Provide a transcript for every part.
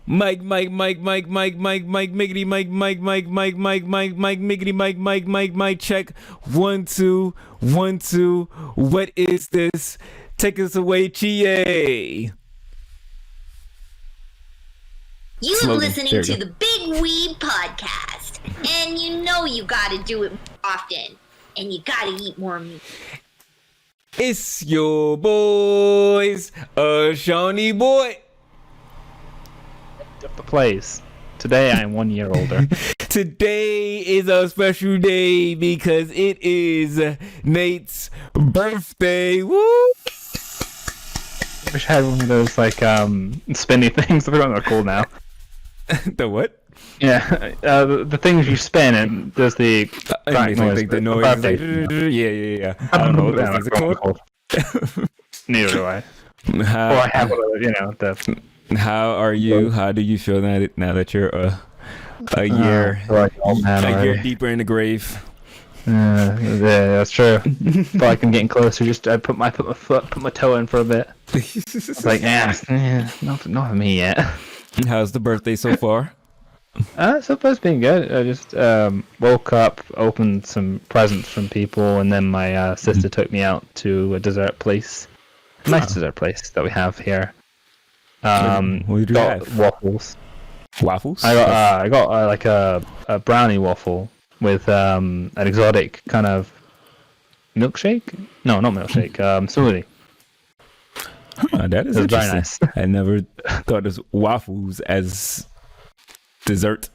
Mike, miggity, Mike, check. 1, 2, 1, 2. What is this? Take us away, Chie. You are listening to the Big Weeb Podcast, and you know you gotta do it often, and you gotta eat more meat. It's your boys, Shawny boy. Plays. Today I am 1 year older. Today is a special day because it is Nate's birthday. Woo! I wish I had one of those like spinny things. I forgot what they're called now. The what? Yeah, the things you spin and there's the the noise. Yeah. I don't know what those things are called. Neither do I. Or I have the. How are you? How do you feel now that you're a year deeper in the grave? Yeah, that's true. But like I'm getting closer. Just I put my toe in for a bit. It's like not for me yet. How's the birthday so far? So far it's been good. I just woke up, opened some presents from people, and then my sister took me out to a dessert place. Nice dessert place that we have here. What did you have? Waffles. Waffles? I got like a brownie waffle with an exotic kind of milkshake. No, not milkshake. Smoothie. That is interesting. Very nice. I never thought of waffles as dessert.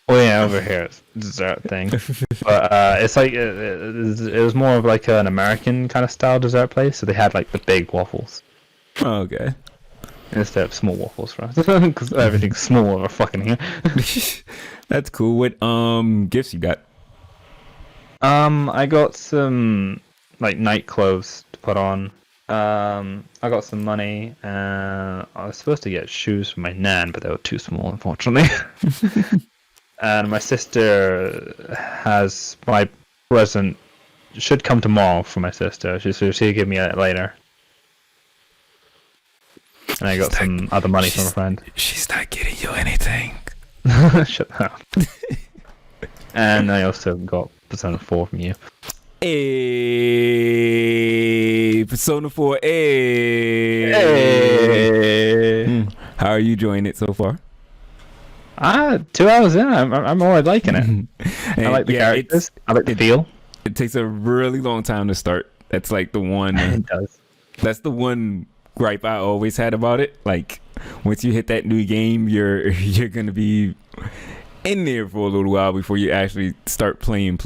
Oh yeah, over here it's a dessert thing. But it's like it was more of like an American kind of style dessert place, so they had like the big waffles. Oh, okay. Instead of small waffles for us, because everything's small over fucking here. That's cool. What gifts you got? I got some like night clothes to put on. I got some money. I was supposed to get shoes for my nan, but they were too small, unfortunately. And my sister has my present. Should come tomorrow for my sister. She'll give me it later. And I got some other money from a friend. She's not getting you anything. Shut up. And I also got Persona 4 from you. Hey, Persona 4. Hey. How are you enjoying it so far? 2 hours in, I'm already liking it. I like the characters. I like the feel. It takes a really long time to start. That's like the one. It does. That's the one gripe I always had about it. Like once you hit that new game, you're gonna be in there for a little while before you actually start playing.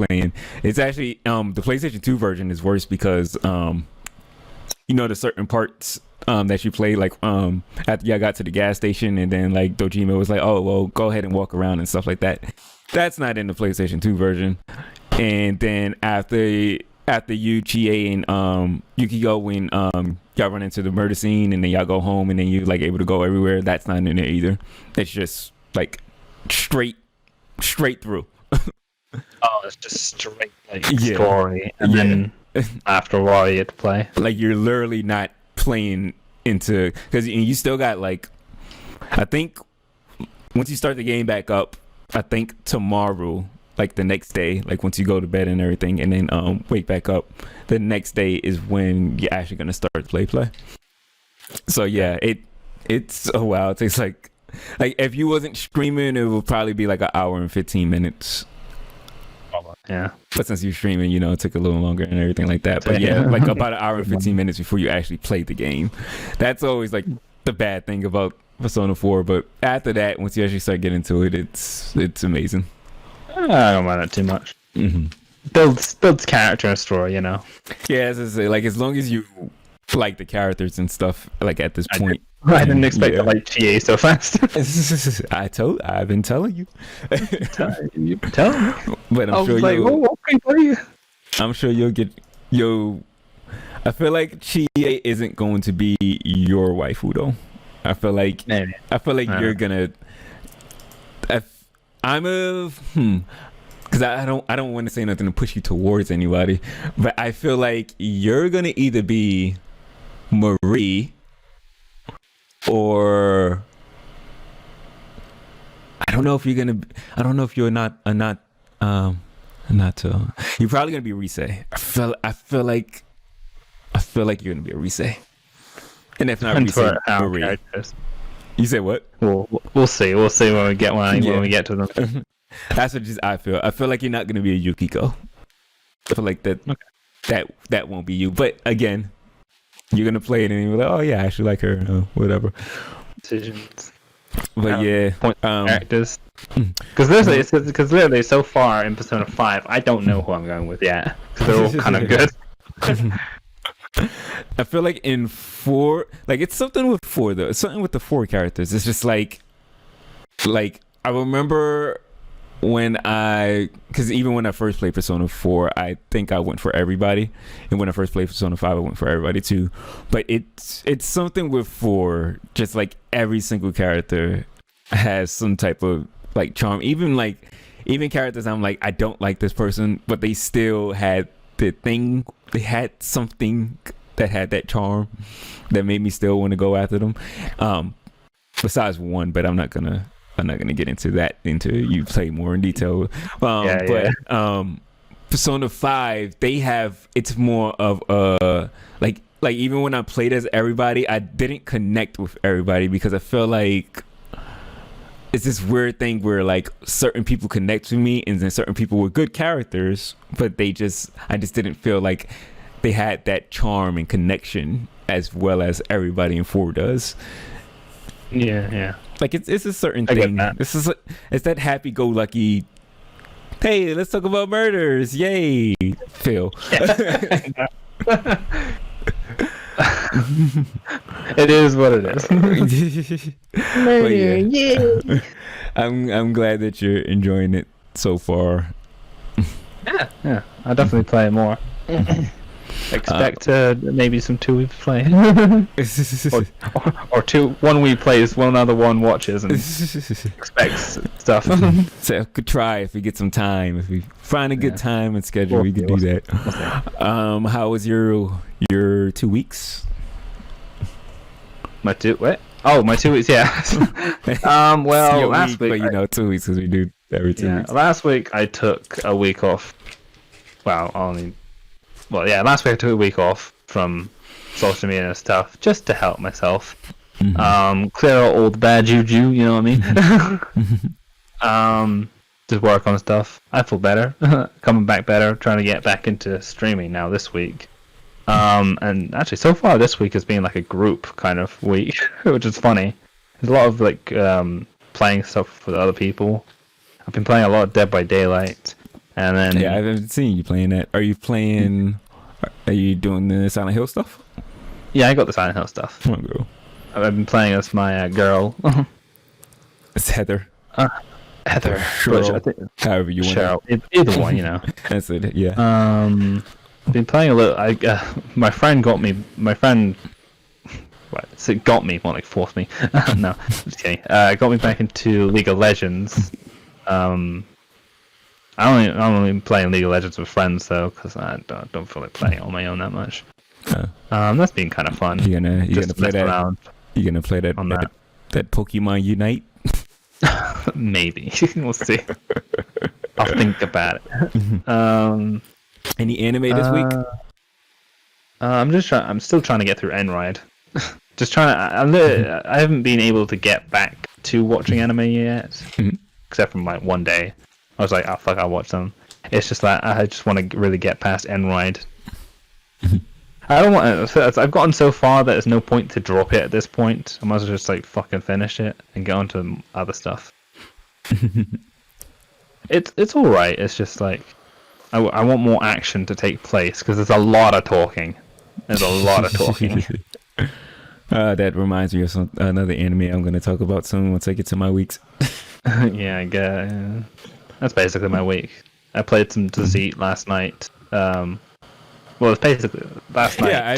It's actually the PlayStation 2 version is worse because the certain parts that you play like after y'all got to the gas station and then like Dojima was like, oh well, go ahead and walk around and stuff like that. That's not in the PlayStation 2 version. And then after you, Chie, and Yukiko, when y'all run into the murder scene and then y'all go home and then you like able to go everywhere, that's not in there either. It's just like straight through. It's just straight story, and then after a while you get to play. Like you're literally not playing into, because you still got like, I think once you start the game back up, I think tomorrow, like the next day, like once you go to bed and everything and then wake back up, the next day is when you're actually going to start to play. So yeah, it's a while. It takes like if you wasn't streaming, it would probably be like an hour and 15 minutes. Yeah. But since you're streaming, it took a little longer and everything like that. But yeah, like about an hour and 15 minutes before you actually play the game. That's always like the bad thing about Persona 4. But after that, once you actually start getting into it, it's amazing. I don't mind that too much. Mm-hmm. Builds character and story, Yeah, as I say, like as long as you like the characters and stuff, like at this point. I didn't expect to like GA so fast. I've been telling you. You've been telling me. But I'm sure I'm sure you'll get I feel like Chie isn't going to be your waifu though. I feel like you're gonna. Because I don't want to say nothing to push you towards anybody, but I feel like you're gonna either be Marie or I don't know if you're gonna. I don't know if you're not. You're probably gonna be a Risei. I feel like you're gonna be a Risei. And if not Risei, Marie. You said what? We'll see. We'll see when we get when we get to them. That's what I feel. I feel like you're not gonna be a Yukiko. I feel like that. Okay. That won't be you. But again, you're gonna play it and you're like, oh yeah, I actually like her. Whatever. Decisions. But yeah, characters. Because literally, so far in Persona 5, I don't know who I'm going with yet. Because they're all kind of good. I feel like in 4, like it's something with 4 though. It's something with the 4 characters. It's just like I remember because even when I first played Persona 4, I think I went for everybody, and when I first played Persona 5, I went for everybody too. But it's something with 4, just like every single character has some type of like charm. Even characters I'm like, I don't like this person, but they still had the thing. They had something that had that charm that made me still want to go after them. Besides one, but I'm not gonna get into that until you play more in detail. Persona 5, it's more of a like even when I played as everybody, I didn't connect with everybody because I feel like it's this weird thing where like certain people connect with me and then certain people were good characters, but I just didn't feel like they had that charm and connection as well as everybody in 4 does. Yeah. Like it's a certain thing. It's that happy-go-lucky. Hey, let's talk about murders! Yay, Phil. It is what it is. Yeah. I'm glad that you're enjoying it so far. Yeah. I'll definitely play more. Expect maybe some 2 week play, or 1 week plays, one other one watches, and expects stuff. So I could try if we get some time. If we find a good time and schedule, we could do that. How was your 2 weeks? My 2 weeks, yeah. Well, last week, but 2 weeks because we do every 2 weeks. Last week I took a week off. Last week I took a week off from social media and stuff just to help myself. Clear out all the bad juju, you know what I mean? Just work on stuff. I feel better, coming back better, trying to get back into streaming now this week. And actually so far this week has been like a group kind of week, which is funny. There's a lot of like playing stuff with other people. I've been playing a lot of Dead by Daylight. And then I haven't seen you playing that. Are you doing the Silent Hill stuff? Yeah, I got the Silent Hill stuff. Come on, girl. I've been playing as my girl. It's Heather. Heather. Cheryl, however you want. Cheryl. Either one, you know. That's it. Yeah. I've been playing a little. My friend got me. Got me, more like forced me. No, just kidding. Got me back into League of Legends. I'm only playing League of Legends with friends though, because I don't feel like playing on my own that much. That's been kind of fun. You gonna play that? Around You gonna play that on that Pokemon Unite? Maybe. We'll see. I'll think about it. Any anime this week? I'm still trying to get through Enride. Just trying to. I haven't been able to get back to watching anime yet, except from like one day. I was like, oh fuck, I'll watch them. It's just that I just want to really get past Enride. I don't want. I've gotten so far that there's no point to drop it at this point. I might as well just like fucking finish it and get on to other stuff. It's all right. It's just like I want more action to take place because there's a lot of talking. That reminds me of another anime I'm going to talk about soon once I get to my weeks. Yeah, I guess. That's basically my week. I played some Deceit last night. Well, it's basically last night. Yeah,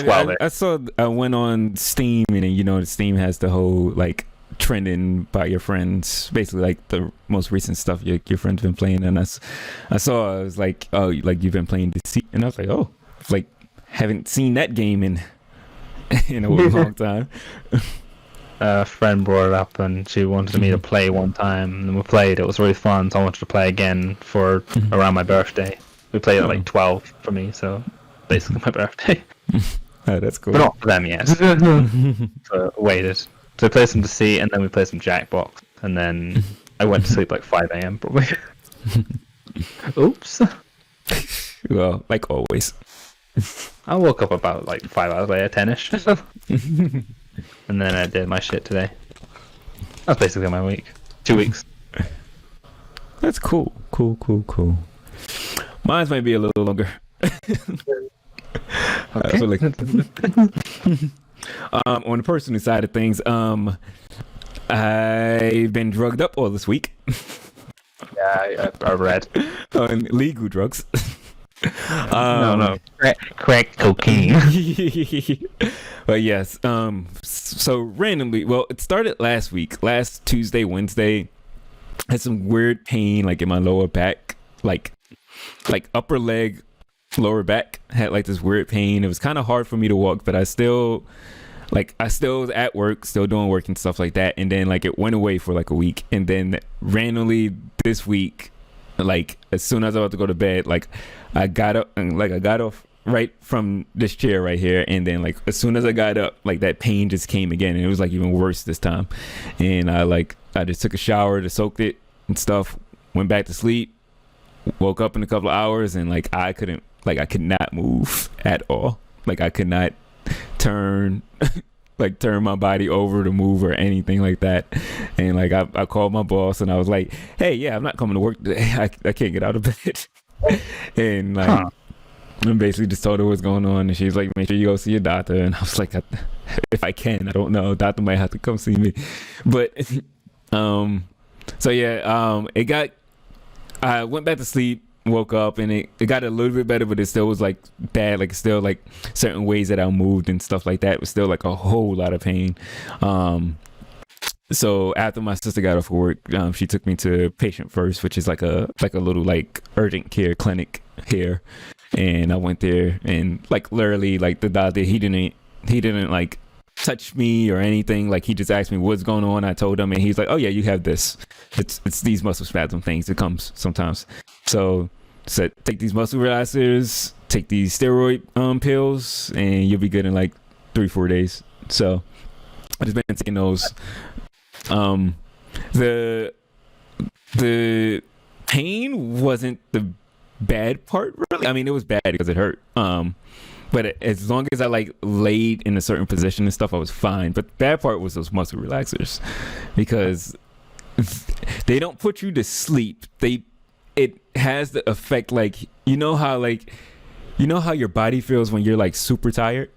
I went on Steam, and Steam has the whole like trending by your friends, basically like the most recent stuff your friends been playing, and I was like, oh, like you've been playing Deceit, and I was like, oh, like haven't seen that game in a long time. a friend brought it up, and she wanted me to play one time, and we played. It was really fun, so I wanted to play again for around my birthday. We played at like 12 for me, so basically my birthday. Oh, that's cool. But not for them yet. So waited. So we played some Deceit, and then we played some Jackbox, and then I went to sleep like 5 a.m. probably. Oops. Well, like always. I woke up about like 5 hours later, 10ish. And then I did my shit today. That's basically my week. 2 weeks. That's cool. Cool. Mine might be a little longer. Okay. So, like, on the personal side of things, I've been drugged up all this week. Yeah, I read. On legal drugs. No. Crack cocaine. But yes, so randomly, well, it started last week. Last Tuesday, Wednesday, I had some weird pain like in my lower back, like upper leg, lower back, had like this weird pain. It was kind of hard for me to walk, but I still was at work, still doing work and stuff like that. And then like it went away for like a week, and then randomly this week, like as soon as I was about to go to bed, like I got up and like I got off right from this chair right here, and then like as soon as I got up, like that pain just came again, and it was like even worse this time. And I just took a shower to soak it and stuff, went back to sleep, woke up in a couple of hours, and like I could not move at all. Like I could not turn my body over to move or anything like that. And like I called my boss and I was like, hey, yeah, I'm not coming to work today. I can't get out of bed. And like I basically just told her what's going on, and she's like, make sure you go see your doctor. And I was like, if I can, I don't know, doctor might have to come see me. But so yeah, I went back to sleep, woke up, and it got a little bit better, but it still was like bad. Like still like certain ways that I moved and stuff like that was still like a whole lot of pain. So after my sister got off work, she took me to Patient First, which is like a little like urgent care clinic here. And I went there, and like literally like the doctor, he didn't like touch me or anything. Like he just asked me what's going on. I told him, and he's like, oh yeah, you have this. It's these muscle spasm things. It comes sometimes. So said, take these muscle relaxers, take these steroid pills, and you'll be good in like 3-4 days. So I've just been taking those. The pain wasn't the bad part, really. I mean, it was bad because it hurt. But as long as I like laid in a certain position and stuff, I was fine. But the bad part was those muscle relaxers, because they don't put you to sleep. It has the effect, like you know how your body feels when you're like super tired,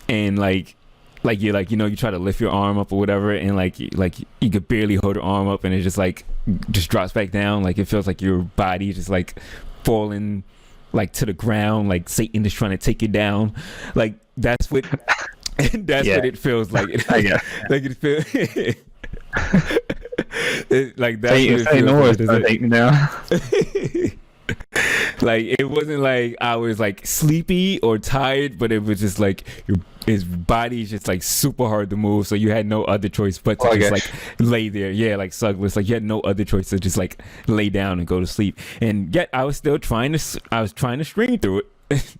and like you're like, you know, you try to lift your arm up or whatever, and like you could barely hold your arm up, and it just drops back down. Like it feels like your body just like falling like to the ground, like Satan is trying to take you down. Like that's what what it feels like. Like it feels like that's what it feels like. Take me down. Like it wasn't like I was like sleepy or tired, but it was just like his body's just like super hard to move, so you had no other choice but to just like lay there, like sugless. Like you had no other choice to just like lay down and go to sleep. And yet I was still trying to stream through it.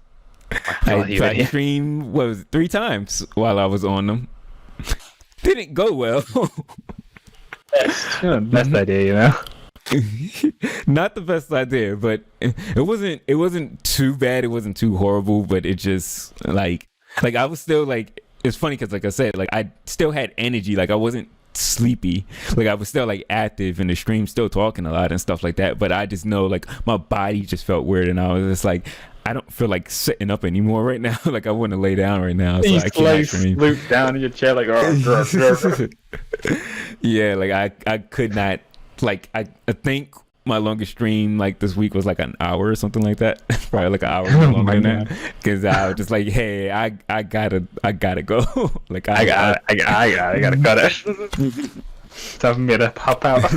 I streamed 3 times while I was on them. Didn't go well. Best idea, you know. Not the best idea, but it wasn't too bad. It wasn't too horrible, but it just like I was still like, it's funny because like I said, like I still had energy. Like I wasn't sleepy. Like I was still like active in the stream, still talking a lot and stuff like that. But I just know like my body just felt weird, and I was just like, I don't feel like sitting up anymore right now. Like I want to lay down right now. So I can't stream. Loop down in your chair like, yeah, like I could not. Like I think my longest stream like this week was like an hour or something like that. Probably like an hour longer than that. Because I was just like, hey, I gotta go. Like I gotta cut it. Tell me to pop out.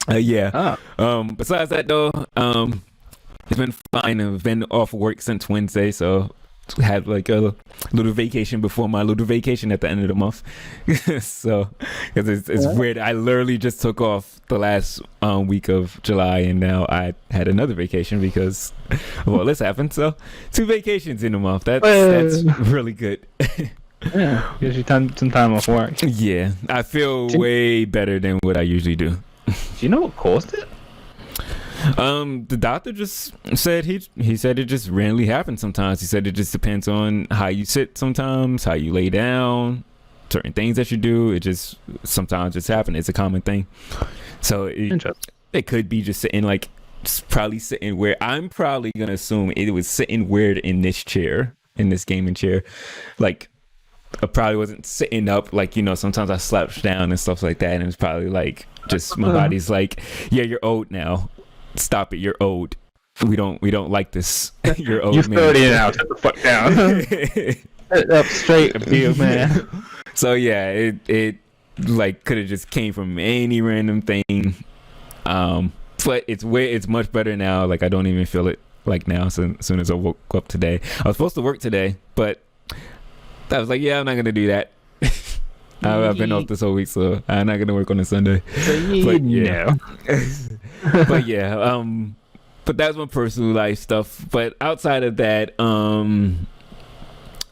Yeah. Besides that though, it's been fine. I've been off work since Wednesday, so had like a little vacation before my little vacation at the end of the month. So, because it's weird. I literally just took off the last week of July, and now I had another vacation because, well, this happened. So, 2 vacations in a month. That's really good. Yeah, gives you some time off work. Yeah, I feel way better than what I usually do. Do you know what caused it? The doctor just said he said it just randomly happens sometimes. He said it just depends on how you sit sometimes, how you lay down, certain things that you do. It just sometimes just happen. It's a common thing. So it could be just sitting like probably sitting where I'm probably gonna assume it was sitting weird in this chair, in this gaming chair, like. I probably wasn't sitting up, like, you know, sometimes I slouch down and stuff like that, and it's probably like just my body's like, yeah, you're old now, stop it, you're old, we don't like this. You're old, you're 30 now, take the fuck down. Sit up straight, be a man. So yeah, it like could have just came from any random thing, but it's much better now. Like I don't even feel it like now. So as soon as I woke up today, I was supposed to work today, but I was like, yeah, I'm not gonna do that. I've been off this whole week, so I'm not gonna work on a Sunday. But yeah, but yeah, but that's my personal life stuff. But outside of that,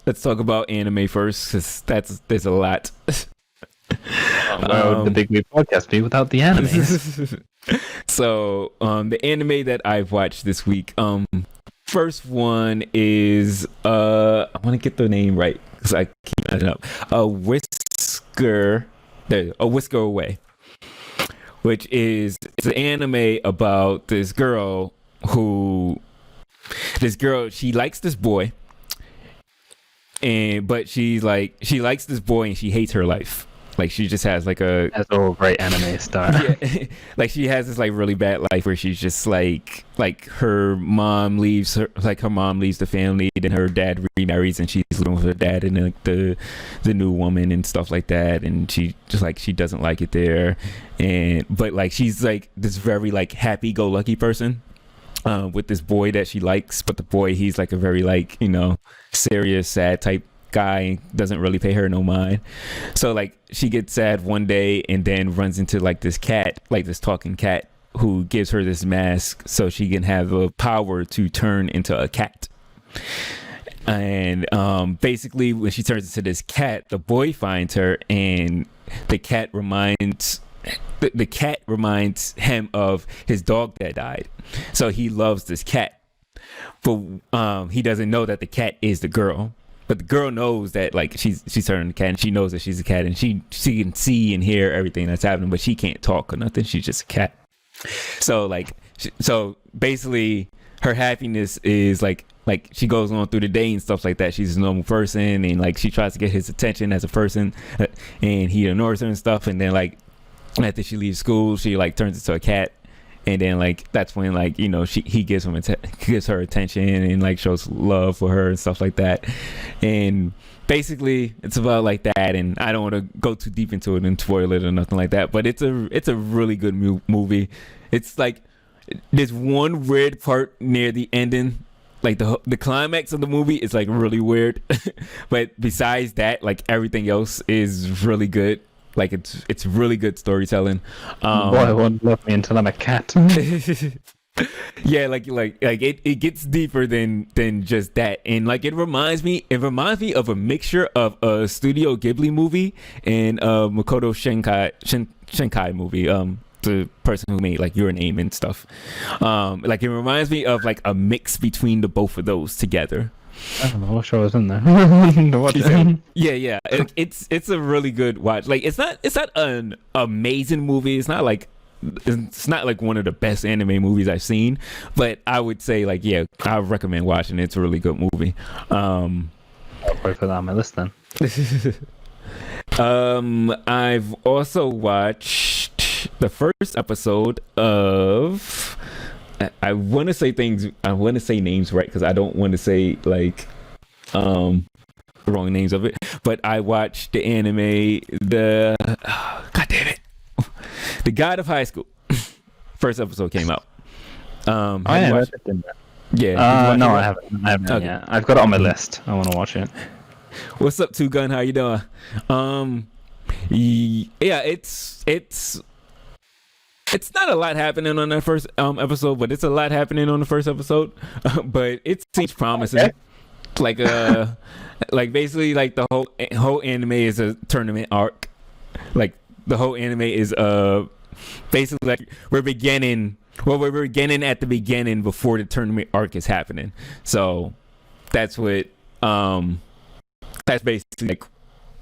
let's talk about anime first, because there's a lot. The Big Weeb Podcast be without the anime. So, the anime that I've watched this week, first one is I want to get the name right because I keep messing up. A Whisker Away, which is it's an anime about this girl she likes this boy, but she likes this boy and she hates her life. Like she just has like that's all great anime star. Yeah, like she has this like really bad life where she's just like her mom leaves the family, then her dad remarries and she's living with her dad and like the new woman and stuff like that, and she just like she doesn't like it there, but like she's like this very like happy-go-lucky person with this boy that she likes, but the boy, he's like a very like, you know, serious, sad type guy, doesn't really pay her no mind. So like she gets sad one day and then runs into like this cat, like this talking cat, who gives her this mask so she can have the power to turn into a cat. And basically when she turns into this cat, the boy finds her, and the cat reminds him of his dog that died. So he loves this cat, but he doesn't know that the cat is the girl. But the girl knows that like she's turned a cat, and she knows that she's a cat, and she can see and hear everything that's happening, but she can't talk or nothing. She's just a cat. So like so basically her happiness is like she goes on through the day and stuff like that. She's a normal person, and like she tries to get his attention as a person, and he ignores her and stuff. And then like after she leaves school, she like turns into a cat. And then like that's when like, you know, he gives her attention and like shows love for her and stuff like that. And basically it's about like that, and I don't want to go too deep into it and spoil it or nothing like that, but it's a really good movie. It's like there's one weird part near the ending, like the climax of the movie is like really weird. But besides that, like everything else is really good. Like it's really good storytelling. Boy won't love me until I'm a cat. Yeah, like it gets deeper than just that, and like it reminds me of a mixture of a Studio Ghibli movie and Makoto Shinkai movie. The person who made like Your Name and stuff. Like it reminds me of like a mix between the both of those together. I don't know what show was in there. Yeah. It's a really good watch. Like it's not an amazing movie. It's not like one of the best anime movies I've seen, but I would say like, yeah, I recommend watching it. It's a really good movie. I'll probably put that on my list then. I've also watched the first episode of, I want to say names right because I don't want to say like wrong names of it, but I watched the anime God damn it, The God of High School. First episode came out. Yeah. No, I haven't Okay. yet. I've got it on my list. I want to watch it. What's up, Two Gun? How you doing? Yeah, it's not a lot happening on that first episode, but it's a lot happening on the first episode. But it seems promising. Okay. Like basically like the whole anime is a tournament arc. Like the whole anime is basically like we're beginning at the beginning before the tournament arc is happening. So that's what that's basically like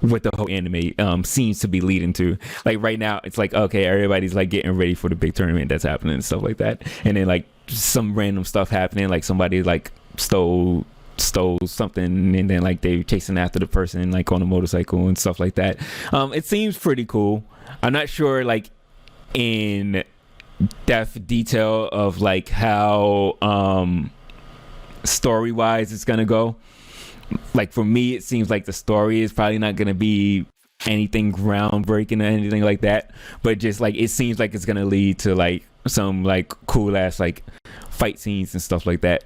what the whole anime seems to be leading to. Like right now it's like, okay, everybody's like getting ready for the big tournament that's happening and stuff like that, and then like some random stuff happening, like somebody like stole something, and then like they chasing after the person like on a motorcycle and stuff like that. It seems pretty cool. I'm not sure like in depth detail of like how story wise it's gonna go. Like for me, it seems like the story is probably not gonna be anything groundbreaking or anything like that, but just like it seems like it's gonna lead to like some like cool ass like fight scenes and stuff like that.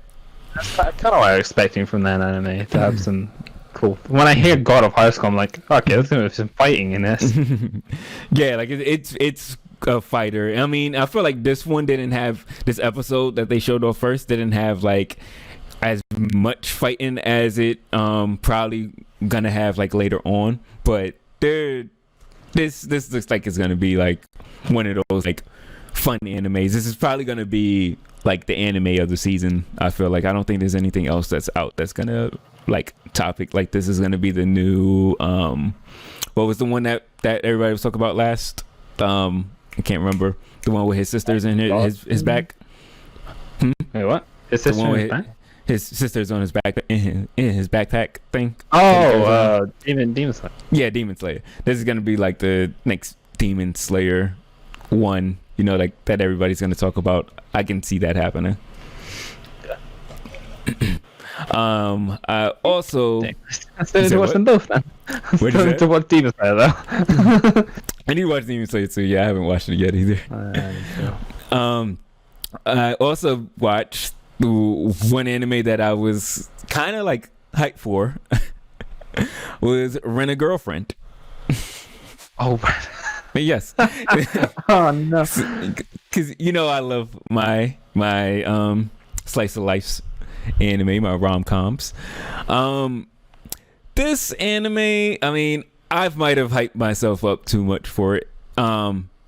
That's kind of what I was expecting from that anime, to have some cool. When I hear God of High School, I'm like, okay, there's gonna be some fighting in this. Yeah, like it's a fighter. I mean, I feel like this episode that they showed off first didn't have like as much fighting as it probably gonna have like later on, but this looks like it's gonna be like one of those like fun animes. This is probably gonna be like the anime of the season. I feel like I don't think there's anything else that's out that's gonna like topic like this is gonna be the new what was the one that everybody was talking about last? I can't remember, the one with his sisters in his back. Wait, what? His sister in his back? His sister's on his back in his backpack thing. Oh, Demon Slayer. Yeah, Demon Slayer. This is gonna be like the next Demon Slayer one. You know, like that everybody's gonna talk about. I can see that happening. I also I started to watch them both then. What did you say? To watch Demon Slayer though. I need to watch Demon Slayer too. Yeah, I haven't watched it yet either. I also watched one anime that I was kind of like hyped for was Rent a Girlfriend. Oh, yes. Oh no. Because you know I love my slice of life anime, my rom-coms. This anime, I mean, I might have hyped myself up too much for it.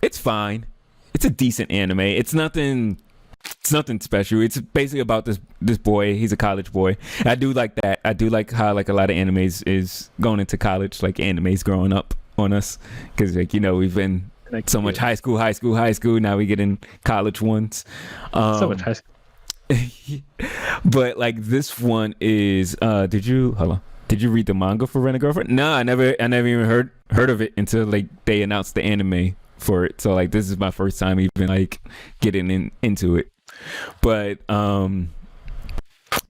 It's fine. It's a decent anime. It's nothing special. It's basically about this boy. He's a college boy. I do like that. I do like how like a lot of animes is going into college, like animes growing up on us, because like, you know, we've been so much high school. Now we get in college ones. So much high school. But like this one is did you read the manga for Rent a Girlfriend? No, I never even heard of it until like they announced the anime for it. So like this is my first time even like getting into it. But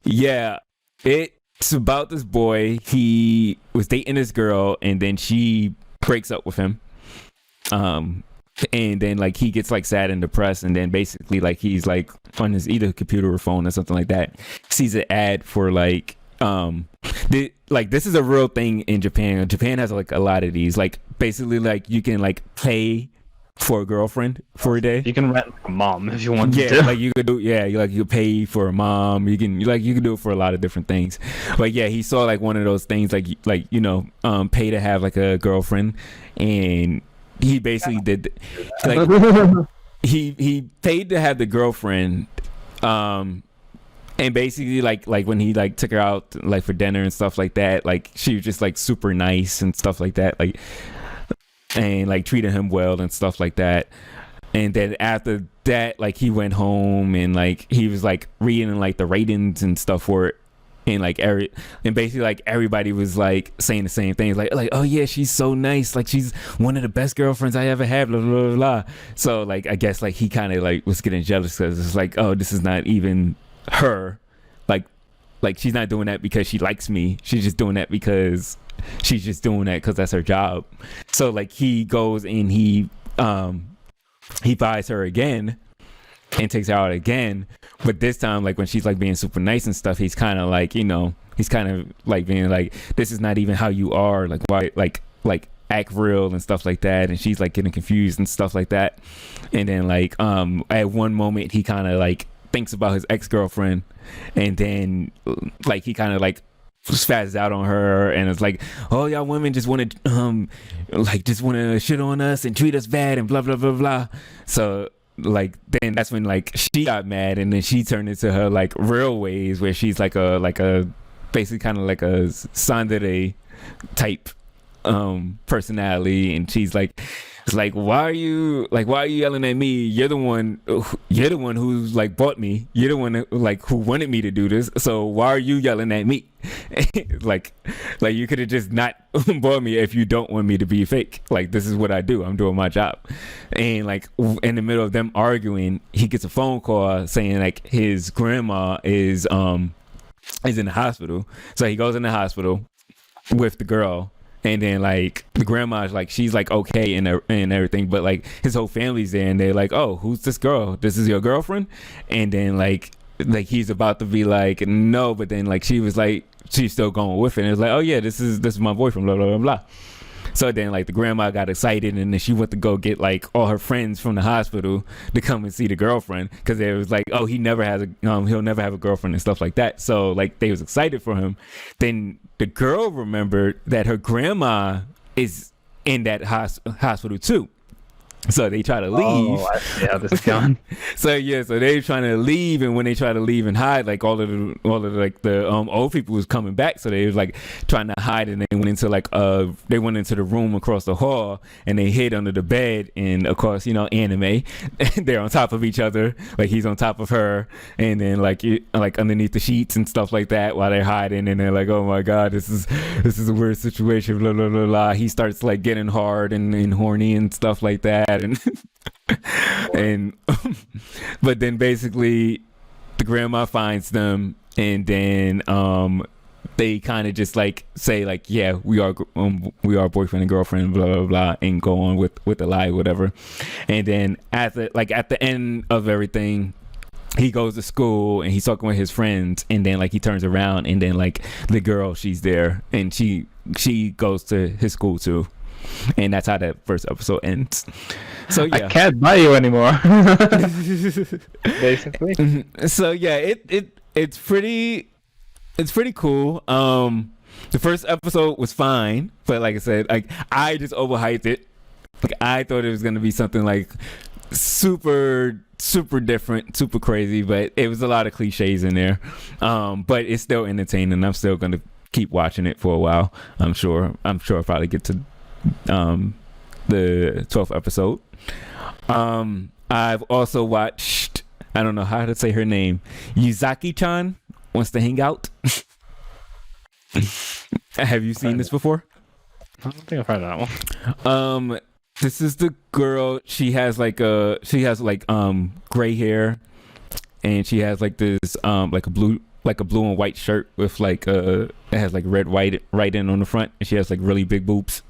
yeah, it's about this boy. He was dating this girl and then she breaks up with him. And then like he gets like sad and depressed, and then basically like he's like on his either computer or phone or something like that, sees an ad for like this is a real thing in Japan. Japan has like a lot of these, like basically like you can like pay for a girlfriend for a day. You can rent a mom if you want to. Yeah, like you could do. Yeah, you pay for a mom. You can do it for a lot of different things. But yeah, he saw like one of those things like you know pay to have like a girlfriend, and he basically did like he paid to have the girlfriend, and basically like when he like took her out like for dinner and stuff like that, like she was just like super nice and stuff like that, like, and like treated him well and stuff like that. And then after that, like he went home and like he was like reading like the ratings and stuff for it, and like basically like everybody was like saying the same things, like oh yeah, she's so nice, like she's one of the best girlfriends I ever had, blah blah blah, blah. So like I guess like he kind of like was getting jealous because it's like, oh, this is not even her, like she's not doing that because she likes me, she's just doing that because that's her job. So like he goes and he buys her again, and takes her out again. But this time, like when she's like being super nice and stuff, he's kind of like, you know, he's kind of like being like, this is not even how you are. Like why, like act real and stuff like that. And she's like getting confused and stuff like that. And then like at one moment he kind of like thinks about his ex-girlfriend, and then like he kind of like spazzes out on her, and it's like, oh, y'all women just want to like just want to shit on us and treat us bad and blah blah blah blah. So like then that's when like she got mad, and then she turned into her like real ways, where she's like a basically kind of like a tsundere type personality, and she's like, it's like, why are you yelling at me? You're the one who's like bought me. You're the one who wanted me to do this. So why are you yelling at me? like you could have just not bought me if you don't want me to be fake. Like, this is what I do. I'm doing my job. And like in the middle of them arguing, he gets a phone call saying like his grandma is in the hospital. So he goes in the hospital with the girl. And then like the grandma's like, she's like okay and everything, but like his whole family's there, and they're like, oh, who's this girl? This is your girlfriend? And then like he's about to be like, no, but then like she was like, she's still going with it, and it's like, oh yeah, this is my boyfriend, blah blah blah blah. So then like the grandma got excited, and then she went to go get like all her friends from the hospital to come and see the girlfriend, because it was like, oh, he'll never have a girlfriend and stuff like that. So like they was excited for him. Then the girl remembered that her grandma is in that hospital too. So they try to leave. Oh, I see how this is going. So they're trying to leave, and when they try to leave and hide, like all of the old people was coming back, so they was like trying to hide, and they went into the room across the hall, and they hid under the bed, and of course, you know, anime, they're on top of each other, like he's on top of her, and then like underneath the sheets and stuff like that while they're hiding, and they're like, oh my god, this is a weird situation, blah blah blah blah. He starts like getting hard and horny and stuff like that. And but then basically the grandma finds them, and then they kind of just like say like, yeah, we are boyfriend and girlfriend, blah blah blah, and go on with the lie, whatever. And then at the end of everything, he goes to school and he's talking with his friends, and then like he turns around, and then like the girl, she's there, and she goes to his school too. And that's how that first episode ends. So yeah, I can't buy you anymore. Basically. So yeah, it's pretty cool. The first episode was fine, but like I said, like I just overhyped it. Like I thought it was gonna be something like super different, super crazy, but it was a lot of cliches in there. But it's still entertaining. I'm still gonna keep watching it for a while. I'm sure I'll probably get to the 12th episode. I've also watched, I don't know how to say her name, Yuzaki-chan Wants to Hang Out. Have you seen this before? I don't think I've heard that one. This is the girl. She has gray hair, and she has like this like a blue and white shirt with like it has like red writing on the front, and she has like really big boobs.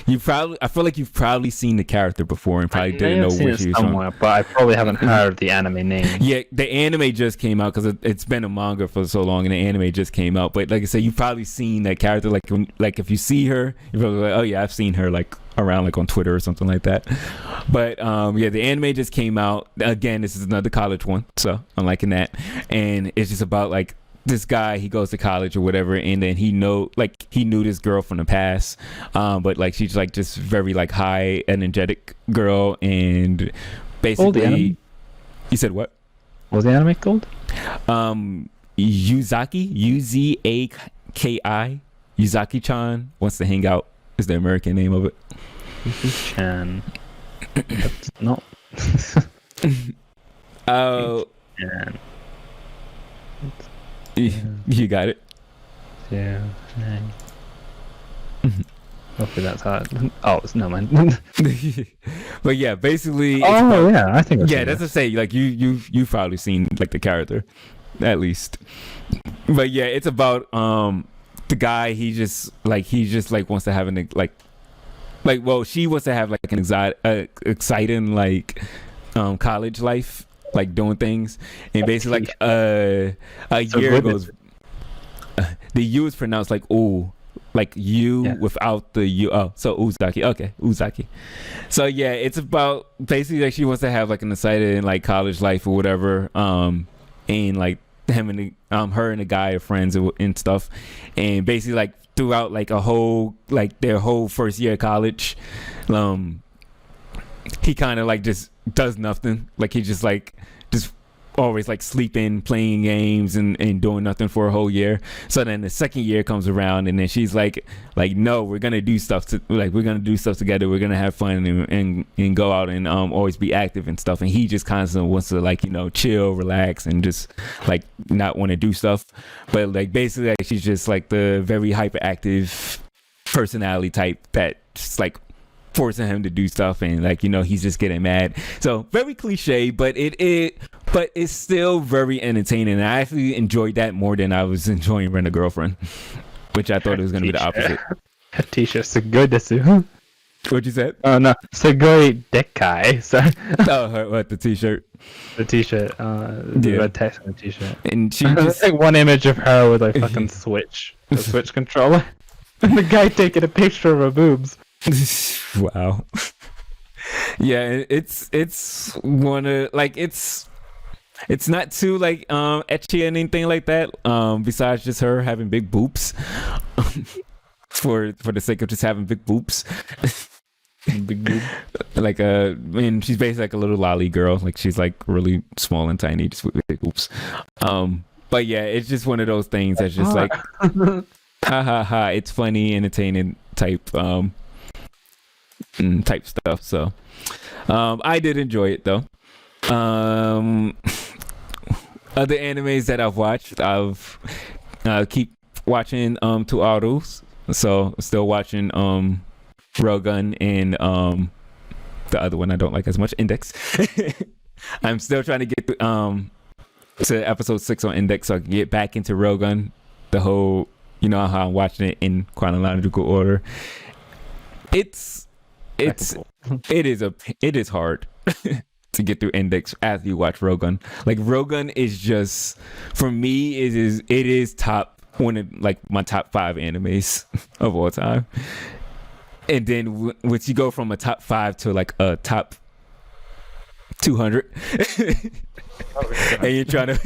I feel like you've probably seen the character before and probably didn't know where she was from. But I probably haven't heard the anime name. Yeah, the anime just came out because it's been a manga for so long, and the anime just came out. But like I said, you've probably seen that character. Like if you see her, you're probably like, oh yeah, I've seen her like around like on Twitter or something like that. But yeah, the anime just came out. Again, this is another college one, so I'm liking that. And it's just about like this guy, he goes to college or whatever, and then he knew this girl from the past, but like she's like just very like high energetic girl, and basically you said what was the anime called? Yuzaki, Uzaki, Yuzaki-chan Wants to Hang Out is the American name of it. Chan. That's not. Oh. Chan. You got it. Yeah. Hopefully that's how. It's no man. But yeah, basically. Yeah, I think. Yeah, that's to say, like you've probably seen like the character, at least. But yeah, it's about the guy. He just wants to have she wants to have like an exciting like college life, like doing things, and basically like a year goes. The U is pronounced like ooh, like you without the U. Oh, so Uzaki. Okay, Uzaki. So yeah, it's about basically like she wants to have like an exciting like college life or whatever. And like him and the, her and the guy are friends and stuff, and basically like throughout like a whole like their whole first year of college, he kind of like just does nothing. Like he just always like sleeping, playing games, and doing nothing for a whole year. So then the second year comes around, and then she's like no, we're gonna do stuff we're gonna do stuff together, we're gonna have fun and go out and always be active and stuff. And he just constantly wants to like, you know, chill, relax, and just like not want to do stuff. But like basically like, she's just like the very hyperactive personality type that just like forcing him to do stuff, and like, you know, he's just getting mad. So very cliche, but but it's still very entertaining, and I actually enjoyed that more than I was enjoying Rent a Girlfriend, which I thought it was going to be the opposite. Teacher Sugoi desu. What'd you say? Oh no, Sugoi dekai. Sorry. What, the t-shirt? The t-shirt. The red text on the t-shirt. And she just like one image of her with like fucking Switch, the Switch controller, and the guy taking a picture of her boobs. Wow. Yeah, it's one of like it's not too like etchy or anything like that. Besides just her having big boobs, for the sake of just having big boobs. Big boob. Like I mean, she's basically like a little lolly girl. Like she's like really small and tiny, just with big boobs. But yeah, it's just one of those things that's just like ha ha ha. It's funny, entertaining type stuff. So I did enjoy it though. Other animes that I've watched, I've keep watching Two Autos. So still watching Rogun and the other one I don't like as much, Index. I'm still trying to get to episode 6 on Index so I can get back into Rogun. The whole, you know how I'm watching it in chronological order. It is hard to get through Index after you watch Rogun. Like Rogun is just, for me, it is top one of like my top 5 animes of all time. And then once you go from a top 5 to like a top 200, and you're trying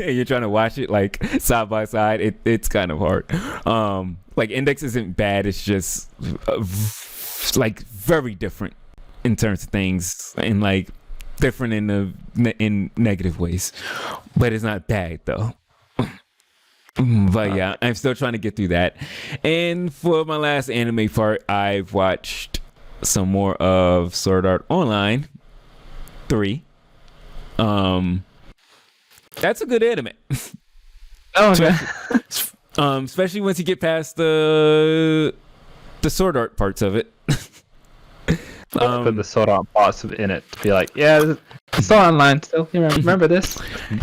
to watch it like side by side, it's kind of hard. Like Index isn't bad, it's just like very different in terms of things, and like different in negative ways, but it's not bad though. But yeah, I'm still trying to get through that. And for my last anime part, I've watched some more of Sword Art Online 3. That's a good anime. Oh, okay. Especially once you get past the sword art parts of it. Put the Sword Art parts in it to be like, yeah, it's still online still. You remember this?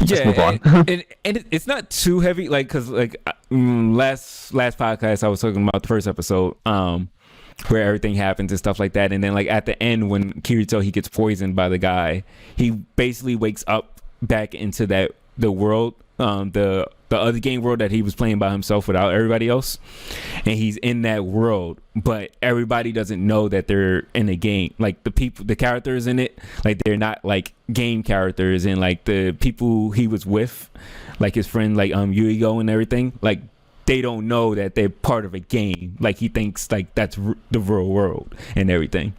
Yeah, move on. and it's not too heavy, like, because like last podcast I was talking about the first episode, where everything happens and stuff like that, and then like at the end when Kirito he gets poisoned by the guy, he basically wakes up back into the world, the other game world that he was playing by himself without everybody else, and he's in that world, but everybody doesn't know that they're in a game. Like the characters in it, like they're not like game characters, and like the people he was with, like his friend like Yuigo and everything, like they don't know that they're part of a game. Like he thinks like that's the real world and everything.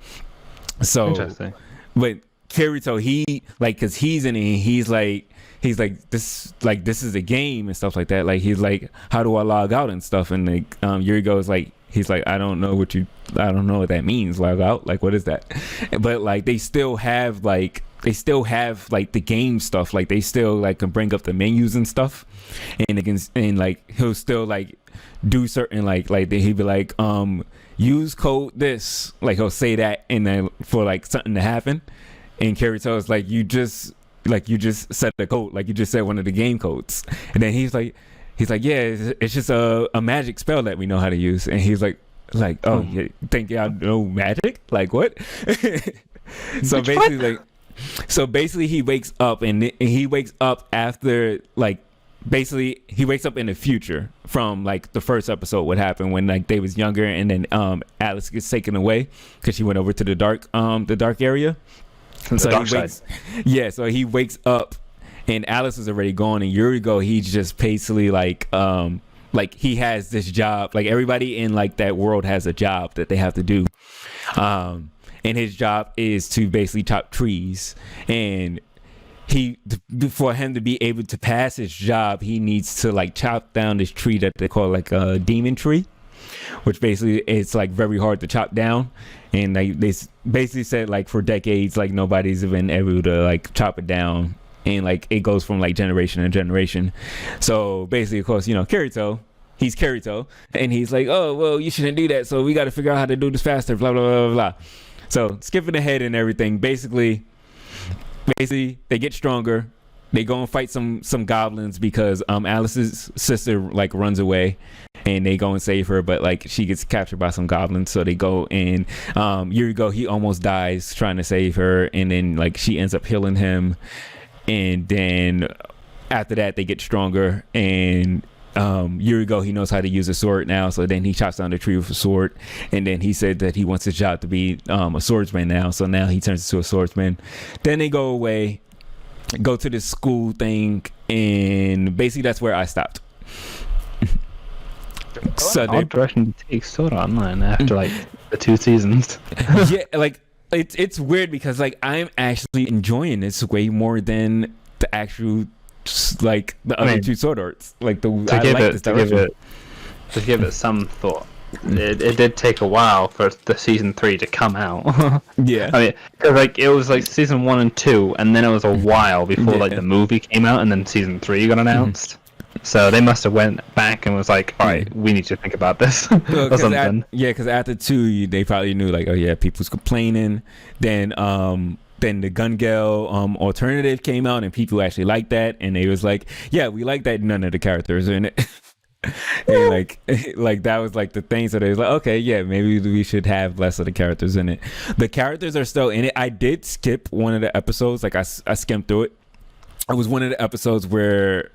So interesting. But Kirito, he like, cause he's in it, he's like this is a game and stuff like that. Like he's like, how do I log out and stuff? And like Yurigo is like, he's like, I don't know what that means, log out, like what is that? But like they still have like the game stuff, like they still like can bring up the menus and stuff, and they can, and like he'll still like do certain like he'd be like use code this, like he'll say that, and then for like something to happen, and Kirito is like, you just set the code, like you just said one of the game codes, and then he's like yeah, it's just a magic spell that we know how to use, and he's like oh, you think I know magic, like what? So basically like So basically he wakes up after like, basically he wakes up in the future from like the first episode, what happened when like they was younger, and then Alice gets taken away because she went over to the dark area. The dark side. So he wakes up and Alice is already gone, and Yuriko, he's just basically like he has this job, like everybody in like that world has a job that they have to do, and his job is to basically chop trees, and for him to be able to pass his job, he needs to like chop down this tree that they call like a demon tree, which basically it's like very hard to chop down. And they basically said like for decades, like nobody's been able to like chop it down, and like it goes from like generation to generation. So basically, of course, he's Kirito, and he's like, oh well, you shouldn't do that, so we got to figure out how to do this faster, blah blah blah blah blah. So skipping ahead and everything, basically they get stronger. They go and fight some goblins because Alice's sister like runs away, and they go and save her, but like she gets captured by some goblins. So they go and Yuriko, he almost dies trying to save her, and then like she ends up healing him, and then after that they get stronger, and Yuriko, he knows how to use a sword now, so then he chops down the tree with a sword, and then he said that he wants his job to be a swordsman now, so now he turns into a swordsman. Then they go away, go to this school thing, and basically that's where I stopped. So odd direction to take Sword Online after like the 2 seasons. Yeah, like it's weird because like I'm actually enjoying this way more than the actual like the other 2 Sword Arts. Like to give it some thought. It did take a while for the season 3 to come out. Yeah, I mean, cause like it was like season 1 and 2, and then it was a while before like the movie came out, and then season 3 got announced. So they must have went back and was like, all right, we need to think about this or something. Because after 2, they probably knew like, oh yeah, people's complaining. Then the Gun Gale alternative came out, and people actually liked that, and they was like, yeah, we like that none of the characters are in it. And like that was like the thing. So they was like, okay, yeah, maybe we should have less of the characters in it. The characters are still in it. I did skip one of the episodes. Like I skimmed through it. It was one of the episodes where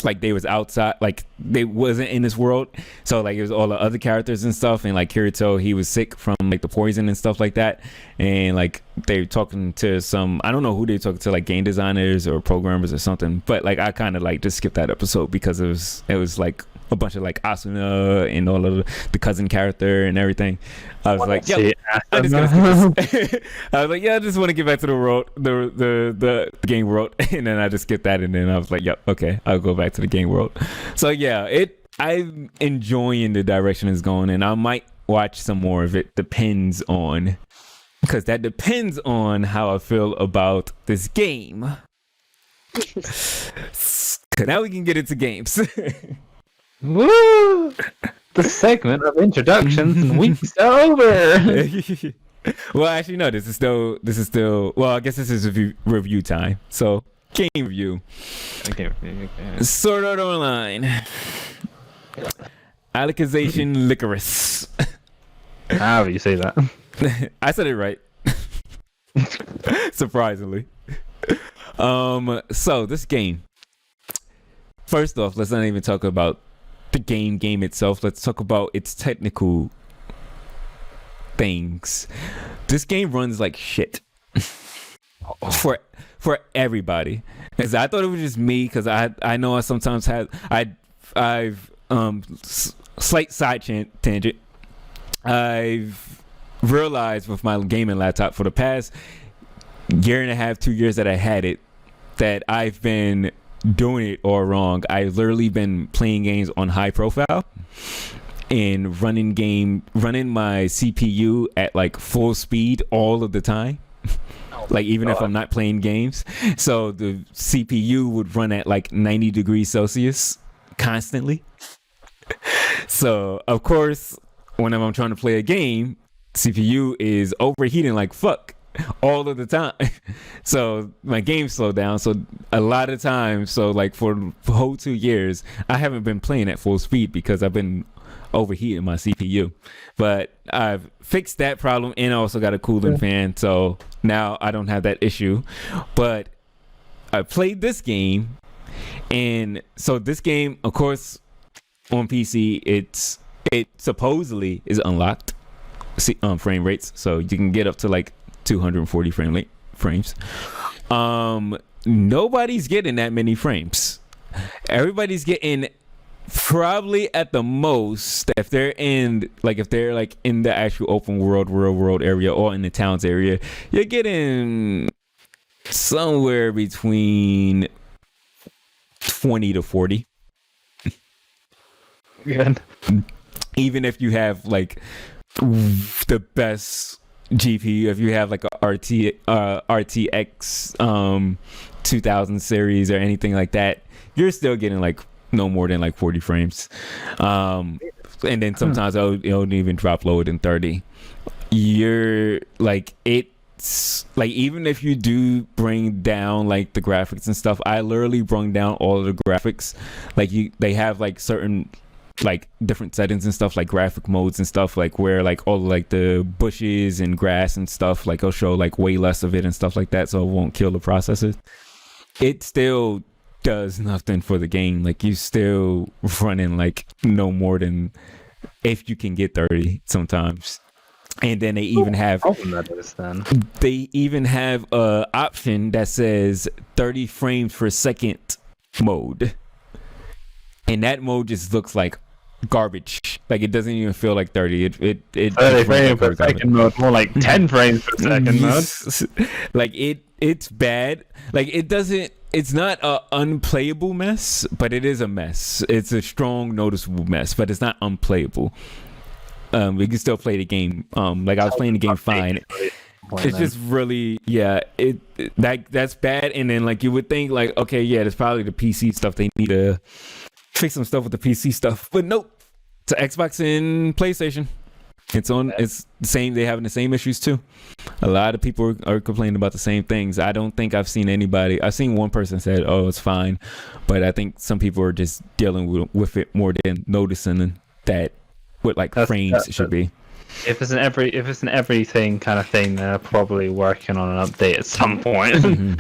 like they was outside, like they wasn't in this world, so like it was all the other characters and stuff, and like Kirito, he was sick from like the poison and stuff like that, and like they were talking to some, I don't know who they were talking to, like game designers or programmers or something, but like I kind of like just skipped that episode because it was like a bunch of like Asuna and all of the cousin character and everything. I was like, yeah, I just want to get back to the world, the game world, and then I just skipped that, and then I was like, yep, okay, I'll go back to the game world. So yeah, I'm enjoying the direction it's going, and I might watch some more of it. Depends on, because that depends on how I feel about this game. So now we can get into games. Woo! The segment of introductions and weeks over. Well, actually, no. This is still. Well, I guess this is review time. So, game review. Okay. Sword Art Online. Alicization Licorice. However you say that. I said it right. Surprisingly. So this game. First off, let's not even talk about the game itself. Let's talk about its technical things. This game runs like shit for everybody. Because I thought it was just me, because I know I sometimes I've slight side tangent. I've realized with my gaming laptop for the past year and a half, 2 years that I had it, that I've been doing it all wrong. I've literally been playing games on high profile and running my CPU at like full speed all of the time. Like even if I'm not playing games. So the CPU would run at like 90 degrees Celsius constantly. So of course, whenever I'm trying to play a game, CPU is overheating like fuck all of the time. So my game slowed down. So a lot of times, so like for the whole 2 years, I haven't been playing at full speed because I've been overheating my CPU. But I've fixed that problem, and I also got a cooling fan, so now I don't have that issue. But I played this game, and so this game, of course, on PC, it supposedly is unlocked frame rates, so you can get up to like 240 frames. Nobody's getting that many frames. Everybody's getting probably at the most, if they're in the actual open world, real world area, or in the towns area, you're getting somewhere between 20 to 40. Good. Even if you have like the best GPU, if you have like a RTX 2000 series or anything like that, you're still getting like no more than like 40 frames. And then sometimes it'll even drop lower than 30. You're like, it's like, even if you do bring down like the graphics and stuff, I literally brought down all of the graphics. Like they have like certain like different settings and stuff, like graphic modes and stuff, like where like all like the bushes and grass and stuff, like I'll show like way less of it and stuff like that, so it won't kill the processors. It still does nothing for the game. Like you still running like no more than, if you can get 30 sometimes. And then they even have they even have a option that says 30 frames per second mode. And that mode just looks like garbage. Like it doesn't even feel like 30. It 30 frames per second mode, more like 10 frames per second mode. Like it's bad. Like it's not a unplayable mess, but it is a mess. It's a strong, noticeable mess, but it's not unplayable. We can still play the game. Like I was playing the game fine. It's just really, that's bad. And then like you would think like, okay, yeah, there's probably the PC stuff. They need to fix some stuff with the PC stuff, but nope. It's Xbox and PlayStation. It's the same. They're having the same issues too. A lot of people are complaining about the same things. I don't think I've seen anybody. I've seen one person said, "Oh, it's fine," but I think some people are just dealing with it more than noticing that what like frames should be. If it's an everything kind of thing, they're probably working on an update at some point. Mm-hmm.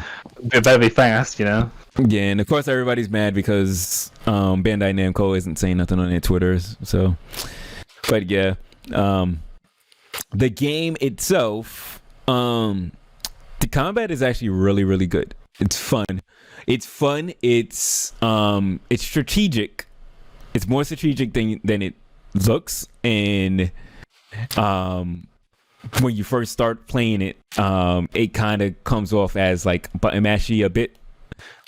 It better be fast, you know. Yeah, and of course everybody's mad because Bandai Namco isn't saying nothing on their Twitters. So, but yeah, the game itself, the combat is actually really, really good. It's fun. It's strategic. It's more strategic than it looks, and when you first start playing it, it kind of comes off as like button mashy a bit.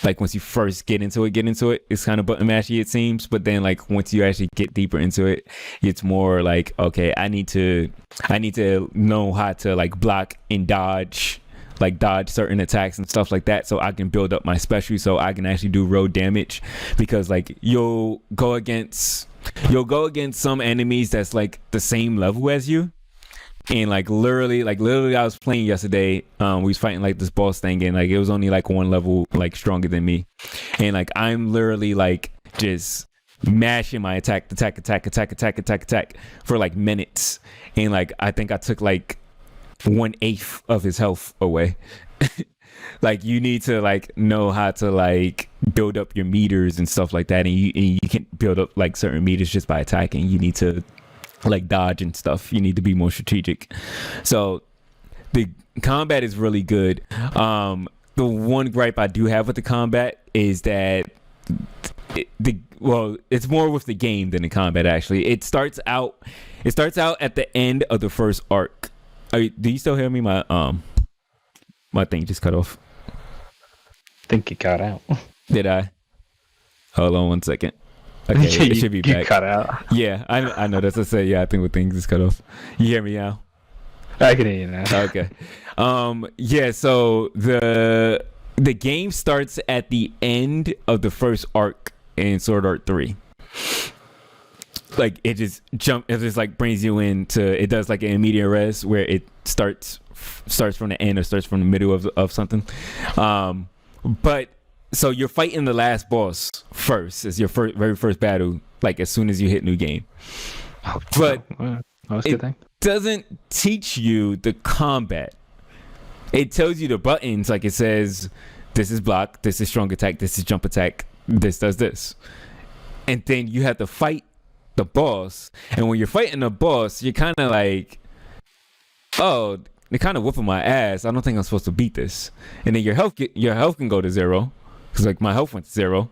Like once you first get into it, it's kind of button mashy, it seems. But then like once you actually get deeper into it, it's more like, okay, I need to know how to like block and dodge certain attacks and stuff like that, so I can build up my special, so I can actually do real damage. Because like you'll go against some enemies that's like the same level as you, and like literally I was playing yesterday, we was fighting like this boss thing, and like it was only like one level like stronger than me, and like I'm literally like just mashing my attack for like minutes, and like I think I took like 1/8 of his health away. Like you need to like know how to like build up your meters and stuff like that, and you can't build up like certain meters just by attacking. You need to like dodge and stuff. You need to be more strategic. So the combat is really good. The one gripe I do have with the combat is that it's more with the game than the combat. Actually, it starts out at the end of the first arc. Do you still hear me? My thing just cut off. I think it cut out. Did I? Hold on 1 second. Okay, it should be back. You cut out. Yeah, I know. That's what I say. Yeah, I think the thing just cut off. You hear me now? I can hear you now. Okay. Yeah. So the game starts at the end of the first arc in Sword Art 3. Like it just like brings you into, it does like an immediate res where it starts from the end or starts from the middle of something. But so you're fighting the last boss first. It's your very first battle, like as soon as you hit new game. But that was a good thing. Doesn't teach you the combat. It tells you the buttons, like it says, this is block, this is strong attack, this is jump attack, this does this. And then you have to fight the boss. And when you're fighting the boss, you're kind of like, oh, they're kind of whooping my ass. I don't think I'm supposed to beat this. And then your health can go to 0. Because like my health went to 0.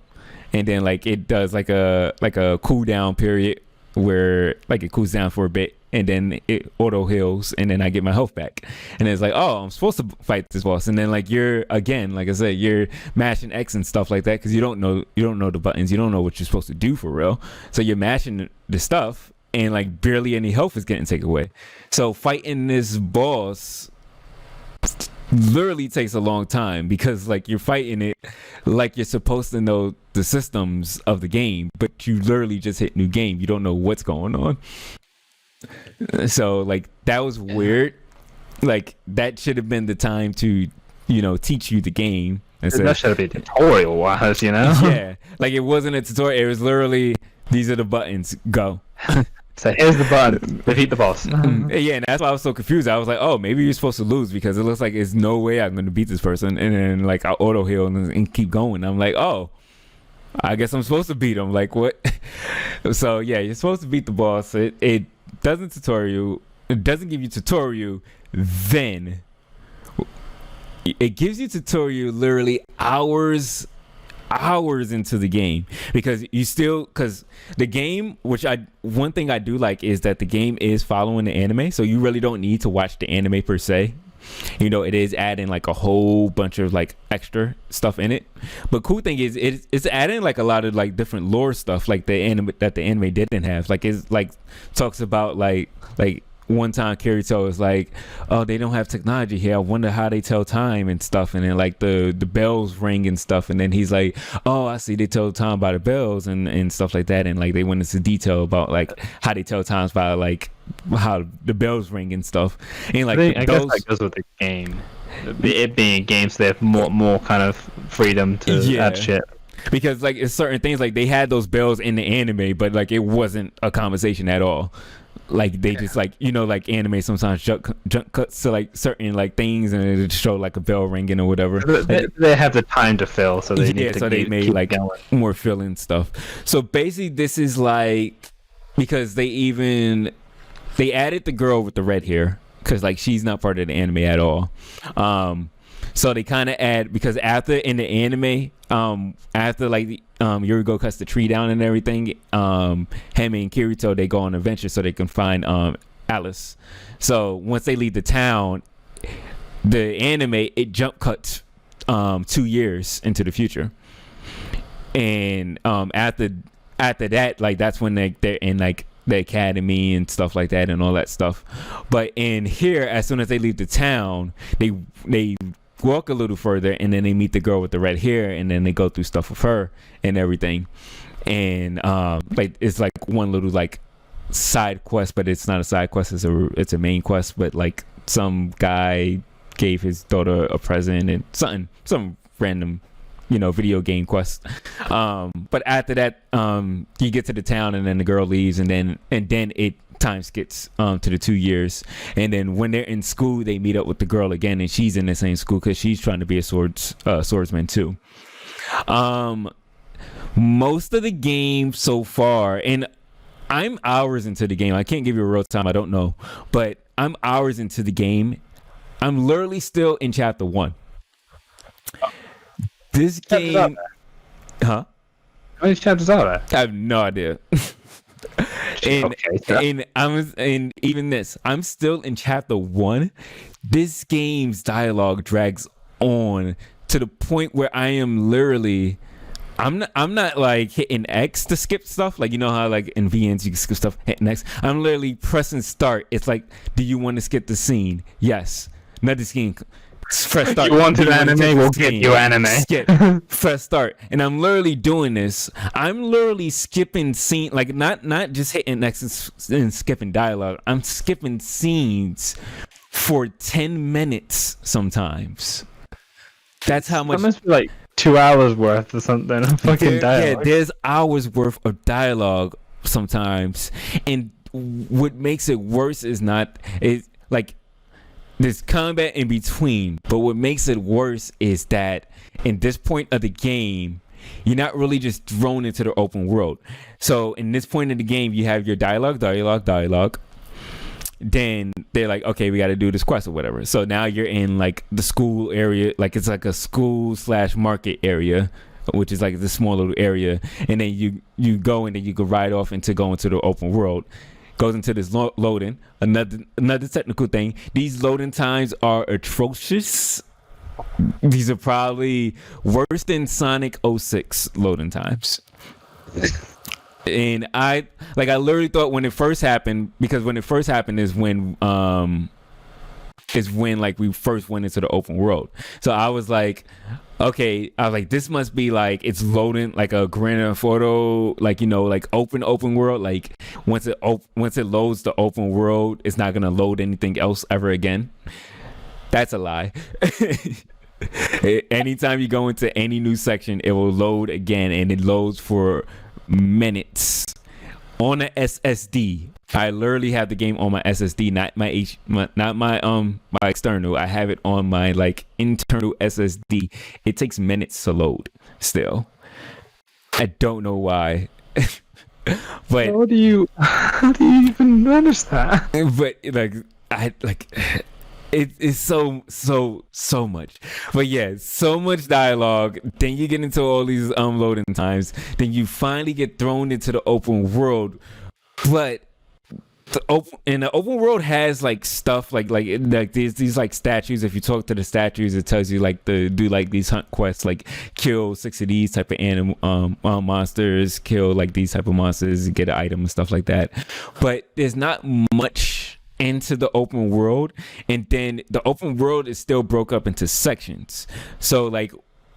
And then like it does like a cooldown period where like it cools down for a bit. And then it auto heals, and then I get my health back. And it's like, oh, I'm supposed to fight this boss. And then like you're again, like I said, you're mashing X and stuff like that because you don't know the buttons, you don't know what you're supposed to do for real. So you're mashing the stuff, and like barely any health is getting taken away. So fighting this boss literally takes a long time because like you're fighting it like you're supposed to know the systems of the game, but you literally just hit new game. You don't know what's going on. So like that was weird. Like that should have been the time to, teach you the game. That should have been tutorial wise, Yeah, like it wasn't a tutorial. It was literally, these are the buttons, go. So here's the button, defeat the boss. Yeah, and that's why I was so confused. I was like, oh, maybe you're supposed to lose because it looks like there's no way I'm going to beat this person. And then like I auto heal and keep going. I'm like, oh, I guess I'm supposed to beat him. Like what? So yeah, you're supposed to beat the boss. It doesn't tutorial. It doesn't give you tutorial. Then it gives you tutorial literally hours into the game because the game, one thing I do like is that the game is following the anime, so you really don't need to watch the anime per se. It is adding like a whole bunch of like extra stuff in it. But cool thing is it's adding like a lot of like different lore stuff like the anime didn't have. Like it's like talks about like one time Kirito is like, oh, they don't have technology here. I wonder how they tell time and stuff. And then like the bells ring and stuff. And then he's like, oh, I see they tell time by the bells and stuff like that. And like they went into detail about like how they tell times by like how the bells ring and stuff. And like I guess that goes with the game. It being a game, so they have more kind of freedom to add shit. Because like it's certain things like they had those bells in the anime, but like it wasn't a conversation at all. Like they just like like anime sometimes jump cuts to like certain like things and it show like a bell ringing or whatever. They have the time to fill, so they need to so they made like going. More filling stuff. So basically, this is like because they added the girl with the red hair because like she's not part of the anime at all. So they kind of add because after in the anime, after like Yurigo cuts the tree down and everything, Hime and Kirito they go on an adventure so they can find Alice. So once they leave the town, the anime it jump cuts 2 years into the future, and after that like that's when they're in like the academy and stuff like that and all that stuff. But in here, as soon as they leave the town, they walk a little further and then they meet the girl with the red hair and then they go through stuff with her and everything. And like it's like one little like side quest, but it's not a side quest, it's a main quest. But like some guy gave his daughter a present and some random video game quest. But after that you get to the town and then the girl leaves and then it time skips to the 2 years, and then when they're in school they meet up with the girl again and she's in the same school because she's trying to be a swordsman too. Most of the game so far, and I'm hours into the game, I can't give you a real time, I don't know, but I'm hours into the game. I'm literally still in chapter 1. This game, how many chapters are there? I have no idea. And even this, I'm still in chapter 1. This game's dialogue drags on to the point where I am literally, I'm not like hitting X to skip stuff, like how like in VNs you can skip stuff, hitting X. I'm literally pressing start. It's like, do you want to skip the scene? Yes. Another scene. Press start. You wanted anime, we'll get you anime. Skip. Press start. And I'm literally doing this. I'm literally skipping scene, like not just hitting X and skipping dialogue. I'm skipping scenes for 10 minutes sometimes. That's how much. That must be like 2 hours worth or something of fucking dialogue. Yeah, there's hours worth of dialogue sometimes. And what makes it worse is not it like there's combat in between, but what makes it worse is that in this point of the game, you're not really just thrown into the open world. So in this point of the game, you have your dialogue. Then they're like, okay, we got to do this quest or whatever. So now you're in like the school area, like it's like a school/market area, which is like this small little area. And then you go and then you can ride off into go into the open world. Goes into this loading. Another technical thing. These loading times are atrocious. These are probably worse than Sonic 06 loading times. And I literally thought when it first happened, because when it first happened is when like we first went into the open world. So I was like, okay, this must be like it's loading like a Grand Theft Auto, like, you know, like open world. Like once it loads the open world, it's not gonna load anything else ever again. That's a lie. Anytime you go into any new section, it will load again, and it loads for minutes on a SSD. I literally have the game on my SSD, not my external. I have it on my like internal SSD. It takes minutes to load still. I don't know why. But how do you even manage that? But it's so much. But yeah, so much dialogue. Then you get into all these loading times. Then you finally get thrown into the open world. But the open world has like stuff like there's these like statues. If you talk to the statues, it tells you like to do like these hunt quests, like kill 6 of these type of animal monsters, kill like these type of monsters, get an item and stuff like that. But there's not much into the open world, and then the open world is still broke up into sections. So like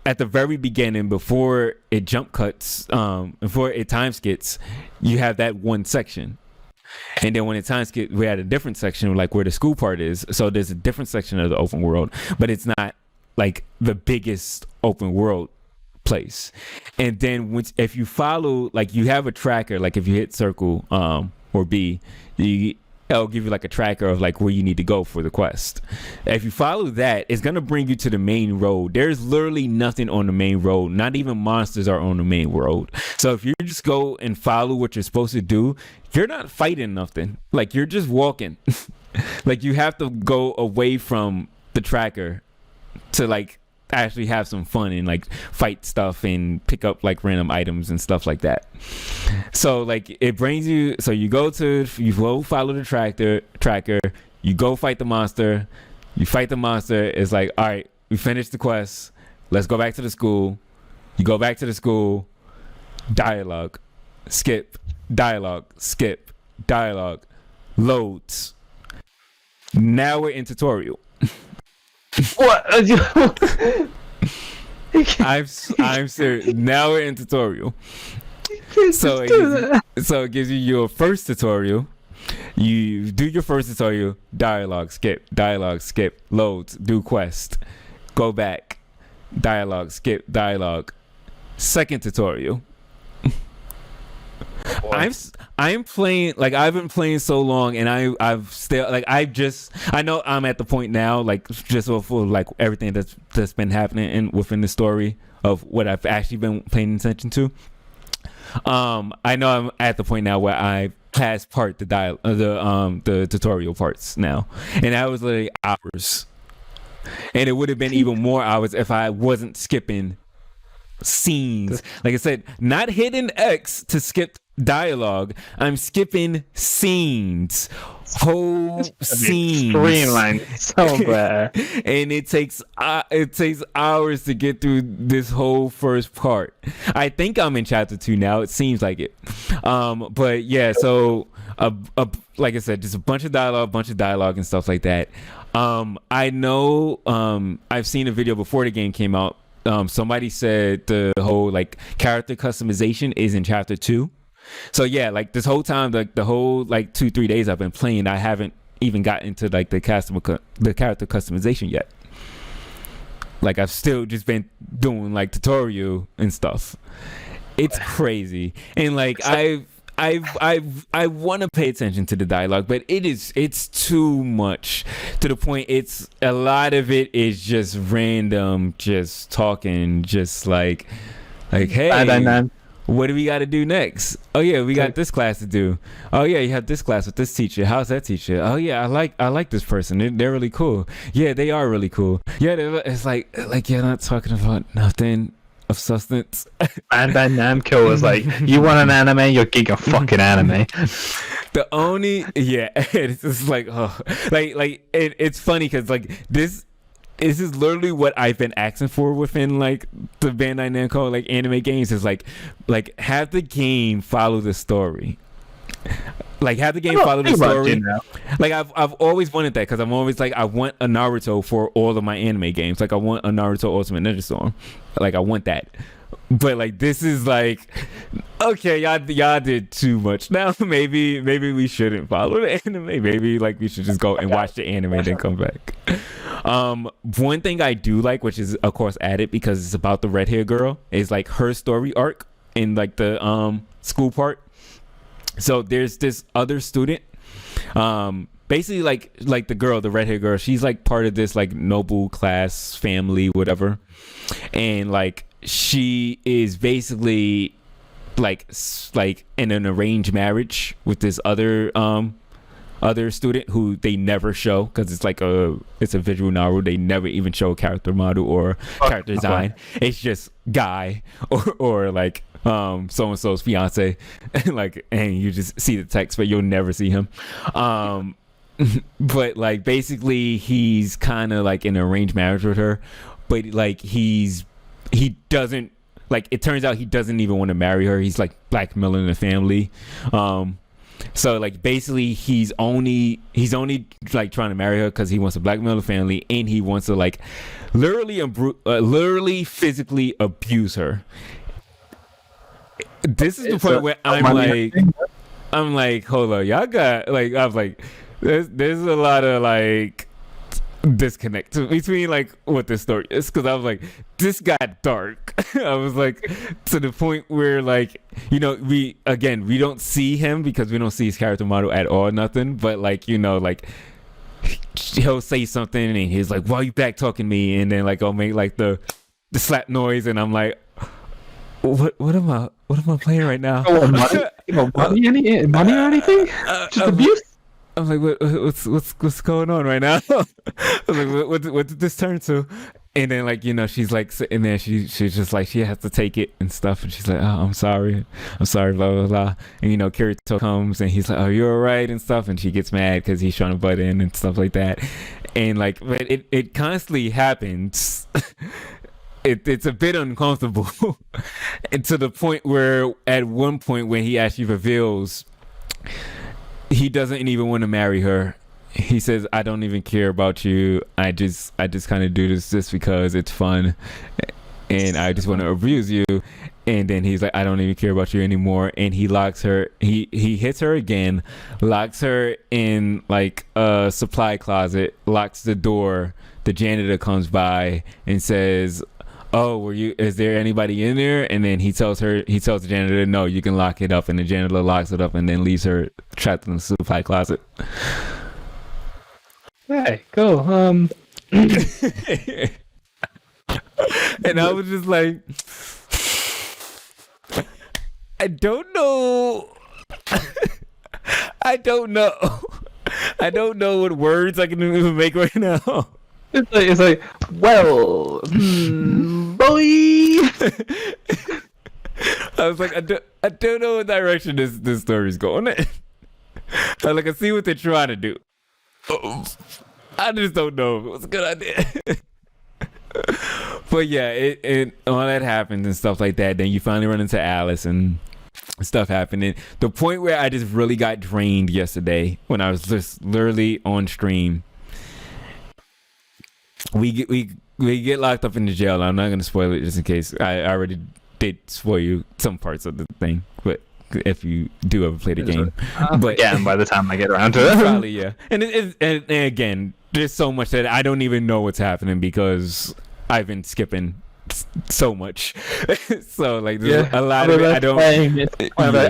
at the very beginning, before it jump cuts, before it time skips, you have that one section. And then when it time skip, we had a different section, like where the school part is. So there's a different section of the open world, but it's not like the biggest open world place. And then if you follow, like you have a tracker, like if you hit circle or B, it'll give you like a tracker of like where you need to go for the quest. If you follow that, it's gonna bring you to the main road. There's literally nothing on the main road. Not even monsters are on the main road. So if you just go and follow what you're supposed to do, you're not fighting nothing. Like you're just walking. Like you have to go away from the tracker to like actually have some fun and like fight stuff and pick up like random items and stuff like that. So like it brings you, so you go follow the tracker, you go fight the monster, it's like, all right, we finished the quest, let's go back to the school. You go back to the school, dialogue, skip, loads. Now we're in tutorial. What? I'm serious. Now we're in tutorial. So it gives you your first tutorial. You do your first tutorial, dialogue, skip, loads, do quest, go back, dialogue, skip, dialogue. Second tutorial. I'm playing, like I've been playing so long, and I've still like I know I'm at the point now, like just for like everything that's been happening within the story of what I've actually been paying attention to. I know I'm at the point now where I passed the tutorial parts now, and that was literally hours, and it would have been even more hours if I wasn't skipping scenes. Like I said, not hitting X to skip dialogue, I'm skipping scenes, whole scenes, streamlined so bad. And it takes hours to get through this whole first part. I think I'm in chapter 2 now, it seems like it. But yeah, so like I said, just a bunch of dialogue and stuff like that. I know I've seen a video before the game came out. Somebody said the whole like character customization is in chapter 2. So yeah, like this whole time, like the whole like 2-3 days I've been playing, I haven't even gotten into like the character customization yet. Like I've still just been doing like tutorial and stuff. It's crazy. And like I want to pay attention to the dialogue, but it's too much to the point. It's a lot of it is just random, just talking, just like hey, what do we got to do next? Oh yeah, we got this class to do. Oh yeah, you have this class with this teacher. How's that teacher? Oh yeah, I like this person. They're really cool. Yeah, they are really cool. Yeah, it's like you're not talking about nothing of substance. And then Namco was like, "You want an anime? You're getting a fucking anime." It's just like, oh, it's funny because like this is literally what I've been asking for within like the Bandai Namco like anime games is like have the game follow the story. Like have the game follow the story. Like I've always wanted that because I'm always like I want a Naruto for all of my anime games. Like I want a Naruto Ultimate Ninja Storm. Like I want that. But like this is like okay, y'all did too much. Now maybe we shouldn't follow the anime. Maybe like we should just go and watch the anime and then come back. One thing I do like, which is of course added because it's about the red hair girl, is like her story arc in like the school part. So there's this other student, basically like the girl, the red hair girl. She's like part of this like noble class family, whatever, and like she is basically like in an arranged marriage with this other student who they never show because it's like it's a visual novel. They never even show a character model or character design. It's just guy or like so and so's fiance, and you just see the text, but you'll never see him. But like basically he's kind of like in an arranged marriage with her, but like he doesn't, like it turns out he doesn't even want to marry her. He's like blackmailing the family. So like basically he's only like trying to marry her because he wants to blackmail the family, and he wants to like literally physically abuse her. This is the point where I'm like, hold on, y'all got like, I was like, there's a lot of like disconnect between like what this story is, because I was like, this got dark. I was like, to the point where like, you know, we don't see him because we don't see his character model at all, nothing, but like, you know, like he'll say something and he's like, why are you back talking me? And then like I'll make like the slap noise, and I'm like, what am I playing right now? Money or anything? Just abuse? I'm like, what's going on right now? I was like, what did this turn to? And then like, you know, she's like sitting there, she's just like, she has to take it and stuff, and she's like, oh, I'm sorry, blah blah blah. And you know, Kirito comes and he's like, oh, you're alright and stuff, and she gets mad because he's trying to butt in and stuff like that. And like, but it constantly happens. It's a bit uncomfortable. And to the point where at one point when he actually reveals he doesn't even want to marry her, he says, I don't even care about you. I just kind of do this just because it's fun, and I just want to abuse you. And then he's like, I don't even care about you anymore. And he locks her, he hits her again, locks her in like a supply closet, locks the door. The janitor comes by and says, oh, is there anybody in there? And then he tells the janitor, no, you can lock it up. And the janitor locks it up and then leaves her trapped in the supply closet. Hey, cool. And I was just like, I don't know. I don't know what words I can even make right now. It's like, well, boy. I was like, I don't know what direction this story's going in. I see what they're trying to do. I just don't know if it was a good idea. But yeah, it all that happens and stuff like that. Then you finally run into Alice and stuff happening. The point where I just really got drained yesterday when I was just literally on stream. We get locked up in the jail. I'm not gonna spoil it just in case. I already did spoil you some parts of the thing, but if you do ever play the game, but yeah, by the time I get around to it, probably yeah. And again, there's so much that I don't even know what's happening because I've been skipping so much. So like there's a lot of it I don't.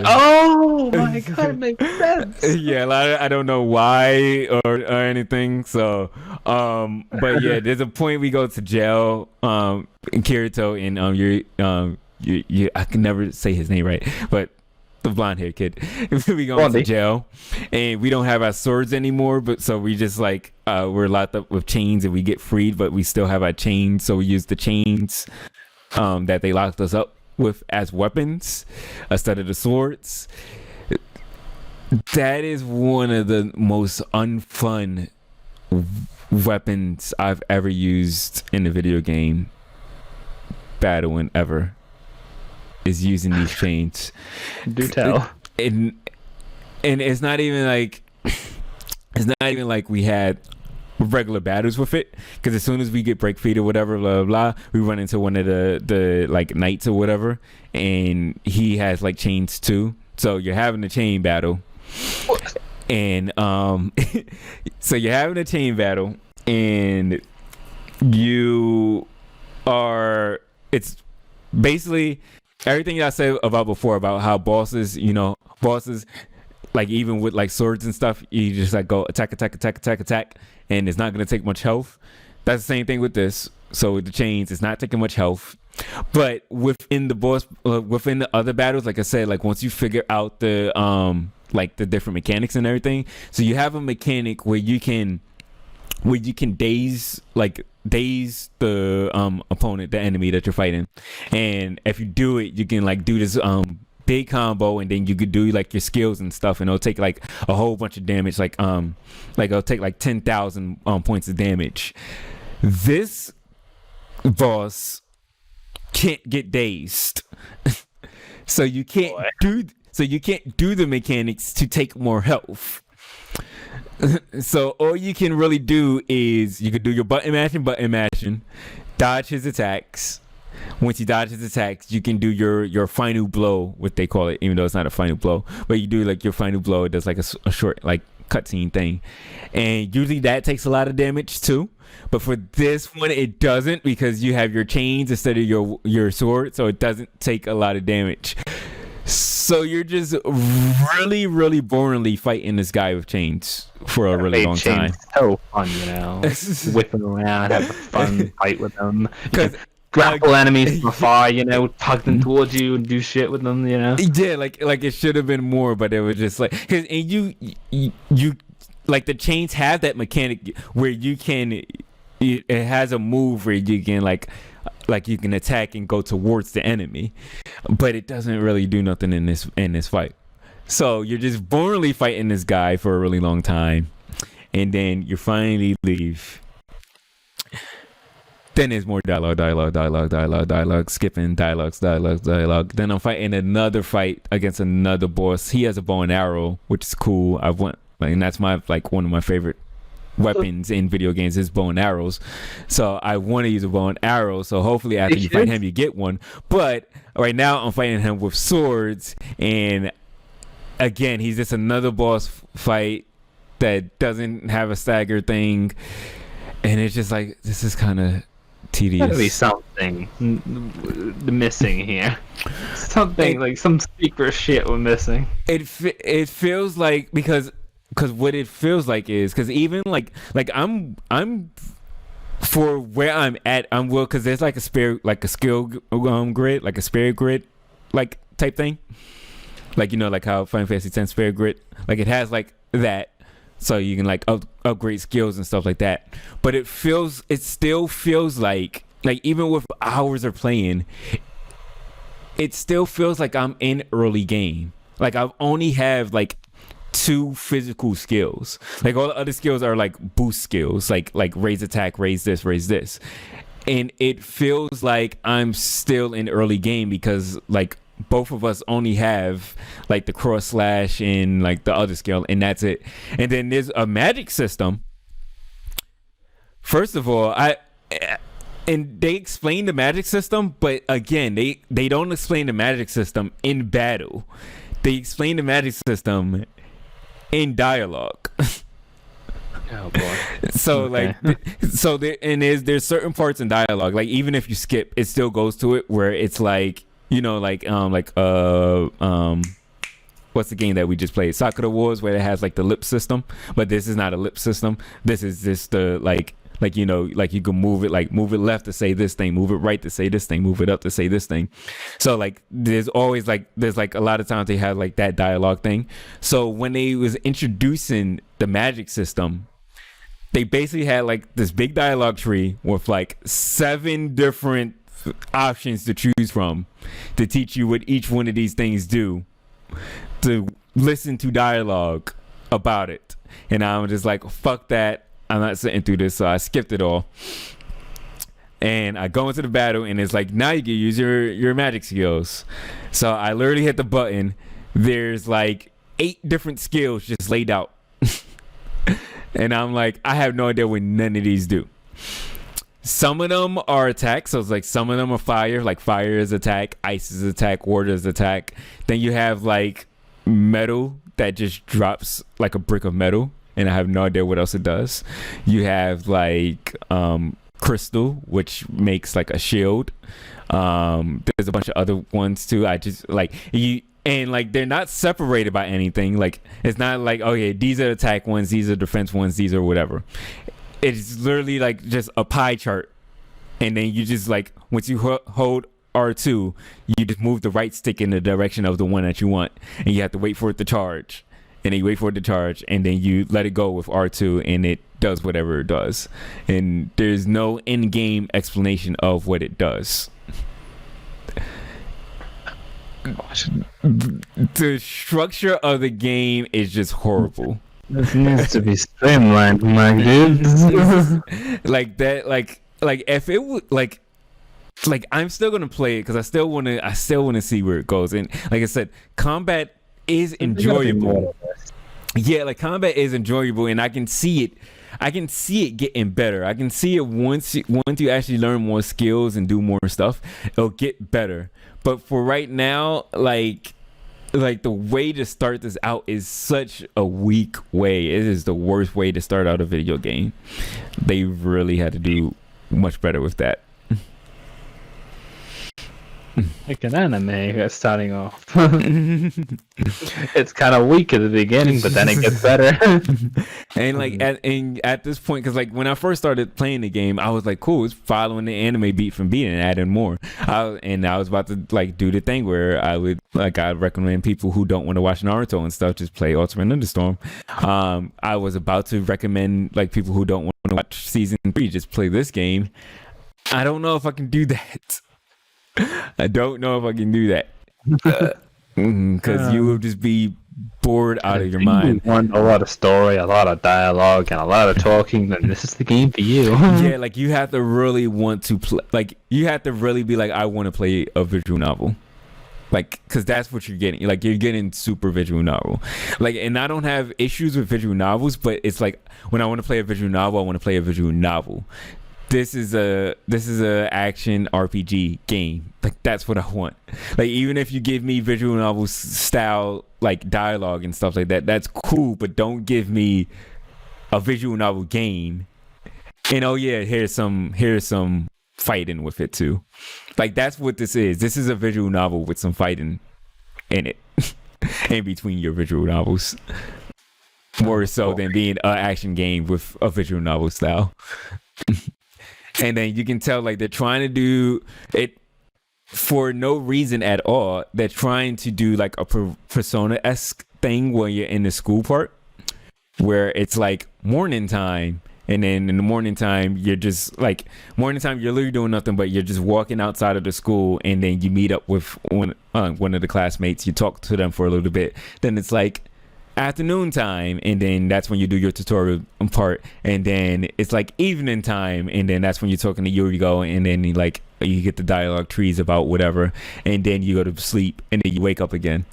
Oh my god, it makes sense. Yeah, a lot of I don't know why or anything. So, but yeah, there's a point we go to jail, in Kirito, and you I can never say his name right, but the blonde haired kid. We go to jail, and we don't have our swords anymore. But so we just like we're locked up with chains, and we get freed, but we still have our chains. So we use the chains that they locked us up with as weapons instead of the swords. That is one of the most unfun weapons I've ever used in a video game battling ever. Is using these chains. Do tell. And it's not even like we had regular battles with it, because as soon as we get break feed or whatever, blah blah blah, we run into one of the like knights or whatever, and he has like chains too. So you're having a chain battle, and so you're having a chain battle, and it's basically everything I said about before about how bosses, like even with like swords and stuff, you just like go attack, and it's not going to take much health. That's the same thing with this. So with the chains, it's not taking much health. But within the boss, within the other battles, like I said, like once you figure out the like the different mechanics and everything, so you have a mechanic where you can daze the opponent, the enemy that you're fighting, and if you do it, you can like do this big combo, and then you could do like your skills and stuff, and it'll take like a whole bunch of damage, like it'll take like 10,000 points of damage. This boss can't get dazed. So you can't do the mechanics to take more health. So all you can really do is you could do your button mashing, dodge his attacks. Once you dodge his attacks, you can do your final blow, what they call it, even though it's not a final blow, but you do like your final blow. It does like a short like cutscene thing, and usually that takes a lot of damage too. But for this one, it doesn't, because you have your chains instead of your sword, so it doesn't take a lot of damage. So you're just really, really boringly fighting this guy with chains for a really long time. So fun, whipping around, have a fun fight with them. Grapple enemies from afar, tug them towards you and do shit with them, Yeah, like it should have been more, but it was just like, and you like the chains have that mechanic where it has a move where you can like you can attack and go towards the enemy, but it doesn't really do nothing in this fight. So you're just boringly fighting this guy for a really long time, and then you finally leave. Then there's more dialogue, skipping dialogues. Then I'm fighting another fight against another boss. He has a bow and arrow, which is cool. And that's one of my favorite weapons in video games is bow and arrows. So I want to use a bow and arrow. So hopefully after you fight him, you get one. But right now I'm fighting him with swords. And again, he's just another boss fight that doesn't have a stagger thing. And it's just like, this is kind of tedious. There's gotta be something missing here. Something like some secret shit we're missing. It feels like because what it feels like is because even like I'm for where I'm at, I'm well, because there's like a skill grid, like a spirit grid like type thing, like like how Final Fantasy X spirit grid, like it has like that. So you can like upgrade skills and stuff like that. But it still feels like even with hours of playing, it still feels like I'm in early game. Like I only have like 2 physical skills. Like all the other skills are like boost skills, like raise attack, raise this. And it feels like I'm still in early game because like both of us only have like the cross slash and like the other skill, and that's it. And then there's a magic system. First of all, and they explain the magic system, but again, they don't explain the magic system in battle. They explain the magic system in dialogue. Oh boy. So Okay. there's certain parts in dialogue, like even if you skip, it still goes to it, where it's like, what's the game that we just played, Sakura Wars, where it has like the lip system, but this is not a lip system. This is just the like you can move it left to say this thing, move it right to say this thing, move it up to say this thing. So like there's always like a lot of times they have like that dialogue thing. So when they was introducing the magic system, they basically had like this big dialogue tree with like 7 different options to choose from to teach you what each one of these things do, to listen to dialogue about it. And I'm just like, fuck that, I'm not sitting through this. So I skipped it all, and I go into the battle, and it's like, now you can use your magic skills. So I literally hit the button. There's like 8 different skills just laid out. And I'm like, I have no idea what none of these do. Some of them are attacks, so it's like some of them are fire, like fire is attack, ice is attack, water is attack. Then you have like metal that just drops like a brick of metal, and I have no idea what else it does. You have like crystal, which makes like a shield. There's a bunch of other ones too. I just like you. And like they're not separated by anything. Like it's not like, okay, these are attack ones, these are defense ones, these are whatever. It's literally like just a pie chart. And then you just like, once you hold R2, you just move the right stick in the direction of the one that you want. And you have to wait for it to charge. And then you wait for it to charge, and then you let it go with R2, and it does whatever it does. And there's no in-game explanation of what it does. The structure of the game is just horrible. This needs to be streamlined, my dude. Like that, like if it would like I'm still gonna play it because I still want to see where it goes. And like I said, combat is enjoyable. Yeah, like combat is enjoyable, and I can see it getting better. I can see it once you actually learn more skills and do more stuff, it'll get better. But for right now, like the way to start this out is such a weak way. It is the worst way to start out a video game. They really had to do much better with that. Like an anime starting off. It's kind of weak at the beginning, but then it gets better. And like at this point, because like when I first started playing the game, I was like, cool, it's following the anime beat from beat and adding more. And I was about to like do the thing where I'd recommend people who don't want to watch Naruto and stuff just play Ultimate Ninja Storm. I was about to recommend like people who don't want to watch season 3 just play this game. I don't know if I can do that. I don't know if I can do that because you will just be bored out of your mind. You want a lot of story, a lot of dialogue, and a lot of talking, then this is the game for you. Yeah, like you have to really want to play. Like you have to really be like, I want to play a visual novel. Like, because that's what you're getting. Like you're getting super visual novel. Like, and I don't have issues with visual novels, but it's like when I want to play a visual novel, I want to play a visual novel. This is a action RPG game. Like that's what I want. Like even if you give me visual novel style like dialogue and stuff like that, that's cool. But don't give me a visual novel game. And oh yeah, here's some fighting with it too. Like that's what this is. This is a visual novel with some fighting in it, in between your visual novels. More so than being an action game with a visual novel style. And then you can tell like they're trying to do it for no reason at all. They're trying to do like a Persona-esque thing where you're in the school part, where it's like morning time. And then in the morning time, you're just like you're literally doing nothing, but you're just walking outside of the school, and then you meet up with one of the classmates. You talk to them for a little bit. Then it's like afternoon time, and then that's when you do your tutorial part, and then it's like evening time, and then that's when you're talking to Yurigo, and then you get the dialogue trees about whatever, and then you go to sleep, and then you wake up again,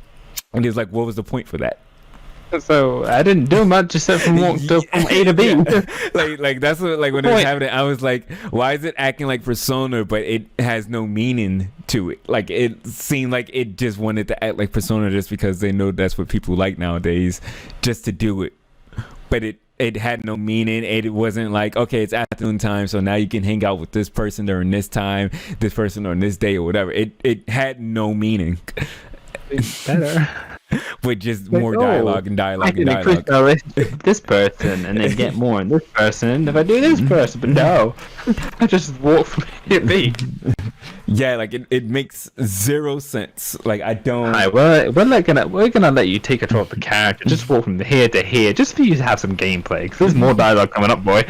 and it's like, what was the point for that? So I didn't do much except from A to B. like that's what, like when it was happening, I was like, why is it acting like Persona, but it has no meaning to it? Like it seemed like it just wanted to act like Persona just because they know that's what people like nowadays, just to do it. But it it had no meaning. It wasn't like, okay, it's afternoon time, so now you can hang out with this person during this time, this person on this day or whatever. It had no meaning. It's better. With just more dialogue and dialogue I and can dialogue. increase this person and then get more in this person if I do this person, but no. I just walk from A to B. Yeah, like it makes zero sense. Like I don't. Alright, we're gonna let you take control of the character. Just walk from here to here, just for you to have some gameplay. Because there's more dialogue coming up, boy.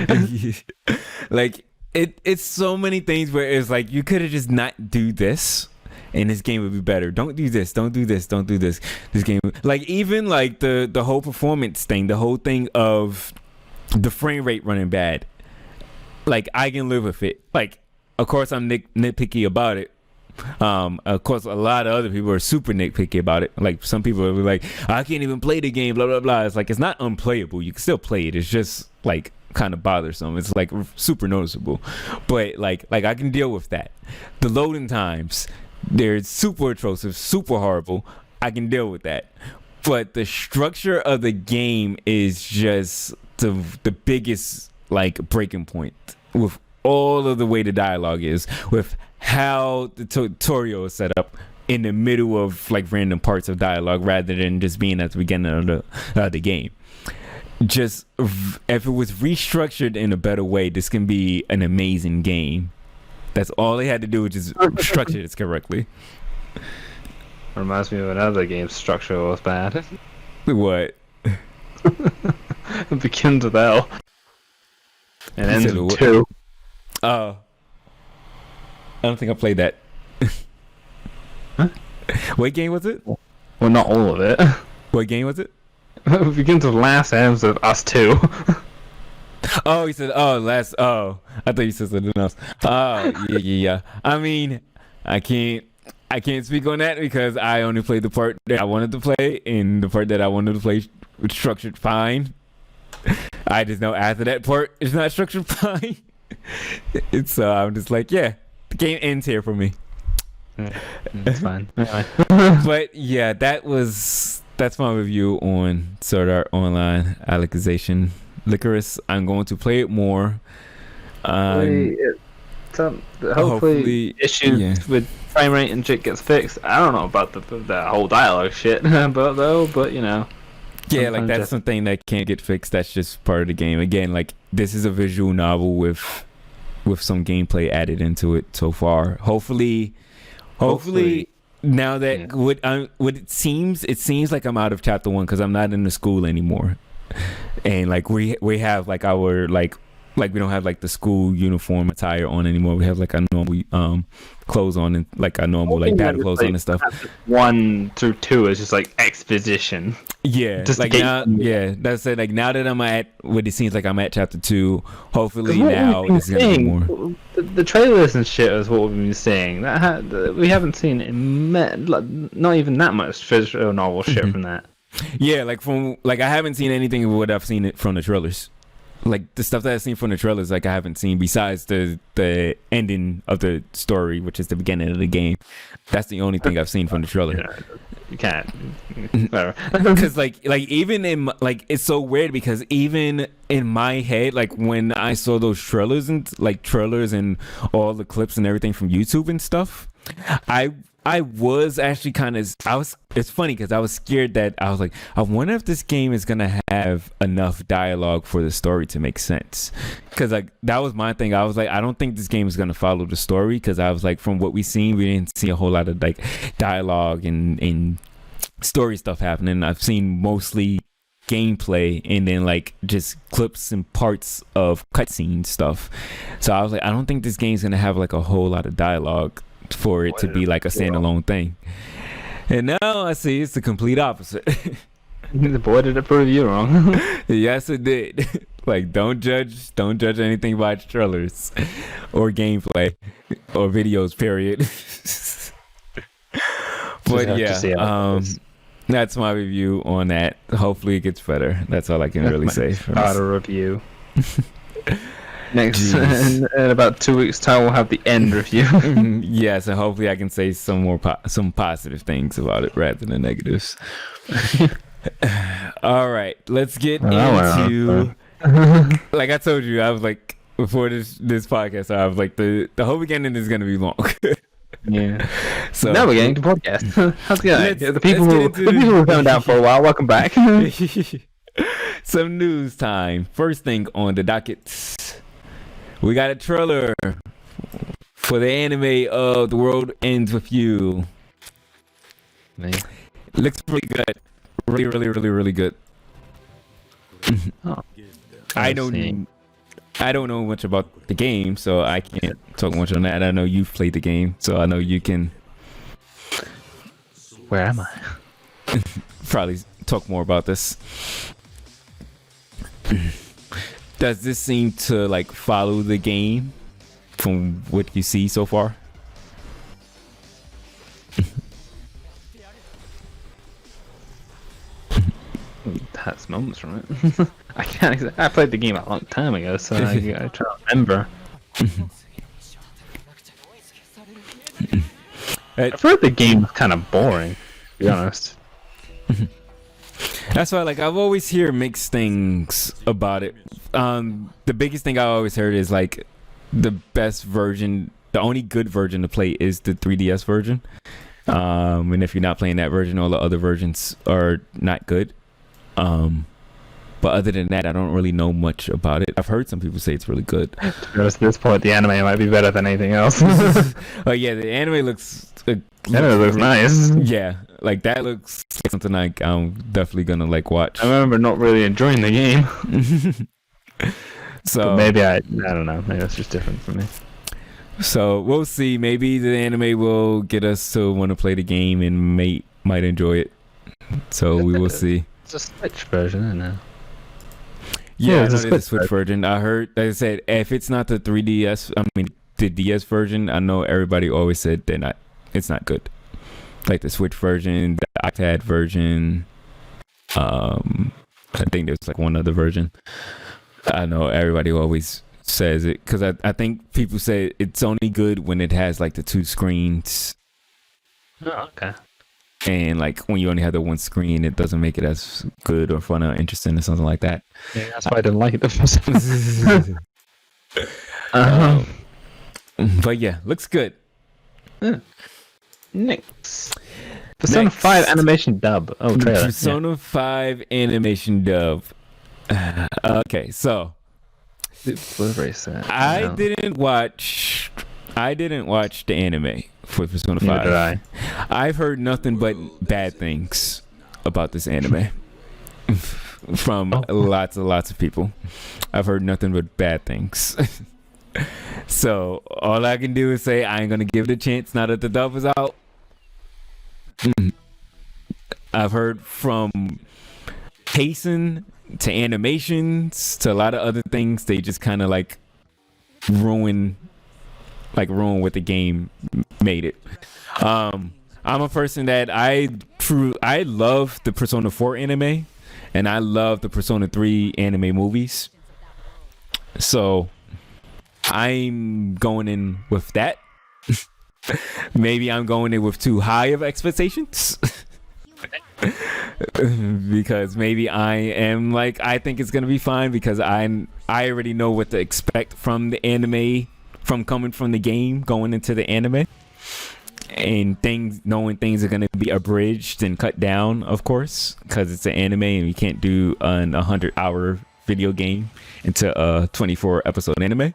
Like it's so many things where it's like you could have just not do this, and this game would be better. Don't do this. Don't do this. Don't do this. This game, like even like the whole performance thing, the whole thing of the frame rate running bad. Like I can live with it. Like of course I'm nitpicky about it. Of course a lot of other people are super nitpicky about it. Like some people are like, I can't even play the game. Blah blah blah. It's like it's not unplayable. You can still play it. It's just like kind of bothersome. It's like super noticeable. But like I can deal with that. The loading times. They're super atrocious, super horrible. I can deal with that. But the structure of the game is just the biggest like breaking point with all of the way the dialogue is, with how the tutorial is set up in the middle of like random parts of dialogue rather than just being at the beginning of the game. Just if it was restructured in a better way, this can be an amazing game. That's all they had to do, which is structure this correctly. Reminds me of another game's structure was bad. What? It begins with L. And ends with 2. Oh. I don't think I played that. Huh? What game was it? Well, not all of it. What game was it? It begins with last, ends with us 2. Oh, he said, I thought you said something else. Oh, yeah. I mean, I can't speak on that because I only played the part that I wanted to play, and the part that I wanted to play was structured fine. I just know after that part, it's not structured fine. It's I'm just like, yeah, the game ends here for me. It's fine. Anyway. But yeah, that's my review on Sword Art Online Alicization Licorice. I'm going to play it more. Hopefully issues with frame rate and shit gets fixed. I don't know about the whole dialogue shit, but you know. Yeah, like that's something that can't get fixed. That's just part of the game. Again, like this is a visual novel with some gameplay added into it so far. Hopefully now that what it seems like I'm out of chapter 1 because I'm not in the school anymore. And like we have like our like we don't have like the school uniform attire on anymore. We have like our normal clothes on and like our normal like battle clothes on and stuff. 1 through 2 is just like exposition. Yeah, just like now. Yeah, that's it. Like now that I'm at what it seems like I'm at chapter 2. Hopefully now it's gonna be more. The trailers and shit is what we've been seeing. We haven't seen not even that much visual novel shit from that. Yeah, like I haven't seen anything of what I've seen it from the trailers. Like the stuff that I've seen from the trailers, like I haven't seen besides the ending of the story, which is the beginning of the game. That's the only thing I've seen from the trailer. Yeah, you can't. Because like even in like it's so weird because even in my head, like when I saw those trailers and all the clips and everything from YouTube and stuff, I was actually it's funny because I was scared that I was like, I wonder if this game is going to have enough dialogue for the story to make sense. Because like that was my thing. I was like, I don't think this game is going to follow the story because I was like, from what we seen, we didn't see a whole lot of like dialogue and story stuff happening. I've seen mostly gameplay and then like just clips and parts of cutscene stuff. So I was like, I don't think this game's going to have like a whole lot of dialogue for it to be like a standalone thing. And now I see it's the complete opposite. Boy, did it prove you wrong. Yes, it did. Like, don't judge anything by its trailers or gameplay or videos, period. But yeah, that's my review on that. Hopefully it gets better. That's all I can really say. Not a review. Next, in about 2 weeks' time, we'll have the end review. Yes, and hopefully I can say some positive things about it rather than negatives. All right, let's get into Like I told you, I was like before this podcast, I was like the whole beginning is gonna be long. Yeah. So now we're getting to podcast. How's it going? Let's The people who come down for a while, welcome back. Some news time. First thing on the docket, we got a trailer for the anime of The World Ends With You. Me. Looks pretty good. Really good. Oh. I don't know much about the game, so I can't talk much on that. I know you've played the game, so I know you can. Where am I? Probably talk more about this. Does this seem to like follow the game from what you see so far? Has moments from it. I can't. I played the game a long time ago, so I try to remember. I've heard the game was kind of boring, to be honest. That's why, like, I've always heard mixed things about it. The biggest thing I always heard is like the best version, the only good version to play is the 3DS version. And if you're not playing that version, all the other versions are not good. But other than that, I don't really know much about it. I've heard some people say it's really good. To be honest, at this point, the anime might be better than anything else. Oh yeah, the anime looks. Looks nice. Yeah, like that looks like something like I'm definitely gonna like watch. I remember not really enjoying the game. So but maybe I don't know. Maybe that's just different for me. So we'll see. Maybe the anime will get us to want to play the game and might enjoy it. So we will see. It's a Switch version, isn't it? Yeah, it's a Switch version. I heard, like I said, if it's not the 3DS, I mean the DS version, I know everybody always said it's not good. Like the Switch version, the iPad version. I think there's like one other version. I know everybody always says it because I think people say it's only good when it has like the two screens. Oh, okay. And like when you only have the one screen, it doesn't make it as good or fun or interesting or something like that. Yeah, that's why I didn't like it the first time. But yeah, looks good. Next. Persona 5 animation dub. Oh, trailer. Persona 5 animation dub. Okay, so Blu-Ray set. I didn't watch the anime for Persona 5. Neither did I. I've heard nothing but bad things about this anime from lots of people. I've heard nothing but bad things. So all I can do is say I ain't gonna give it a chance now that the dub is out. I've heard from pacing to animations to a lot of other things. They just kind of like ruin what the game made it. I'm a person that I love the Persona 4 anime and I love the Persona 3 anime movies. So I'm going in with that. Maybe I'm going in with too high of expectations. Because maybe I think it's gonna be fine because I already know what to expect from the anime, from coming from the game going into the anime, and knowing things are gonna be abridged and cut down, of course, because it's an anime and we can't do an 100-hour video game into a 24-episode anime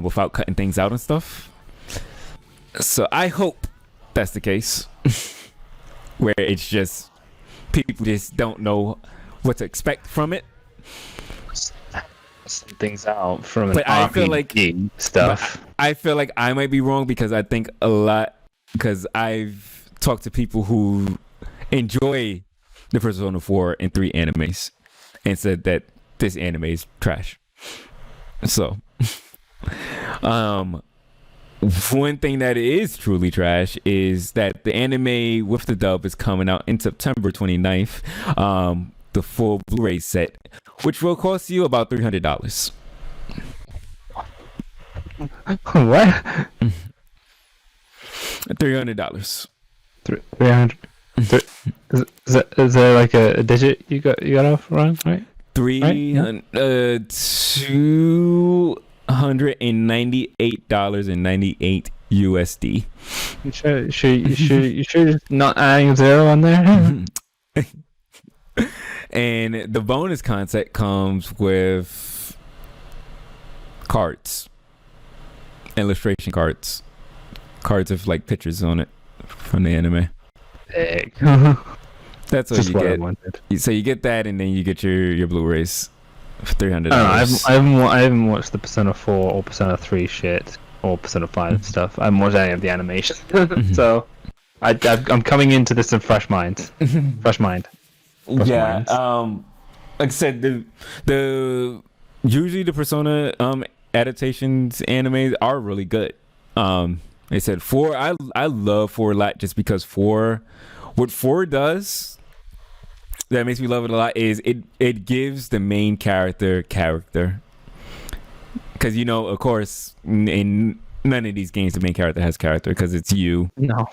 without cutting things out and stuff. So I hope that's the case. Where it's just people just don't know what to expect from it. Some things out from an but I feel like stuff. I feel like I might be wrong because I think a lot because I've talked to people who enjoy the Persona 4 and 3 animes and said that this anime is trash. So one thing that is truly trash is that the anime with the dub is coming out in September 29th, the full Blu-ray set, which will cost you about $300. What? $300. 300. Is there like a digit you got off wrong, right? $298.98 USD. You sure not adding a zero on there? And the bonus content comes with cards, illustration cards with like pictures on it from the anime. That's what you get. So you get that, and then you get your Blu-rays for $300. I haven't watched the Persona 4 or Persona 3 shit or Persona 5 stuff. I haven't watched any of the animation, so I'm coming into this in fresh mind. Fresh mind. Yeah. Like I said, the usually the Persona adaptations animes are really good. They said 4. I love 4 a lot just because 4. What 4 does that makes me love it a lot is it gives the main character. Because, you know, of course, in none of these games the main character has character because it's you. No.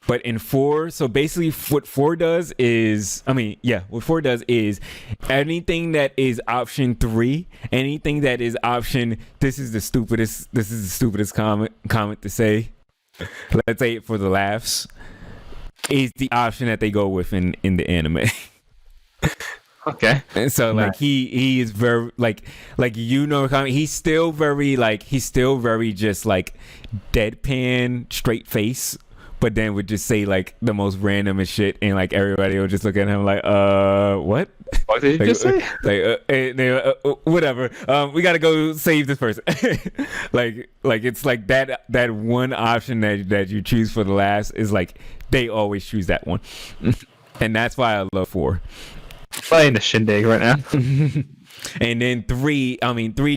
But in 4, so basically what 4 does is, what 4 does is anything that is option 3, anything that is option, this is the stupidest comment to say, let's say it for the laughs, is the option that they go with in the anime. Okay. And so like Nice. he is very like he's still very just like deadpan straight face, but then would just say like the most randomest shit, and like everybody will just look at him like what? What did you just say? Whatever. We gotta go save this person. like it's like that one option that you choose for the last is like they always choose that one, and that's why I love 4. Playing the shindig right now. And then 3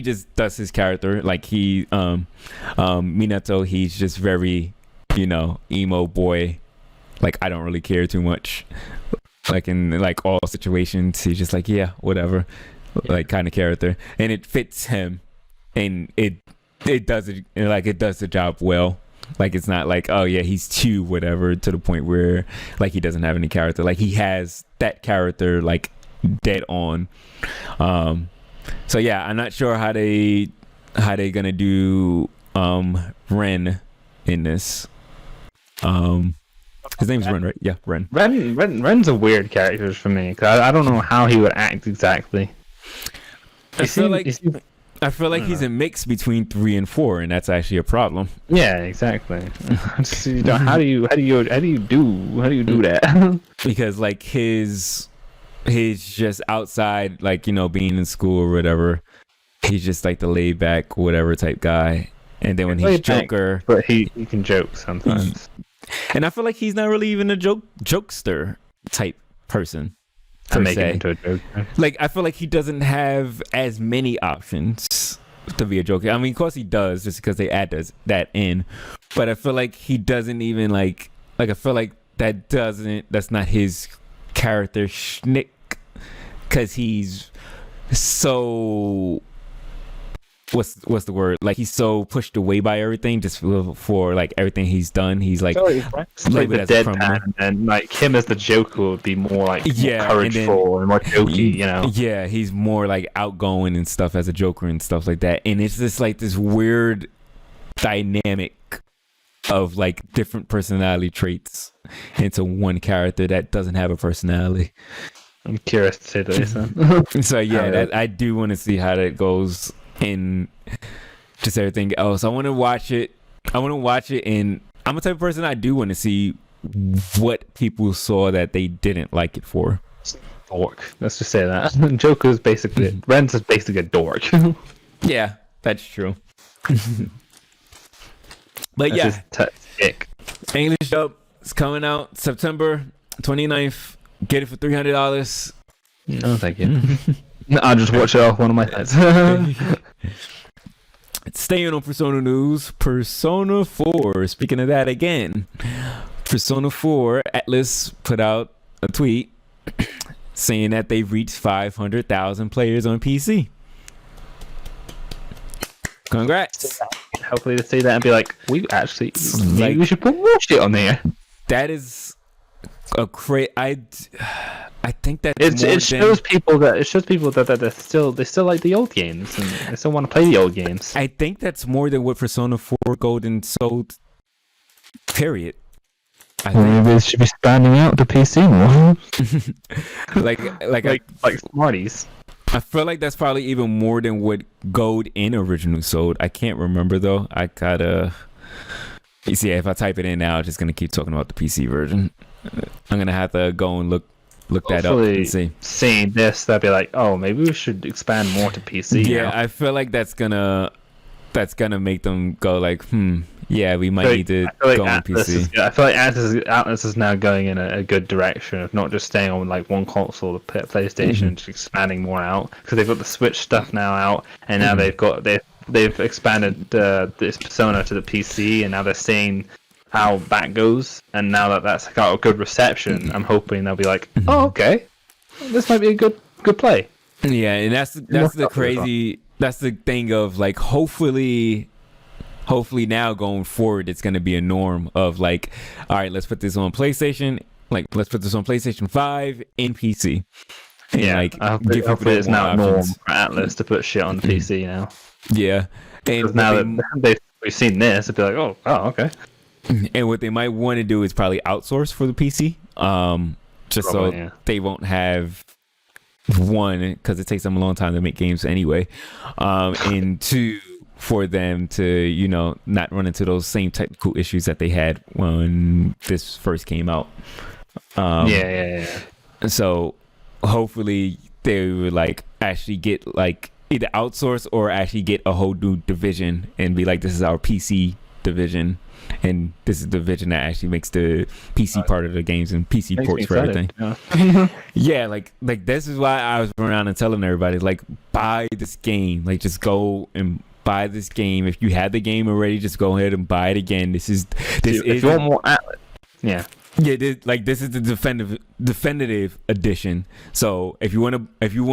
just does his character like he Minato. He's just very, you know, emo boy. Like I don't really care too much. Like in like all situations, he's just like, yeah, whatever, like kind of character, and it fits him, and it does it like it does the job well. Like it's not like, oh yeah, he's too whatever to the point where like he doesn't have any character. Like he has that character like dead on. So yeah, I'm not sure how they gonna do Ren in this. His name's Ren, right? Yeah, Ren. Ren's a weird character for me because I don't know how he would act exactly. I feel like he's a mix between 3 and 4, and that's actually a problem. Yeah, exactly. How do you do that? Because like his just outside, like, you know, being in school or whatever, he's just like the laid back whatever type guy, and then when he's Joker, but he can joke sometimes. And I feel like he's not really even a jokester type person. To make him into a joker. Like I feel like he doesn't have as many options to be a joker. I mean, of course he does, just because they add that in. But I feel like he doesn't even like I feel like that's not his character schnick, because he's so what's the word? Like he's so pushed away by everything just for like everything he's done. He's like labeled as a criminal. And like him as the Joker would be more like more courageful and more jokey, you know. Yeah, he's more like outgoing and stuff as a Joker and stuff like that. And it's just like this weird dynamic of like different personality traits into one character that doesn't have a personality. I'm curious to say that. So yeah, I do want to see how that goes. And just everything else, I want to watch it, and I'm a type of person, I do want to see what people saw that they didn't like it for. Dork. Let's just say that. Joker's basically Ren's is basically a dork. Yeah, that's true. But that's English dub is coming out September 29th. Get it for $300. No, thank you. I'll just watch it off one of my sites. Staying on Persona news, Persona 4. Speaking of that again, Persona 4, Atlas put out a tweet saying that they've reached 500,000 players on PC. Congrats. Hopefully they say that and be like, maybe we should put more shit on there. That is I think that it shows people that they still like the old games and they still want to play the old games. I think that's more than what Persona 4 Golden sold. Period. Maybe they should be expanding out to PC more. like Smarties. I feel like that's probably even more than what Gold and Original sold. I can't remember though. I gotta. You see, if I type it in now, I'm just gonna keep talking about the PC version. I'm gonna have to go and look that up and see. Seeing this, that'd be like, oh, maybe we should expand more to PC. Yeah, now. I feel like that's gonna make them go like, yeah, we might need to go on PC. I feel like Atlas is now going in a good direction of not just staying on like one console, the PlayStation, just expanding more out because they've got the Switch stuff now out, and now they've expanded this Persona to the PC, and now they're seeing how that goes, and now that that's got a good reception, I'm hoping they'll be like, oh, okay, this might be a good play. Yeah, and that's the thing of like hopefully now going forward it's going to be a norm of like, all right, let's put this on PlayStation, like let's put this on PlayStation 5 and PC. And, yeah, like hopefully it's now norm for Atlas to put shit on PC now. Yeah, and now that we've seen this, it'd be like, oh, okay. And what they might want to do is probably outsource for the PC, they won't have one, because it takes them a long time to make games anyway, and two, for them to not run into those same technical issues that they had when this first came out. So hopefully they would like actually get like either outsource or actually get a whole new division and be like, this is our PC division, and this is the division that actually makes the PC part of the games and PC ports for everything. Yeah, like this is why I was around and telling everybody, like, buy this game, like just go and buy this game. If you had the game already, just go ahead and buy it again. If you want more Atlas, this is the definitive edition. So if you want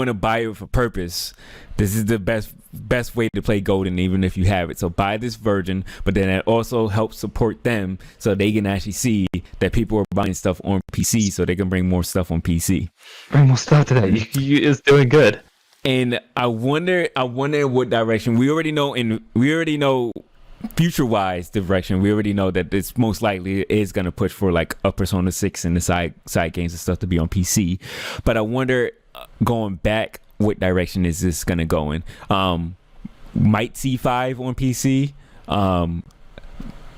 to buy it for purpose, this is the best way to play Golden, even if you have it. So buy this version, but then it also helps support them so they can actually see that people are buying stuff on PC, so they can bring more stuff on PC. Bring more stuff to that. It's doing good. And I wonder what direction. We already know future-wise direction. We already know that this most likely is going to push for like a Persona 6 and the side games and stuff to be on PC. But I wonder, going back, what direction is this going to go in? Might see 5 on PC.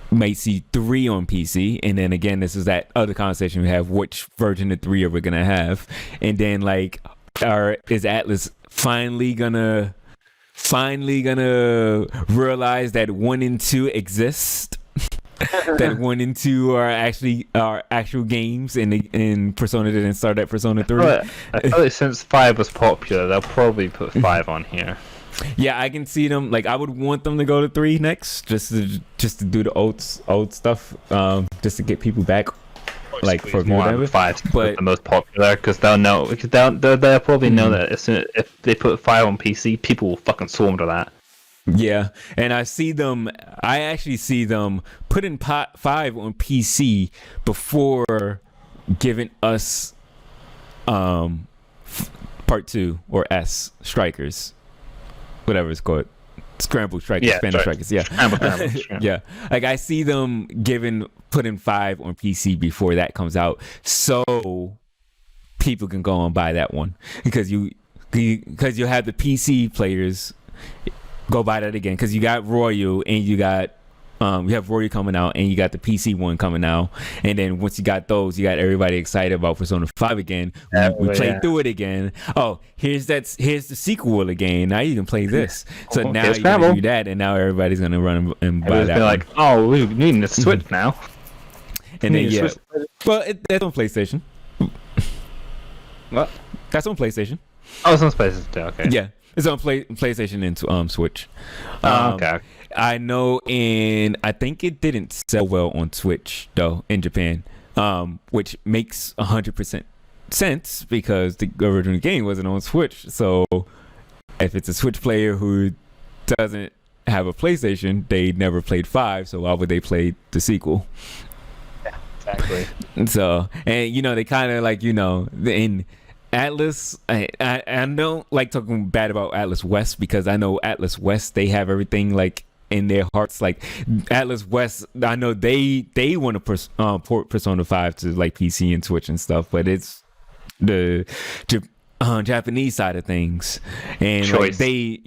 Might see 3 on PC. And then again, this is that other conversation we have. Which version of 3 are we going to have? And then like, is Atlas finally gonna realize that 1 and 2 exist? That 1 and 2 are actual games, and Persona didn't start at Persona 3. I feel like since 5 was popular, they'll probably put 5 on here. Yeah, I can see them. Like, I would want them to go to 3 next, just to do the old stuff, just to get people back. Like for more 5, but the most popular, because they'll know. They'll probably know that if they put 5 on PC, people will fucking swarm to that. Yeah, and I actually see them putting 5 on PC before giving us part 2 or S Strikers, whatever it's called. Scramble Strikers, Spanish Strikers, yeah. Yeah, like I see them putting 5 on PC before that comes out, so people can go and buy that one, because you have the PC players go buy that again, because you got Royal and you got you have Royal coming out, and you got the PC one coming out, and then once you got those, you got everybody excited about Persona 5 again. We played through it again. Oh, here's the sequel again. Now you can play this. So now you can do that, and now everybody's gonna run and buy that. Like, oh, we need to switch now. And then well, that's on PlayStation. What? That's on PlayStation. Oh, it's on PlayStation too. Okay. Yeah, it's on PlayStation and Switch. Okay. I know, and I think it didn't sell well on Switch though in Japan, which makes 100% sense, because the original game wasn't on Switch. So if it's a Switch player who doesn't have a PlayStation, they never played 5, so why would they play the sequel? Yeah, Exactly. So, and they kind of like, in Atlas, I don't like talking bad about Atlas West, because I know Atlas West, they have everything like in their hearts. Like Atlas West, I know they want to port Persona 5 to like PC and Switch and stuff, but it's the Japanese side of things, and like they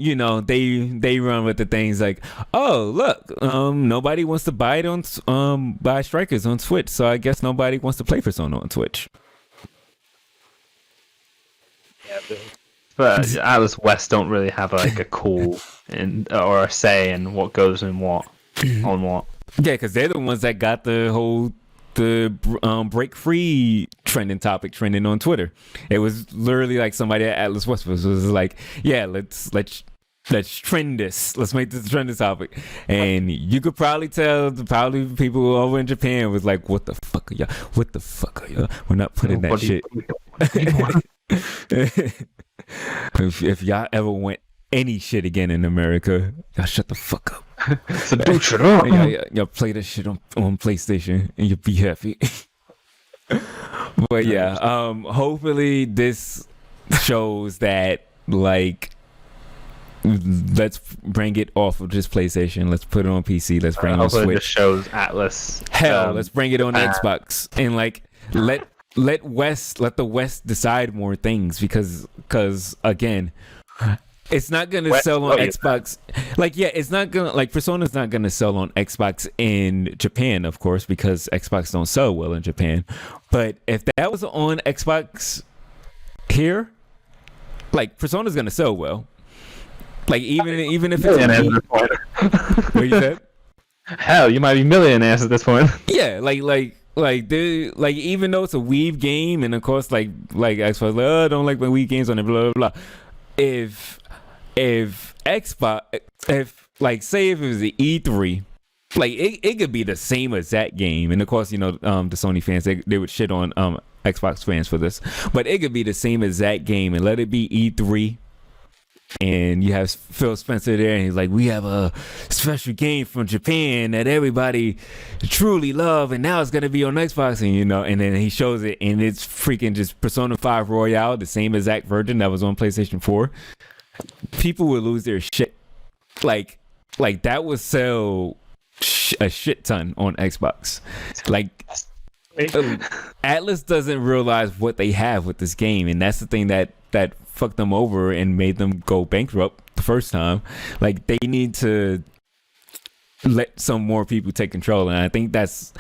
run with the things like, oh look, nobody wants to buy it on buy Strikers on Switch, so I guess nobody wants to play Persona on Switch. Yeah, but Atlas West don't really have like a call or a say in what goes in what on what. Yeah, because they're the ones that got the break free trending on Twitter. It was literally like somebody at Atlas West was like, yeah, let's trend this. Let's make this a trending topic. And you could probably tell people over in Japan was like, what the fuck are y'all? What the fuck are y'all? We're not putting that shit. If y'all ever want any shit again in America, y'all shut the fuck up. So don't shut up. Y'all play this shit on PlayStation and you'll be happy. But yeah, hopefully this shows that like, let's bring it off of just PlayStation. Let's put it on PC. Let's bring it on Switch. This shows Atlas. Hell, let's bring it on Xbox and like let the West decide more things, because again, it's not gonna sell on Xbox. Like, yeah, it's not gonna, like, Persona's not gonna sell on Xbox in Japan, of course, because Xbox don't sell well in Japan. But if that was on Xbox here, like, Persona's gonna sell well. Like, even if it's what you said? Hell, you might be millionaires at this point. Yeah, like even though it's a Weeb game, and of course like Xbox, like, oh, I don't like my Weeb games on it, blah blah blah. If Xbox, like, say if it was the E3, like it could be the same as that game, and of course the Sony fans, they would shit on Xbox fans for this, but it could be the same as that game and let it be E3. And you have Phil Spencer there, and he's like, we have a special game from Japan that everybody truly love, and now it's going to be on Xbox, and then he shows it, and it's freaking just Persona 5 Royale, the same exact version that was on PlayStation 4. People would lose their shit. Like that would sell a shit ton on Xbox. Like, Atlas doesn't realize what they have with this game, and that's the thing that fucked them over and made them go bankrupt the first time. Like, they need to let some more people take control, and I think that's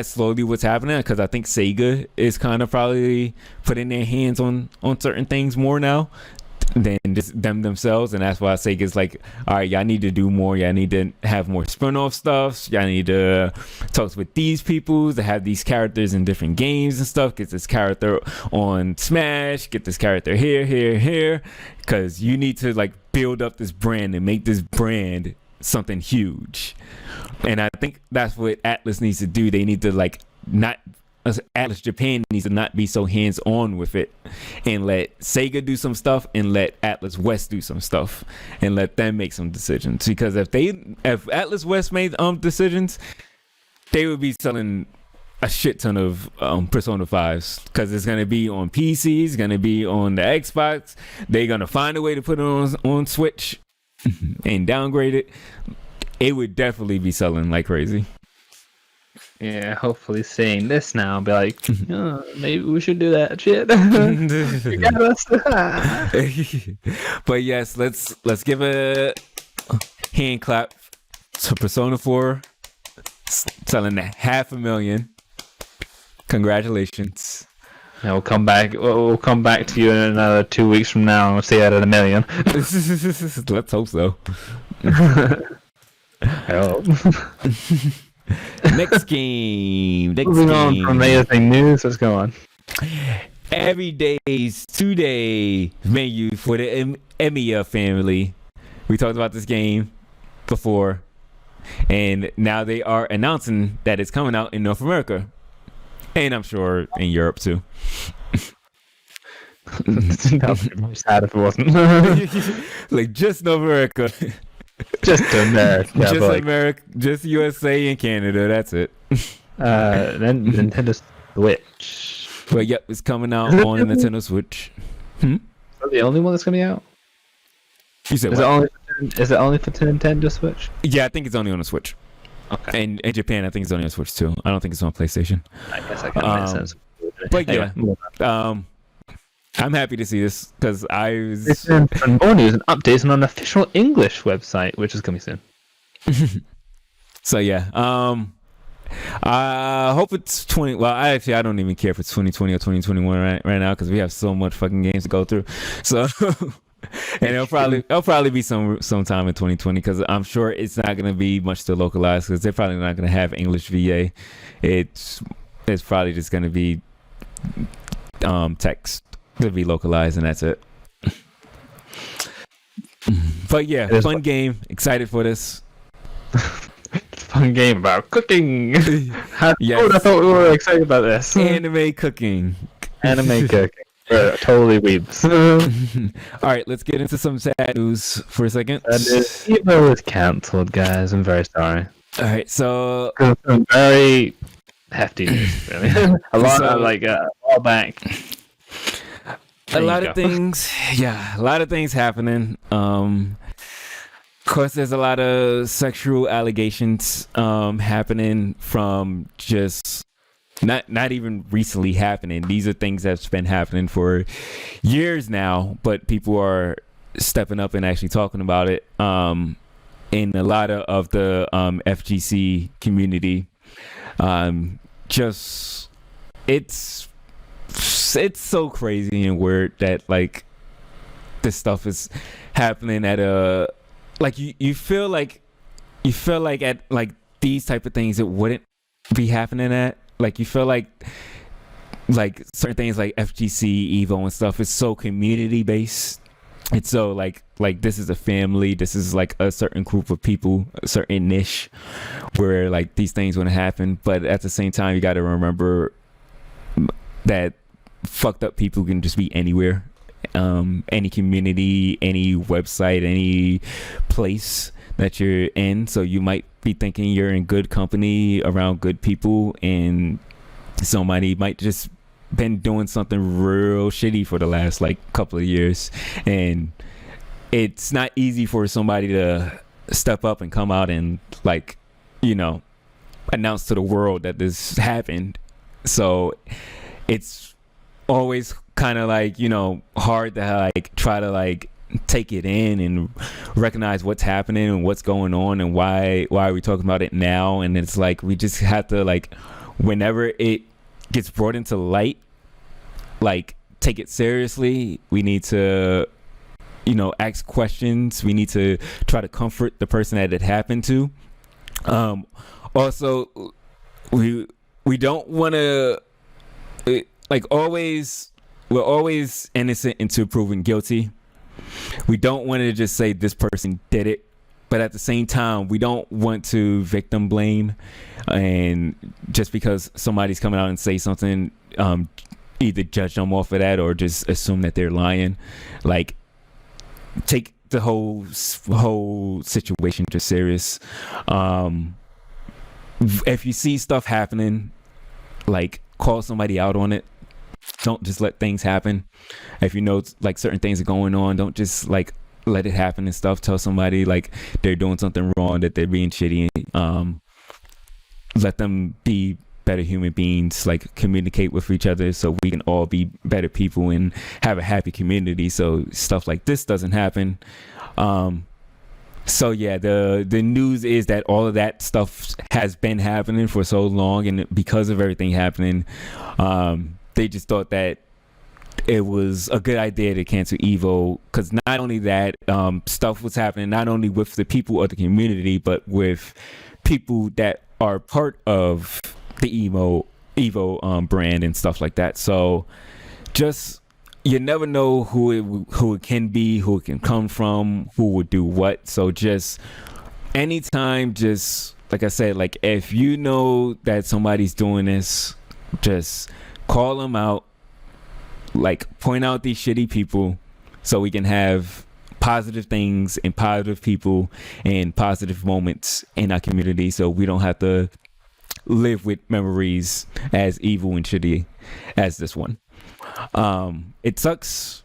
slowly what's happening, because I think Sega is kind of probably putting their hands on certain things more now than just them themselves, and that's why Sega's like, all right, y'all need to do more, y'all need to have more spin-off stuff, y'all need to talk with these people to have these characters in different games and stuff, get this character on Smash, get this character here, because you need to like build up this brand and make this brand something huge. And I think that's what Atlas needs to do. They need to like not Atlas Japan needs to not be so hands-on with it, and let Sega do some stuff, and let Atlas West do some stuff, and let them make some decisions. Because if Atlas West made decisions, they would be selling a shit ton of Persona 5s, because it's going to be on PC, it's going to be on the Xbox, they're going to find a way to put it on Switch and downgrade it. It would definitely be selling like crazy. Yeah, hopefully seeing this now, I'll be like, oh, maybe we should do that shit. But yes, let's give a hand clap to Persona 4 selling at 500,000. Congratulations. Yeah, we'll come back to you in another 2 weeks from now, and we'll see it at 1 million. Let's hope so. Next game. Moving on from amazing news. Let's go on. Every day's 2-day menu for the Emiya family. We talked about this game before, and now they are announcing that it's coming out in North America, and I'm sure in Europe too. That would be sad if it wasn't. Like, just North America. Just America. Just America, just USA and Canada. That's it. Then Nintendo Switch. Well, yep, it's coming out on the Nintendo Switch. Is that the only one that's coming out? You said Is it only for Nintendo Switch? Yeah, I think it's only on the Switch. Okay. And in Japan, I think it's only on Switch too. I don't think it's on PlayStation. I guess that kind of makes sense. But Anyway, yeah, I'm happy to see this because I was. for more news and updates on an official English website, which is coming soon. So yeah, I hope it's 20. Well, I don't even care if it's 2020 or 2021 right now because we have so much fucking games to go through. So. And it'll probably be sometime in 2020 because I'm sure it's not gonna be much to localize because they're probably not gonna have English VA. It's probably just gonna be text to be localized and that's it. But yeah, fun game. Excited for this. Fun game about cooking. Yes. I thought we were excited about this. Anime cooking. Anime cooking. Totally weebs. All right, let's get into some sad news for a second. Evo is cancelled, guys. I'm very sorry. All right, so some very hefty news, really. a while back. A lot of things happening. Of course, there's a lot of sexual allegations happening from just. Not even recently happening. These are things that's been happening for years now, but people are stepping up and actually talking about it. In a lot of the FGC community, just it's so crazy and weird that like this stuff is happening at a like you feel like at like these type of things it wouldn't be happening at. Like you feel like certain things like FGC, Evo and stuff is so community based. It's so like this is a family. This is like a certain group of people, a certain niche where like these things wouldn't happen. But at the same time, you got to remember that fucked up people can just be anywhere, any community, any website, any place that you're in. So you might be thinking you're in good company around good people and somebody might just been doing something real shitty for the last like couple of years, and it's not easy for somebody to step up and come out and like, you know, announce to the world that this happened. So it's always kind of like, you know, hard to like try to like take it in and recognize what's happening and what's going on and why are we talking about it now. And it's like we just have to like whenever it gets brought into light, like take it seriously. We need to, you know, ask questions. We need to try to comfort the person that it happened to. Also we don't want to like always, we're always innocent until proven guilty. We don't want to just say this person did it, but at the same time, we don't want to victim blame. And just because somebody's coming out and say something, either judge them off of that or just assume that they're lying. Like, take the whole situation just serious. If you see stuff happening, like call somebody out on it. Don't just let things happen. If you know like certain things are going on, don't just like let it happen and stuff. Tell somebody like they're doing something wrong, that they're being shitty. Let them be better human beings, like communicate with each other so we can all be better people and have a happy community so stuff like this doesn't happen. So yeah, the news is that all of that stuff has been happening for so long, and because of everything happening, they just thought that it was a good idea to cancel Evo, because not only that, stuff was happening not only with the people of the community, but with people that are part of the Evo brand and stuff like that. So just, you never know who it can be, who it can come from, who would do what. So just anytime, just like I said, like if you know that somebody's doing this, just call them out, like point out these shitty people so we can have positive things and positive people and positive moments in our community, so we don't have to live with memories as evil and shitty as this one. It sucks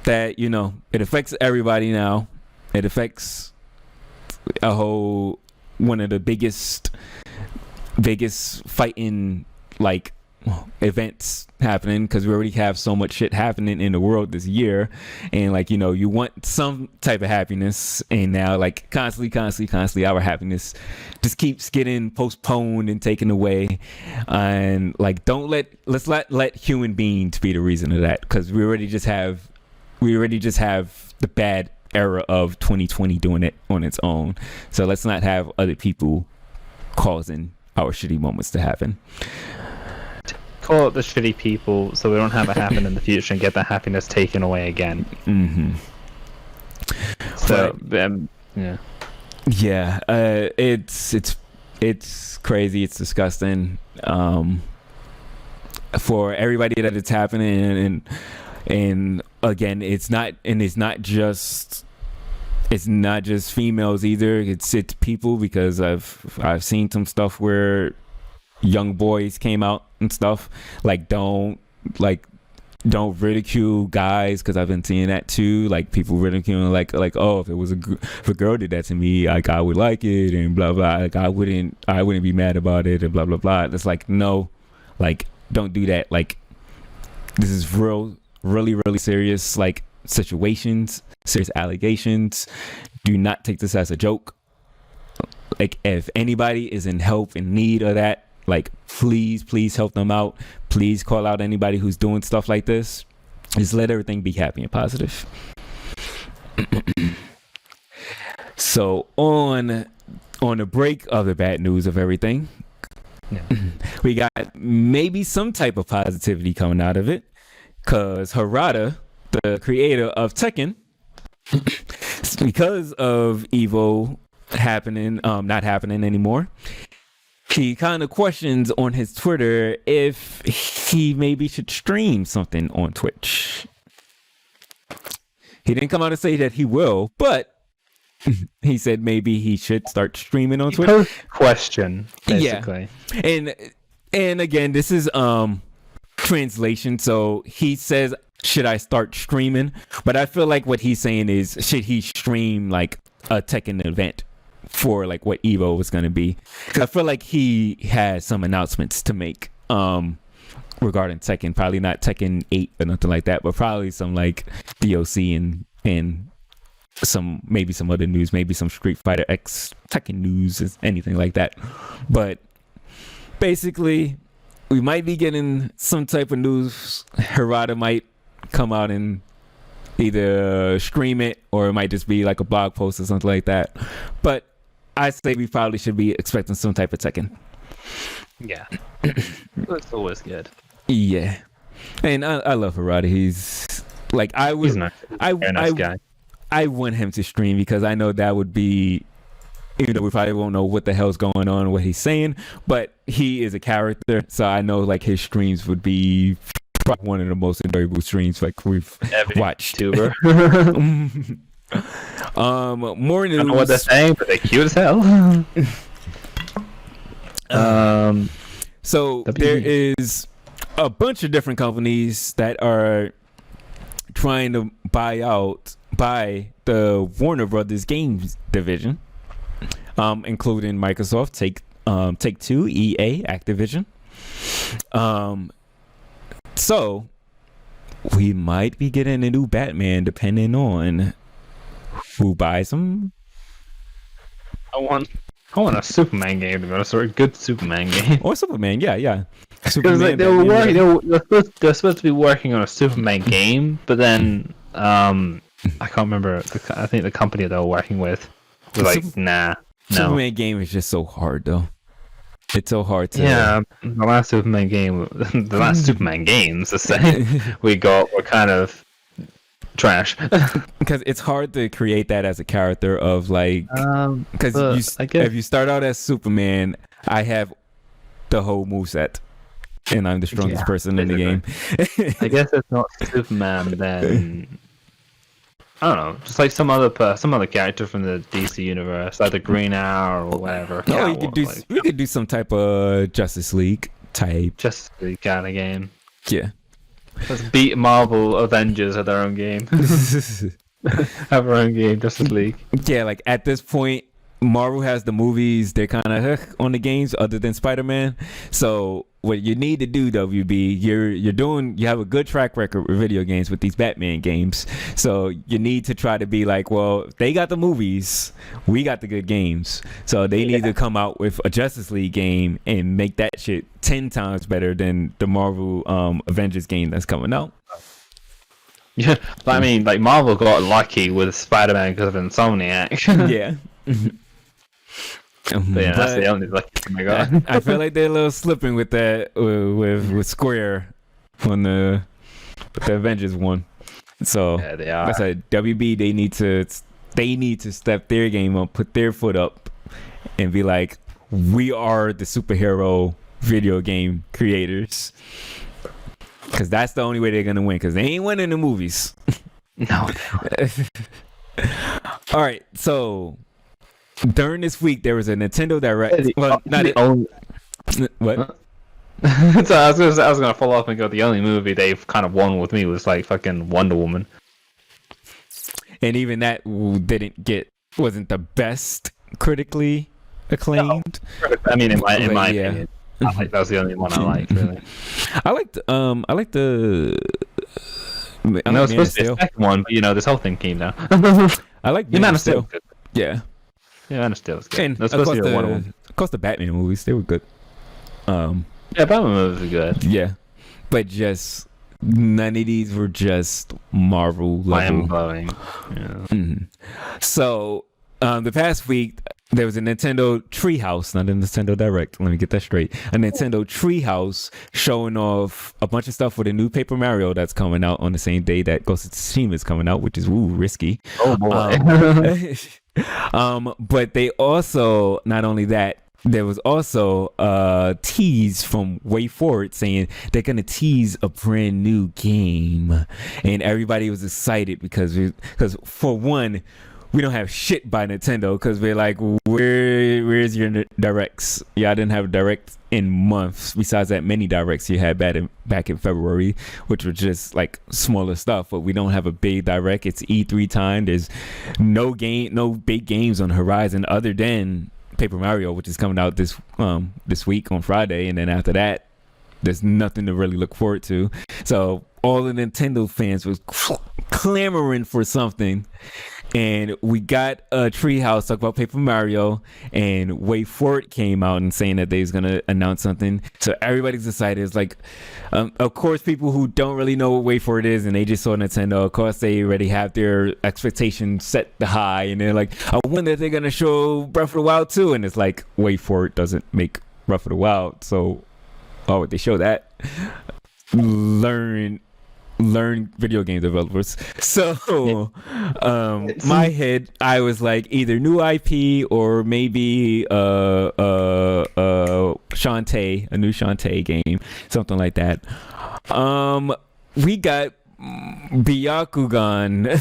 that, you know, it affects everybody now. It affects one of the biggest fighting like events happening, because we already have so much shit happening in the world this year, and like, you know, you want some type of happiness, and now like constantly our happiness just keeps getting postponed and taken away. And like, let's let human beings be the reason of that, because we already just have the bad era of 2020 doing it on its own. So let's not have other people causing our shitty moments to happen. Call it the shitty people so we don't have it happen in the future and get the happiness taken away again. Mm-hmm. So, yeah, it's crazy. It's disgusting. For everybody that it's happening, and again, it's not just females either. It's people, because I've seen some stuff where young boys came out and stuff like, don't ridicule guys, because I've been seeing that too, like people ridiculing like oh, if a girl did that to me, like I would like it and blah blah, like I wouldn't be mad about it and blah blah blah. It's like, no, like don't do that. Like, this is really serious like situations, serious allegations. Do not take this as a joke. Like, if anybody is in need of that, like, please help them out. Please call out anybody who's doing stuff like this. Just let everything be happy and positive. So on the break of the bad news of everything, we got maybe some type of positivity coming out of it, because Harada, the creator of Tekken, because of Evo not happening anymore, he kind of questions on his Twitter if he maybe should stream something on Twitch. He didn't come out and say that he will, but he said maybe he should start streaming on Twitch. Question, basically. Yeah. And again, this is translation, so he says, should I start streaming? But I feel like what he's saying is, should he stream like a Tekken event for like what Evo was going to be? Because I feel like he has some announcements to make regarding Tekken. Probably not Tekken 8 or nothing like that, but probably some like DLC and maybe some other news, maybe some Street Fighter X Tekken news, anything like that. But basically, we might be getting some type of news. Harada might come out and either stream it, or it might just be like a blog post or something like that. But I say we probably should be expecting some type of Tekken. Yeah. That's always good. Yeah. And I love Harada. He's like, he's nice. Nice guy. I want him to stream, because I know that would be, even though we probably won't know what the hell's going on, what he's saying, but he is a character, so I know like his streams would be probably one of the most enjoyable streams like we've watched. YouTuber. More news. I don't know what they're saying, but they're cute as hell. So there is a bunch of different companies that are trying to buy the Warner Brothers games division, including Microsoft, Take-Two, EA, Activision. So we might be getting a new Batman, depending on who buys them. I want a Superman game, to be honest, or a good Superman game. Or Superman, yeah. Because like, they're supposed to be working on a Superman game, but then I can't remember. I think the company they were working with was like, nah, no. Superman game is just so hard, though. It's so hard to. Yeah, the last Superman game, the last Superman games, to say, were kind of trash. Because it's hard to create that as a character of like, because if you start out as Superman, I have the whole moveset, and I'm the strongest person in the game. I guess it's not Superman then. I don't know, just like some other character from the DC universe, like the Green Arrow or whatever. No, we could do some type of Justice League type. Justice League kind of game. Yeah. Let's beat Marvel Avengers at their own game. Have our own game, Justice League. Yeah, like at this point, Marvel has the movies. They're kind of on the games, other than Spider-Man. So what you need to do, WB, you have a good track record with video games with these Batman games. So you need to try to be like, well, they got the movies, we got the good games. So they need to come out with a Justice League game and make that shit 10 times better than the Marvel Avengers game that's coming out. Yeah, but I mean, like Marvel got lucky with Spider-Man because of Insomniac. Yeah. But yeah, that's the only lucky thing I got. I feel like they're a little slipping with that with Square on the Avengers one. So Yeah, they are. I said WB, they need to step their game up, put their foot up, and be like, we are the superhero video game creators. Because that's the only way they're gonna win. Because they ain't winning the movies. No. All right, so during this week there was a Nintendo Direct. What? So I was gonna follow up and go. The only movie they've kind of won with me was like fucking Wonder Woman. And even that wasn't the best critically acclaimed. No. I mean, in my opinion, that was the only one I liked. Really, I liked the. I know it's supposed to be a second one, but this whole thing came down. I like Man of Steel. Yeah. Yeah, Man of Steel was good. And that's supposed to be a one. Of course, the Batman movies, they were good. Yeah, Batman movies were good. Yeah, but just none of these were just Marvel level. Mind-blowing. Yeah. Mm-hmm. So, the past week there was a Nintendo Treehouse, not a Nintendo Direct. Let me get that straight. A Nintendo Treehouse showing off a bunch of stuff for the new Paper Mario that's coming out on the same day that Ghost of Tsushima is coming out, which is risky. Oh boy. But they also, not only that, there was also a tease from Way Forward saying they're going to tease a brand new game. And everybody was excited because for one, we don't have shit by Nintendo because we're like, where's your directs? Yeah, I didn't have a direct in months. Besides that many directs you had back in February, which were just like smaller stuff. But we don't have a big direct. It's E3 time. There's no big games on the horizon other than Paper Mario, which is coming out this week on Friday, and then after that, there's nothing to really look forward to. So all the Nintendo fans was clamoring for something. And we got a Treehouse talk about Paper Mario, and Way Forward came out and saying that they was gonna announce something. So everybody's excited. It's like, of course, people who don't really know what Way Forward is and they just saw Nintendo, of course, they already have their expectations set high, and they're like, I wonder if they're gonna show Breath of the Wild too. And it's like, Way Forward doesn't make Breath of the Wild, so why would they show that? Learn video game developers. So my head, I was like either new IP or maybe Shantae, a new Shantae game, something like that. We got Byakugan,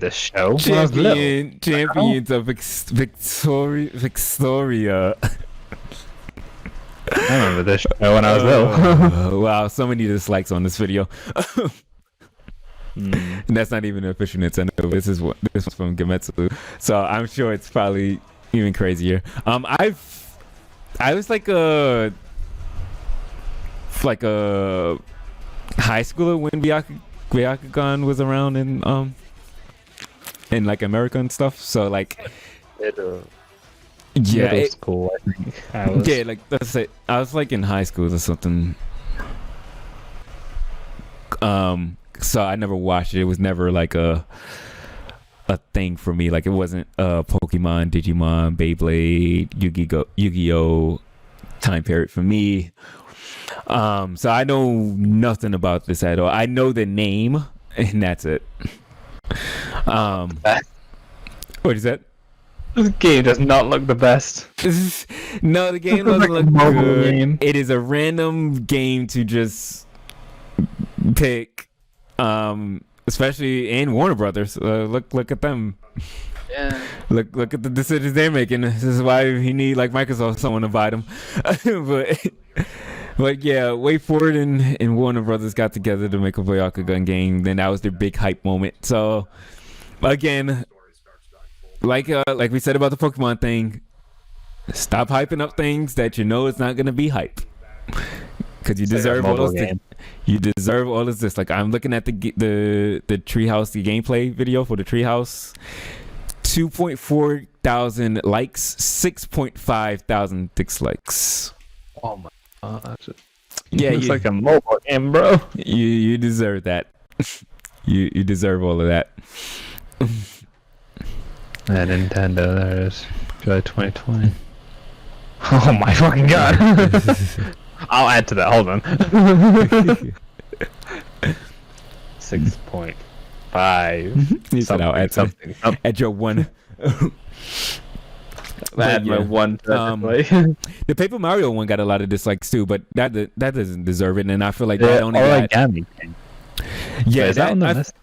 the show champions of Victoria. I remember this show when I was little. Wow, so many dislikes on this video. And that's not even an official Nintendo. This is from Gemetsu, so I'm sure it's probably even crazier. I was like a high schooler when Byakugan was around in like America and stuff. So like. Yeah, it was cool. I think. Yeah, like let's say I was like in high school or something. So I never watched it. It was never like a thing for me. Like it wasn't Pokemon, Digimon, Beyblade, Yu-Gi-Oh time period for me. So I know nothing about this at all. I know the name, and that's it. What is that? This game does not look the best. No, the game doesn't look good. Game. It is a random game to just pick. especially in Warner Brothers. Look at them. Yeah. Look at the decisions they're making. This is why he need like Microsoft someone to buy them. but yeah, Way Forward and Warner Brothers got together to make a Byakugan game. Then that was their big hype moment. So again, like we said about the Pokemon thing, stop hyping up things that you know it's not gonna be hype. Because you deserve all those things. You deserve all of this. Like I'm looking at the Treehouse, the gameplay video for the Treehouse. 2.4 thousand likes, 6.5 thousand dislikes. Oh my god. Yeah, it's like a mobile game, bro. You deserve that. you deserve all of that. Yeah, Nintendo, there it is. July 2020. Oh my fucking god. I'll add to that, hold on. 6.5. You said I'll add something. Add your one. Add my one. The Paper Mario one got a lot of dislikes too, but that doesn't deserve it, and I feel like that only got... Yeah, is that on the list?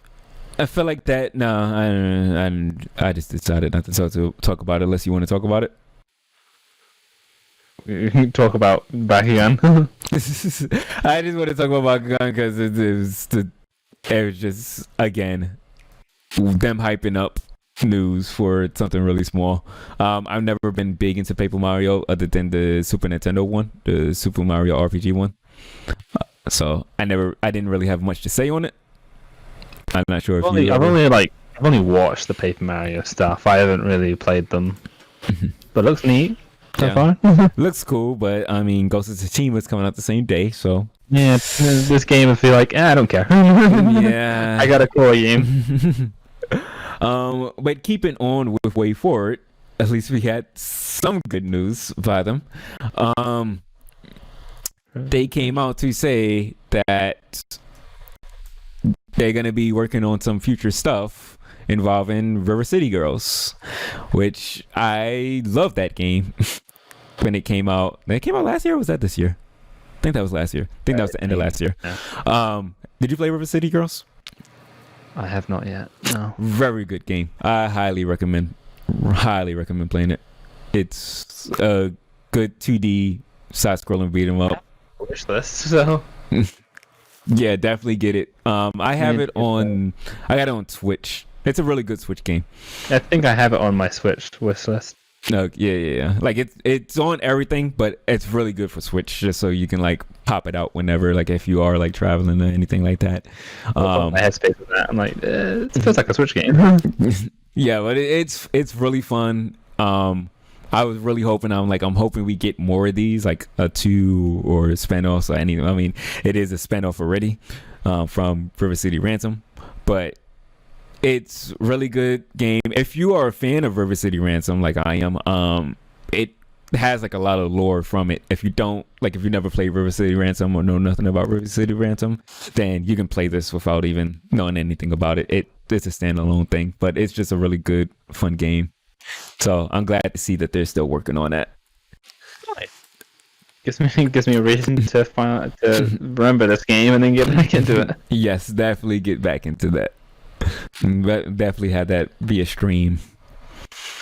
I feel like that. No, I just decided not to talk about it unless you want to talk about it. You can talk about Bakugan. I just want to talk about Bakugan because it was just again them hyping up news for something really small. I've never been big into Paper Mario other than the Super Nintendo one, the Super Mario RPG one. So I didn't really have much to say on it. I'm not sure if I've only watched the Paper Mario stuff. I haven't really played them, but it looks neat. So far. Looks cool, but I mean, Ghost of Tsushima's coming out the same day, so yeah, this game I feel like I don't care. Yeah, I got a core game. But keeping on with Way Forward, at least we had some good news by them. They came out to say that they're gonna be working on some future stuff involving River City Girls, which I love that game. When it came out, last year, or was that this year? I think that was last year. I think that was the end of last year. Yeah. Did you play River City Girls? I have not yet. No. Very good game. I highly recommend playing it. It's a good 2D side-scrolling beat 'em up. Wish list. So. Yeah, definitely get it. I got it on Switch. It's a really good Switch game. I think I have it on my Switch wish list. No, yeah. Like it's on everything, but it's really good for Switch, just so you can like pop it out whenever, like if you are like traveling or anything like that. I had space for that. I'm like, it feels like a Switch game. Yeah, but it's really fun. I was really hoping. I'm hoping we get more of these, like a 2 or spinoffs or anything. I mean, it is a spinoff already from River City Ransom, but it's really good game. If you are a fan of River City Ransom, like I am, it has like a lot of lore from it. If you never played River City Ransom or know nothing about River City Ransom, then you can play this without even knowing anything about it. It's a standalone thing, but it's just a really good, fun game. So I'm glad to see that they're still working on that. Gives me a reason to remember this game and then get back into it. Yes, definitely get back into that. Definitely have that be a stream.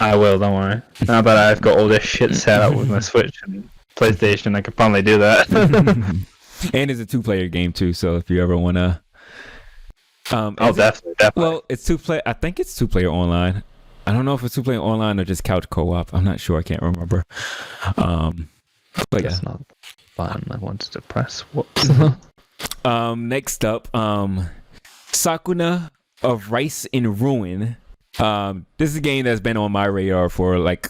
I will, don't worry. Now that I've got all this shit set up with my Switch and PlayStation, I can finally do that. And it's a 2-player game too, so if you ever wanna definitely. Well, it's 2-player. I think it's 2-player online. I don't know if it's 2-player online or just couch co-op. I'm not sure. I can't remember. But that's not fun. I wanted to press whoops. Next up, Sakuna of Rice in Ruin. This is a game that's been on my radar for like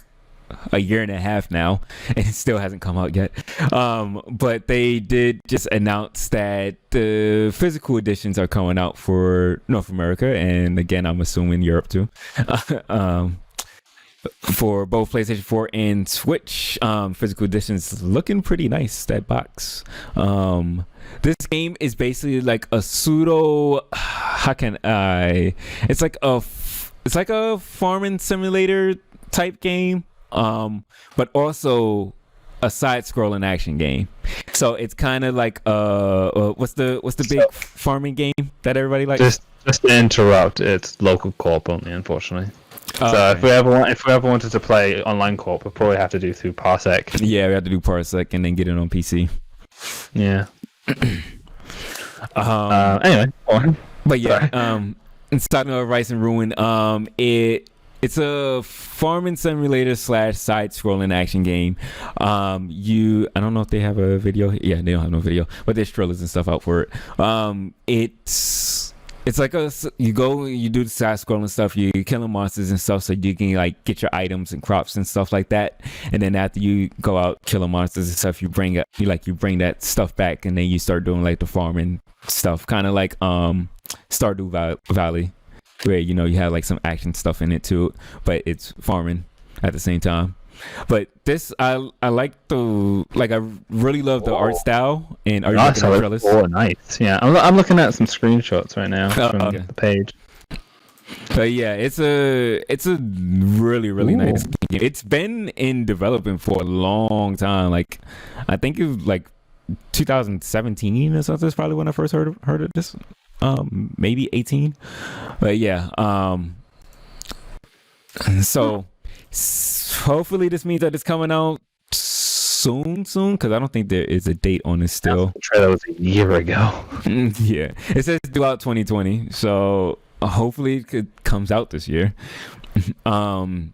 a year and a half now, and it still hasn't come out yet. But they did just announce that the physical editions are coming out for North America, and again, I'm assuming Europe too. For both PlayStation 4 and Switch, physical editions looking pretty nice. That box. This game is basically like a pseudo. It's like a farming simulator type game, but also a side-scrolling action game. So it's kind of like what's the big farming game that everybody likes? Just to interrupt, it's local co-op only, unfortunately. So okay. if we ever wanted to play online co-op, we'll probably have to do through Parsec. Yeah, we have to do Parsec and then get it on PC. Yeah. Anyway, go on. But yeah, it's talking about Rice and Ruin. It's a farming simulator / side-scrolling action game. I don't know if they have a video. Yeah, they don't have no video, but there's trailers and stuff out for it. It's like you do the side-scrolling stuff. You're killing monsters and stuff, so you can like get your items and crops and stuff like that. And then after you go out killing monsters and stuff, you bring that stuff back, and then you start doing like the farming stuff, kind of like Stardew Valley, where you have like some action stuff in it too, but it's farming at the same time. But this, I like I really love the art style. And are you looking at trailers? Oh, nice. Yeah, I'm looking at some screenshots right now from the page. But yeah, it's a really, really nice game. It's been in development for a long time. Like, I think it was like 2017 or something. That's probably when I first heard of this. Maybe 18. But yeah, so hopefully this means that it's coming out soon, because I don't think there is a date on this still. The trailer was a year ago. Yeah, it says throughout 2020, so hopefully it comes out this year. The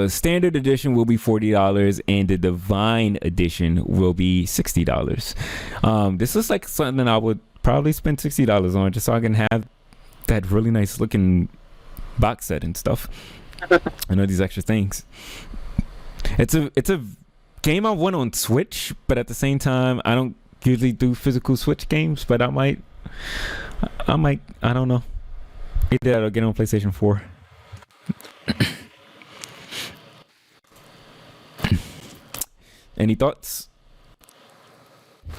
standard edition will be $40 and the Divine edition will be $60. This looks like something I would probably spend $60 on, just so I can have that really nice looking box set and stuff. I know these extra things. It's a game I want on Switch, but at the same time, I don't usually do physical Switch games. But I might. I don't know. Either that or get on PlayStation 4. Any thoughts?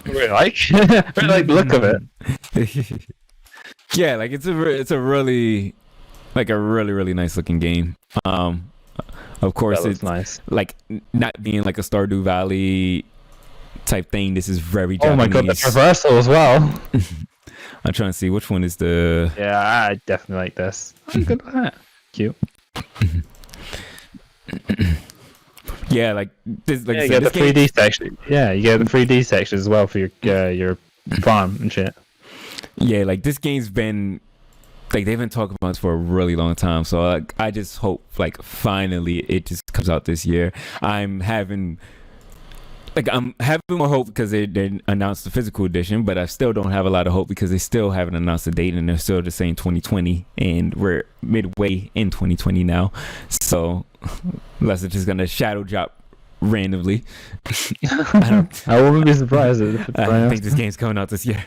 Really like the look of it. Yeah, like it's a really really nice looking game. Of course it's nice. Like not being like a Stardew Valley type thing. This is very Japanese. Oh my god, the reversal as well. I'm trying to see which one is the. Yeah, I definitely like this. I'm good with that. Cute. Yeah, like this. Like you get the 3D section. Yeah, you get the 3D section as well for your farm and shit. Yeah, like this game's been. Like they've been talking about this for a really long time, so I just hope like finally it just comes out this year. I'm having more hope because they announced the physical edition, but I still don't have a lot of hope because they still haven't announced a date and they're still just saying 2020, and we're midway in 2020 now. So unless it's just gonna shadow drop randomly, I wouldn't be surprised. I think this game's coming out this year.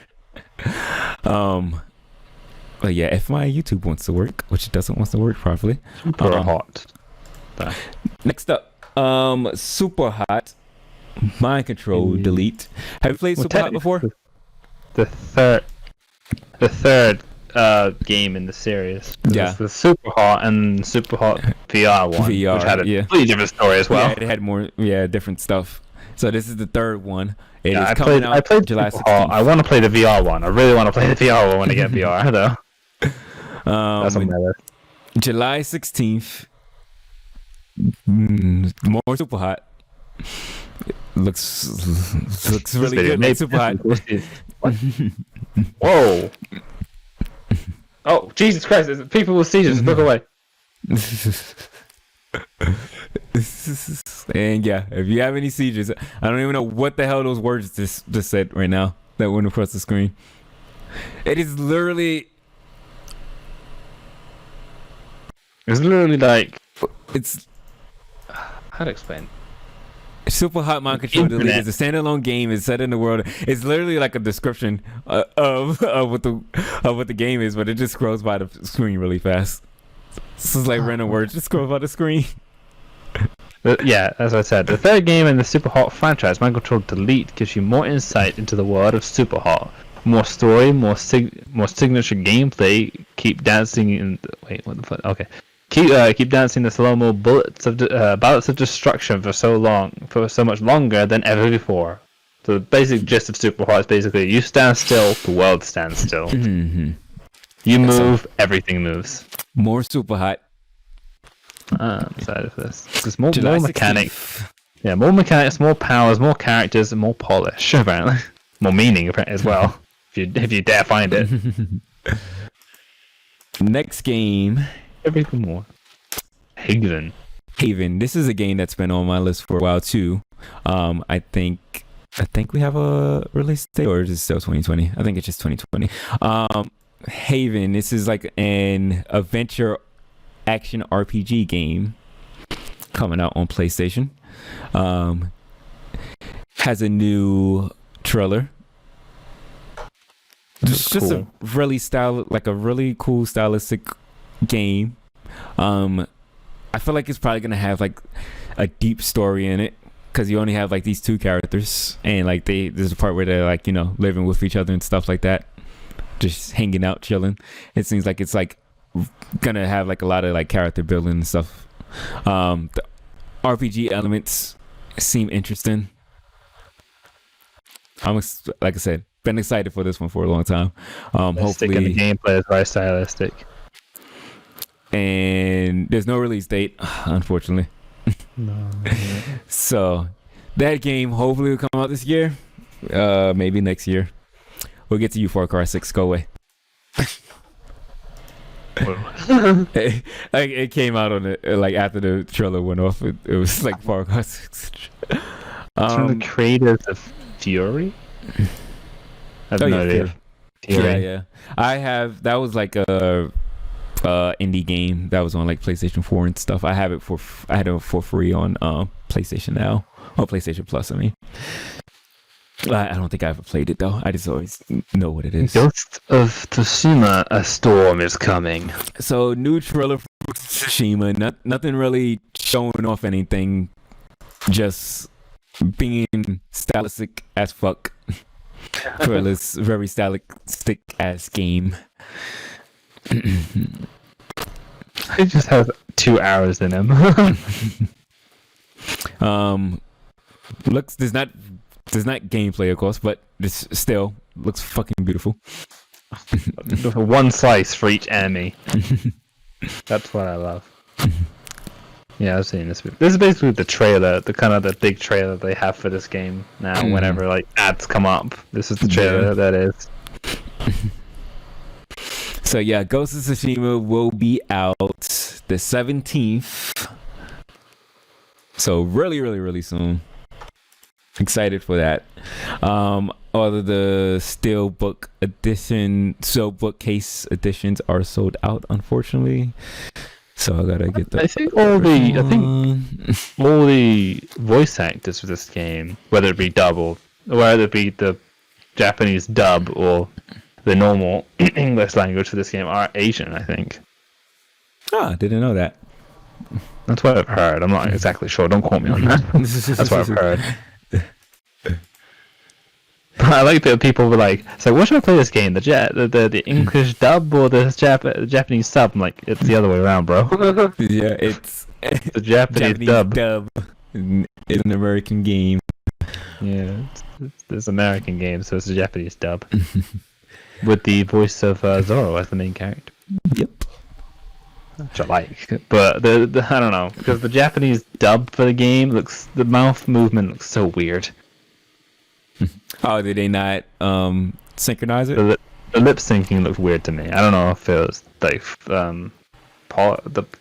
But yeah, if my YouTube wants to work, which it doesn't want to work properly. Super hot. Next up, Super Hot. Mind Control Delete. Have you played Super Hot before? The third game in the series. Yeah. The Super Hot and Super Hot VR one. VR, which had a completely different story as well. Yeah, it had more different stuff. So this is the third one. I played July 16th. I want to play the VR one. I really want to play the VR one when I get VR though. That's on my list. July 16th. More Super Hot. Looks really good. Like Super Hot. Whoa! Oh Jesus Christ! People with seizures. Look away. And yeah, if you have any seizures, I don't even know what the hell those words just said right now that went across the screen. It is literally. It's literally like it's. How to explain? Super Hot Mind Control Delete is a standalone game. It's set in the world. It's literally like a description of what the game is, but it just scrolls by the screen really fast. This is like random words. Just scroll by the screen. Yeah, as I said, the third game in the Super Hot franchise, Mind Control Delete, gives you more insight into the world of Super Hot. More story, more signature gameplay. Keep dancing in. Wait, what the fuck? Okay. Keep dancing the slow-mo ballots of destruction for so much longer than ever before. So the basic gist of Super Hot is basically you stand still, the world stands still. Mm-hmm. You move, everything moves. More super hot. I'm excited for this. There's more mechanics. Yeah, more mechanics, more powers, more characters, and more polish, apparently. More meaning, apparently, as well. if you dare find it. Next game. Everything more. Haven. This is a game that's been on my list for a while, too. I think we have a release date, or is it still 2020? I think it's just 2020. Haven, this is like an adventure action RPG game coming out on PlayStation. Has a new trailer. It's just a really cool stylistic game. I feel like it's probably gonna have like a deep story in it, because you only have like these two characters, and like there's a part where they're like, living with each other and stuff like that, just hanging out, chilling. It seems like it's like gonna have like a lot of like character building and stuff. The RPG elements seem interesting. Like I said, been excited for this one for a long time. Hopefully, the gameplay is very stylistic. And there's no release date, unfortunately. No. So that game hopefully will come out this year. Maybe next year. We'll get to you, Far Cry 6. Go away. It came out on it like after the trailer went off. It was like Far Cry 6. From the creators of Fury. I have no idea. Fury. Yeah. I have. That was like a indie game that was on like PlayStation 4 and stuff. I had it for free on PlayStation Now, or PlayStation Plus. I mean. I don't think I ever played it though. I just always know what it is. Ghost of Tsushima: A Storm is coming. So new trailer for Tsushima. Nothing really showing off anything. Just being stylistic as fuck for this very stylistic ass game. It just has 2 hours in him. There's not gameplay, of course, but this still looks fucking beautiful. One slice for each enemy. That's what I love. Yeah, I've seen this. This is basically the trailer, the big trailer they have for this game now. Whenever like ads come up, this is the trailer that is. So yeah, Ghost of Tsushima will be out the 17th. So really, really, really soon. Excited for that. All of the steelbook case editions are sold out, unfortunately. So I gotta get that. I think all the voice actors for this game, whether it be the Japanese dub or the normal English language for this game, are Asian, I think. Ah, didn't know that. That's what I've heard. I'm not exactly sure. Don't quote me on that. That's what I've heard. I like that people were like, "So what should I play this game? The English dub or the Japanese sub?" I'm like, it's the other way around, bro. Yeah, it's the Japanese dub. It's an American game. Yeah, it's American game, so it's a Japanese dub with the voice of Zoro as the main character. Yep. Which I like, but I don't know, because the Japanese dub for the game the mouth movement looks so weird. Oh, did they not synchronize it? The lip syncing looked weird to me. I don't know if it was like the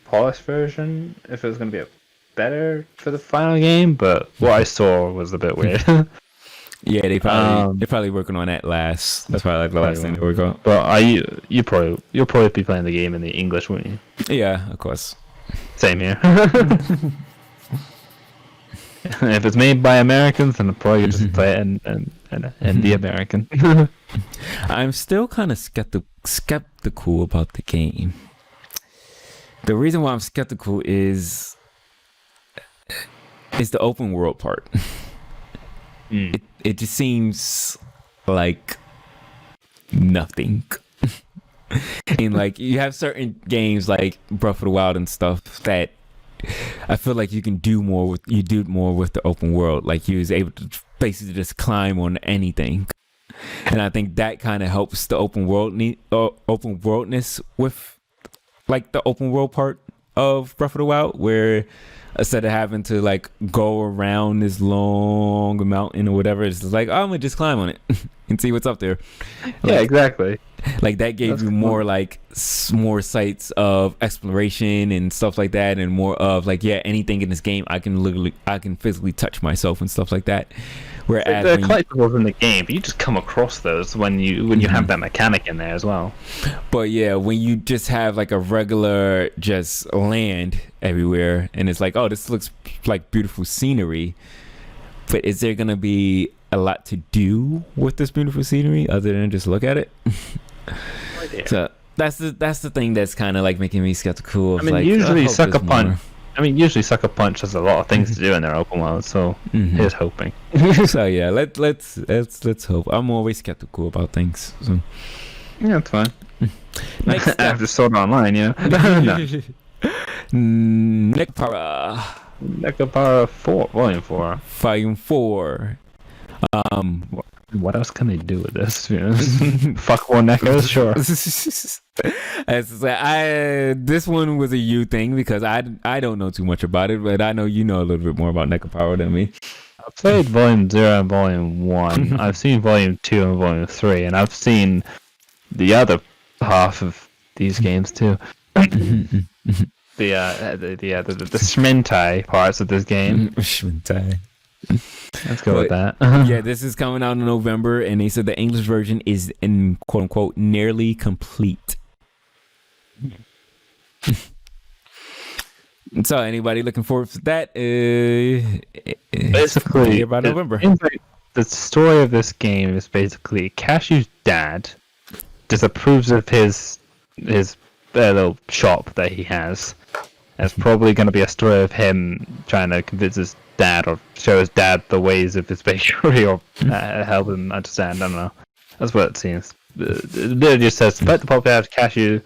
polished version, if it was going to be better for the final game, but what I saw was a bit weird. Yeah, they're probably working on that last. That's probably like the last thing they work on. But you'll probably be playing the game in the English, wouldn't you? Yeah, of course. Same here. If it's made by Americans, then I'll probably just play it and the American. I'm still kind of skeptical about the game. The reason why I'm skeptical is the open world part. It just seems like nothing. And like you have certain games like Breath of the Wild and stuff that I feel like you can do more with the open world. Like you was able to basically just climb on anything. And I think that kind of helps the open worldness with like the open world part of Breath of the Wild, where instead of having to like go around this long mountain or whatever, it's like, oh, I'm gonna just climb on it and see what's up there. Yeah, exactly. Like that gave you more like more sites of exploration and stuff like that, and more of like, yeah, anything in this game I can physically touch myself and stuff like that. Whereas they're collectibles in the game, but you just come across those when you have that mechanic in there as well. But yeah, when you just have like a regular just land everywhere, and it's like, oh, this looks like beautiful scenery, but is there gonna be a lot to do with this beautiful scenery other than just look at it? So that's the thing that's kind of like making me skeptical. I mean, like, usually Sucker Punch has a lot of things to do in their open world, so here's hoping. So yeah, let's hope. I'm always skeptical about things. So. Yeah, that's fine. After Sword Online, yeah. Nekapara 4, Volume 4. Volume 4. What else can they do with this? You know? Fuck more Nekos, sure. This one was a you thing because I don't know too much about it, but I know you know a little bit more about Neca Power than me. I played Volume 0 and Volume 1. I've seen Volume 2 and Volume 3, and I've seen the other half of these games too. The Shmentai parts of this game. Shmentai. Let's go with that. Yeah, this is coming out in November, and they said the English version is in quote unquote nearly complete. So, anybody looking forward to that? Basically, about November. The story of this game is basically Cashew's dad disapproves of his little shop that he has. It's probably going to be a story of him trying to convince his dad or show his dad the ways of his bakery or help him understand. I don't know. That's what it seems. It just says, despite the popularity of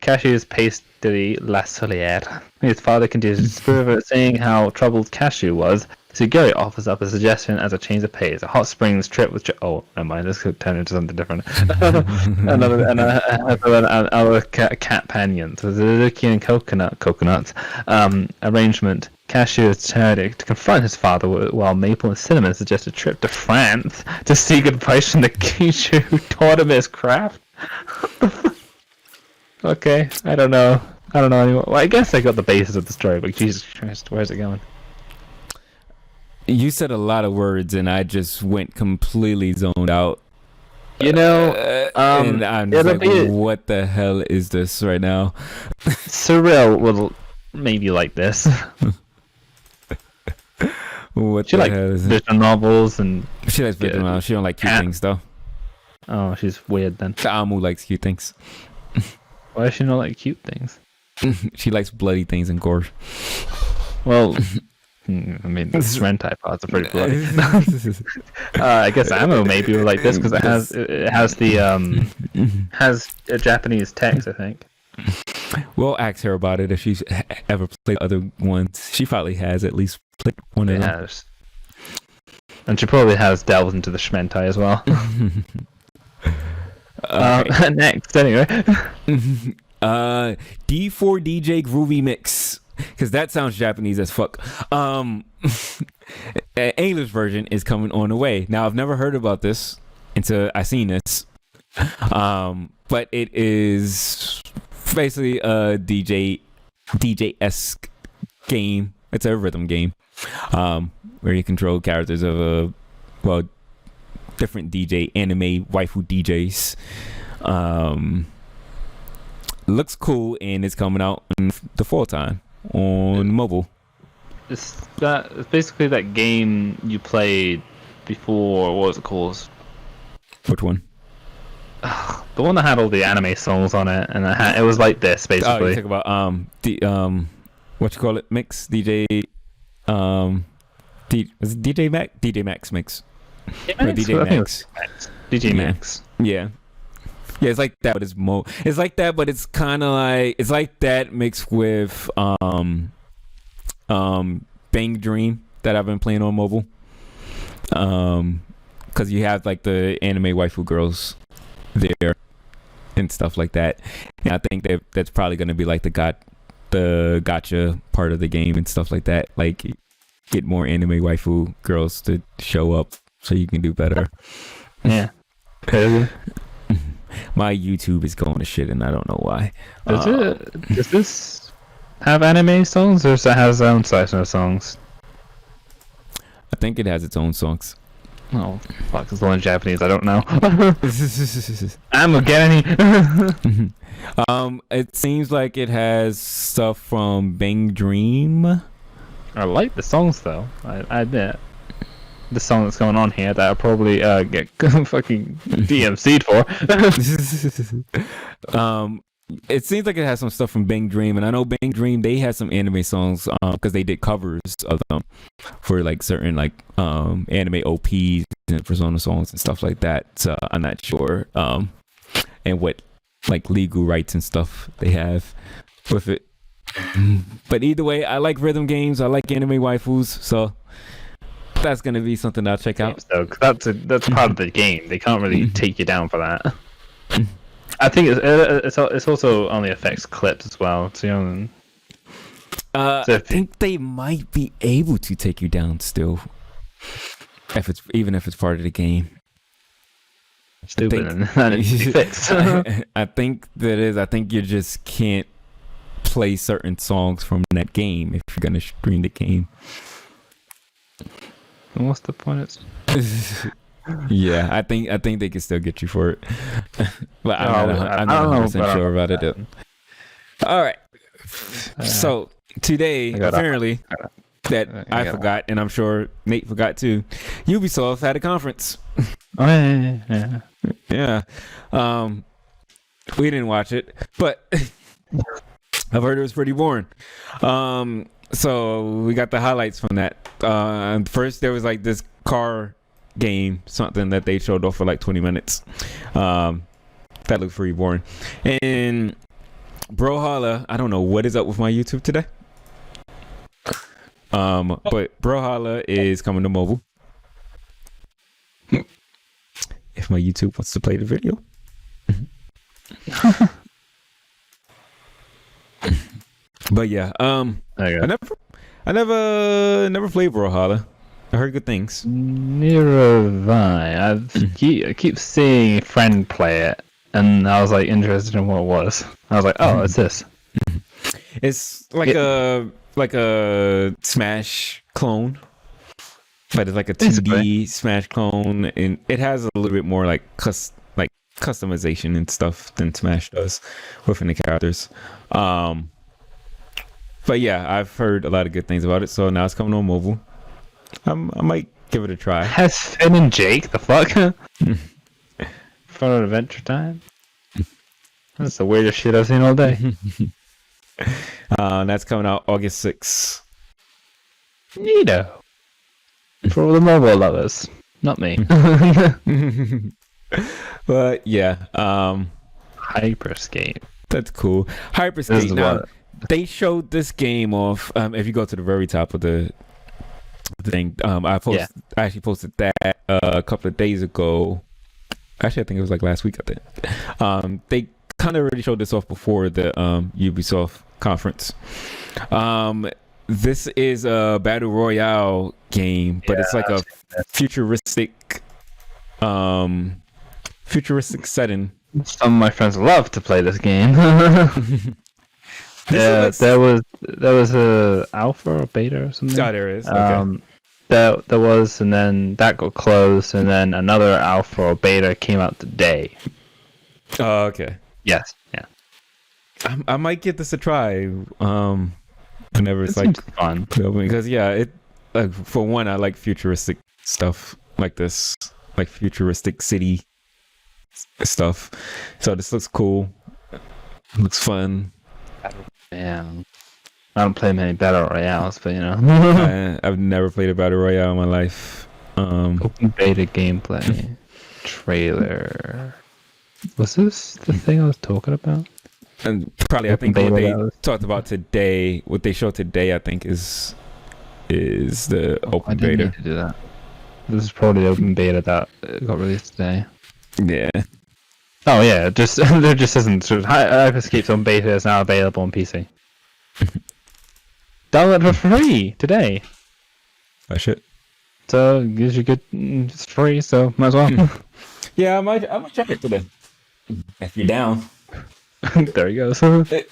Cashew's pastry La Solière, his father continues to disapprove of it, saying how troubled Cashew was. So Gary offers up a suggestion as a change of pace. A hot springs trip with... Oh, never mind. This could turn into something different. Another cat panion. So the zucchini and coconut arrangement. Cashew is determined to confront his father, while Maple and Cinnamon suggest a trip to France to seek advice from the teacher who taught him his craft. Okay, I don't know anymore. Well, I guess I got the basis of the story, but Jesus Christ, where's it going? You said a lot of words, and I just went completely zoned out. You know, and I'm just like, what the hell is this right now? Surreal will maybe like this. What she the likes hell is visual novels and she likes visual novels. She don't like cute things though. Oh, she's weird then. Amu likes cute things. Why does she not like cute things? She likes bloody things and gore. Well, I mean, the Shmentai parts are pretty bloody. I guess Ammo maybe would like this because it has a Japanese text, I think. We'll ask her about it if she's ever played other ones. She probably has at least played one of them. Has. And she probably has delved into the Shmentai as well. Next, anyway. D4DJ Groovy Mix. Because that sounds Japanese as fuck. English version is coming on the way. Now, I've never heard about this until I seen this. But it is basically a DJ-esque game. It's a rhythm game. Where you control characters of different DJ, anime, waifu DJs. Looks cool, and it's coming out in the fall time on mobile. It's basically that game you played before. What was it called? Which one? The one that had all the anime songs on it, and it was like this basically. Oh, you talk about what you call it? Mix DJ. Was it DJ Max? DJ Max Mix. DJ Max. DJ Max. Yeah. Yeah, it's like that, but it's it's like that, but it's kind of like it's like that mixed with Bang Dream that I've been playing on mobile. because you have like the anime waifu girls there and stuff like that. And I think that's probably going to be like the gotcha part of the game and stuff like that. Like get more anime waifu girls to show up so you can do better. Yeah. My YouTube is going to shit and I don't know why. Does this have anime songs or does it have its own selection of songs? I think it has its own songs. Oh, fuck, it's only Japanese, I don't know. I'm getting it seems like it has stuff from Bang Dream. I like the songs though, I admit. The song that's going on here that I'll probably get fucking DMC'd for. It seems like it has some stuff from Bang Dream, and I know Bang Dream, they had some anime songs because they did covers of them for like certain like anime OPs and Persona songs and stuff like that. So I'm not sure and what like legal rights and stuff they have with it. But either way, I like rhythm games. I like anime waifus, so that's gonna be something I'll check out. So that's part of the game. They can't really take you down for that. I think it's also only affects clips as well. So, I think they might be able to take you down still, if it's part of the game. Stupid, and that needs to be fixed. I think that is. I think you just can't play certain songs from that game if you're gonna stream the game. What's the point? Yeah, I think they can still get you for it, but I'm not 100% sure about it. All right, so today apparently that I forgot, and I'm sure Nate forgot too. Ubisoft had a conference. Oh yeah. Yeah. We didn't watch it, but I've heard it was pretty boring. So we got the highlights from that. First, there was like this car game, something that they showed off for like 20 minutes. That looked pretty boring. And Brawlhalla, I don't know what is up with my YouTube today. But Brawlhalla is coming to mobile. If my YouTube wants to play the video. But yeah, I never played Brawlhalla. I heard good things. Neither have I. I keep seeing a friend play it, and I was like interested in what it was. I was like, oh, it's this. It's like a Smash clone, but it's like a 2D Smash clone, and it has a little bit more like customization and stuff than Smash does within the characters. But yeah, I've heard a lot of good things about it, so now it's coming on mobile. I might give it a try. Has Finn and Jake, the fuck? For Adventure Time? That's the weirdest shit I've seen all day. That's coming out August 6th. Neato. For all the mobile lovers. Not me. But yeah, Hyperscape. That's cool. Hyperscape. Now, they showed this game off. If you go to the very top of the thing, I actually posted that a couple of days ago. Actually, I think it was like last week. I think they kind of already showed this off before the Ubisoft conference. This is a battle royale game, but it's like a futuristic setting. Some of my friends love to play this game. Yeah, there was a alpha or beta or something. Oh, there is. Okay. There was, and then that got closed, and then another alpha or beta came out today. Oh, okay. Yes. Yeah. I might give this a try. Whenever it's like fun, because for one, I like futuristic stuff like this, like futuristic city stuff. So this looks cool. Looks fun. Yeah. I don't play many battle royales, but you know. I've never played a battle royale in my life. Open beta gameplay trailer. Was this the thing I was talking about? And probably I think what they talked about today, what they showed today, I think is the open beta. Need to do that. This is probably the open beta that got released today. Yeah. Oh yeah, just there just isn't. Hyperscape's on beta is now available on PC. Download for free today. Oh shit. So gives you good. It's free, so might as well. Yeah, I might check it today. If you're down. There he goes. All here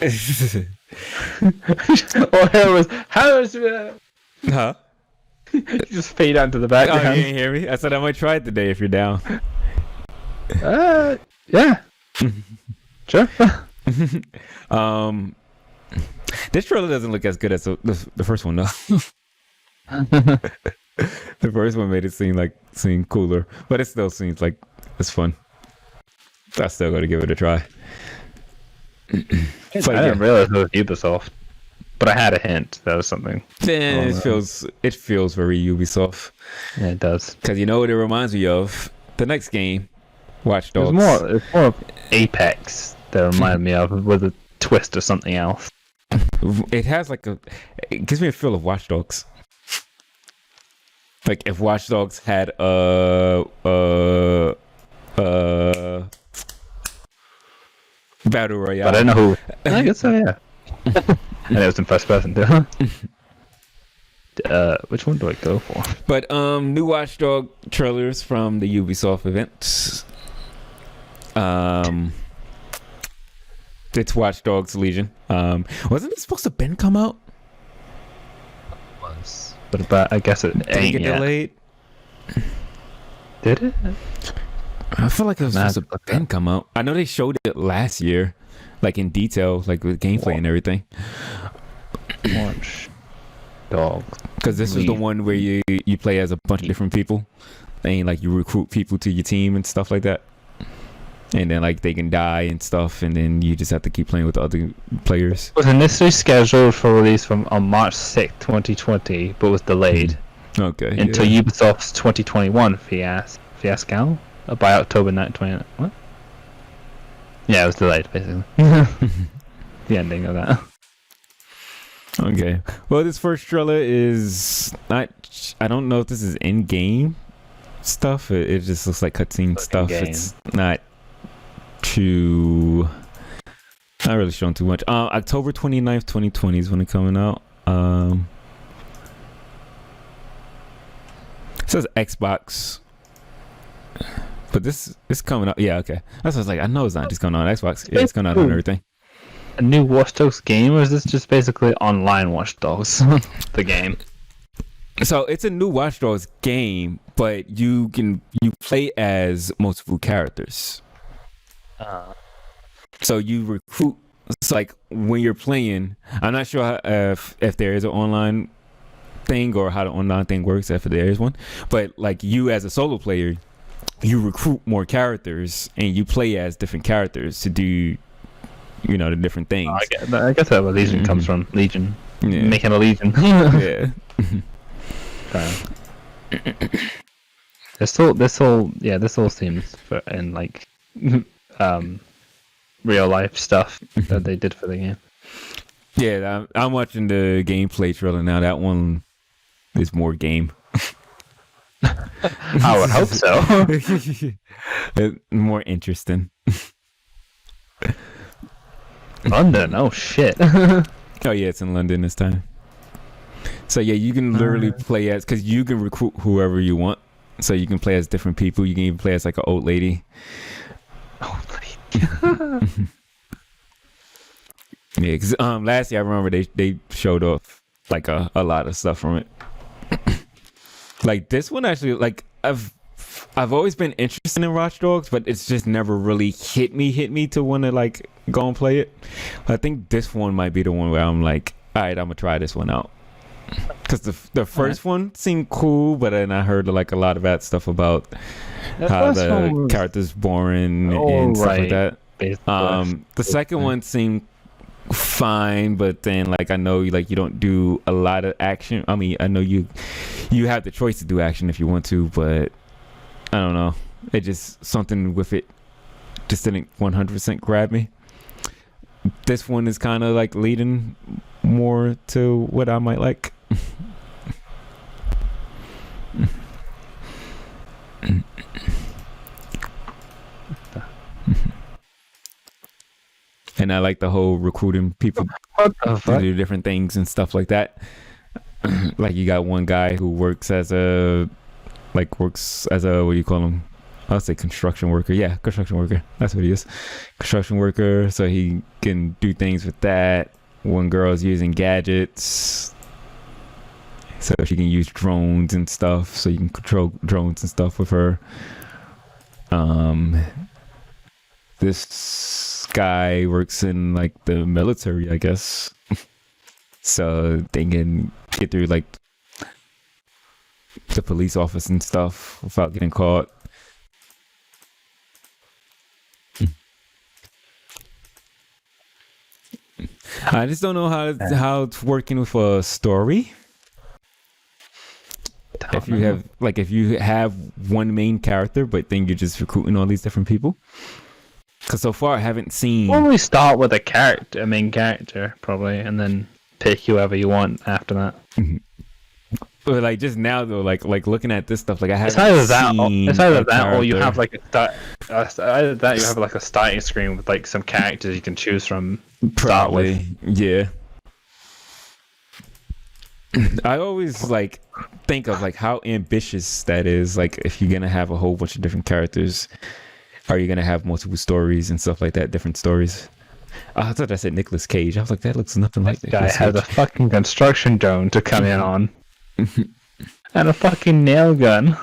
was how's Huh? just fade out to the Oh, background. you didn't hear me? I said I might try it today if you're down. Yeah. Sure. This trailer doesn't look as good as the first one though. The first one made it seem cooler, but it still seems like it's fun. I still gotta give it a try. I didn't realize it was Ubisoft, but I had a hint that was something. Yeah, it feels very Ubisoft. Yeah, it does. Because you know what it reminds me of? The next game, Watch Dogs. It's more of Apex that reminded me of with a twist or something else. It has it gives me a feel of Watch Dogs. Like if Watch Dogs had Battle Royale. But I don't know who. I guess so, yeah. And it was in first person too. Which one do I go for? But new Watch Dog trailers from the Ubisoft events. It's Watch Dogs Legion. Wasn't it supposed to come out? It was, but I guess it Did it ain't get yet. delayed? Did it? I feel like it was supposed to come out. I know they showed it last year, like in detail, like with gameplay and everything. Watch Dogs. Because this is the one where you play as a bunch of different people, and like you recruit people to your team and stuff like that. And then like they can die and stuff, and then you just have to keep playing with the other players. It was initially scheduled for release on March 6th, 2020, but was delayed Okay. until Ubisoft's 2021 fiasco by October 9th, 20. What? Yeah, it was delayed basically. The ending of that. Okay. Well, this first trailer is not. I don't know if this is in-game stuff. It just looks like cutscene stuff. In-game. It's not too. Not really showing too much. October 29th, 2020 is when it's coming out. It says Xbox. But this is coming out. Yeah, okay. That's what I was like. I know it's not just coming out on Xbox. Yeah, it's coming out on everything. A new Watch Dogs game, or is this just basically online Watch Dogs? The game. So it's a new Watch Dogs game, but you play as multiple characters. So you recruit. It's like when you're playing. I'm not sure if there is an online thing or how the online thing works. If there is one, but like you as a solo player, you recruit more characters and you play as different characters to do, the different things. I guess that's where Legion comes from. Legion. Yeah. Making a Legion. Yeah. This all seems in like real life stuff that they did for the game. Yeah, I'm watching the gameplay trailer now. That one is more game. I would hope so. More interesting. London, oh shit. Oh yeah, it's in London this time. So yeah, you can literally play as, because you can recruit whoever you want. So you can play as different people. You can even play as like an old lady. Yeah, because last year I remember they showed off like a lot of stuff from it. Like this one actually, like I've always been interested in Watch Dogs, but it's just never really hit me to want to like go and play it. I think this one might be the one where I'm like, all right, I'm gonna try this one out. Because the first one seemed cool, but then I heard like a lot of bad stuff about how the character's boring and stuff like that. The second one seemed fine, but then like I know like you don't do a lot of action. I mean, I know you have the choice to do action if you want to, but I don't know. It just something with it just didn't 100% grab me. This one is kind of like leading more to what I might like. And I like the whole recruiting people to do different things and stuff like that. Like you got one guy who works as a what do you call him? I'll say construction worker. Yeah, construction worker. That's what he is. Construction worker. So he can do things with that. One girl's using gadgets. So she can use drones and stuff. So you can control drones and stuff with her. This guy works in like the military, I guess. So they can get through like the police office and stuff without getting caught. I just don't know how it's working with a story. If you have one main character, but then you're just recruiting all these different people. Because so far I haven't seen. Probably start with a main character, probably, and then pick whoever you want after that. Mm-hmm. But like just now though, like looking at this stuff, like I haven't it's either that or you have like either that you have like a starting screen with like some characters you can choose from. Start with. Yeah. I always like think of like how ambitious that is. Like if you're gonna have a whole bunch of different characters, are you gonna have multiple stories and stuff like that? Different stories. I thought I said Nicolas Cage. I was like, that looks nothing like that. Guy has a fucking construction drone to come in on, and a fucking nail gun.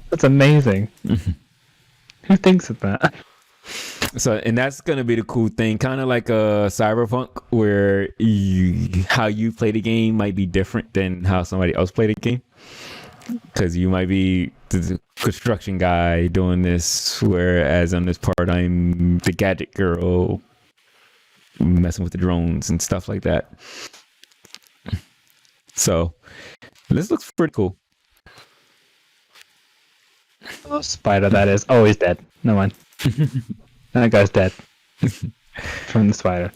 That's amazing. Who thinks of that? So, and that's gonna be the cool thing, kind of like a Cyberpunk, where how you play the game might be different than how somebody else played the game, because you might be the construction guy doing this, whereas on this part I'm the gadget girl messing with the drones and stuff like that. So, this looks pretty cool. Oh, spider, that is. Oh, he's dead. No mind. That guy's dead from the spider.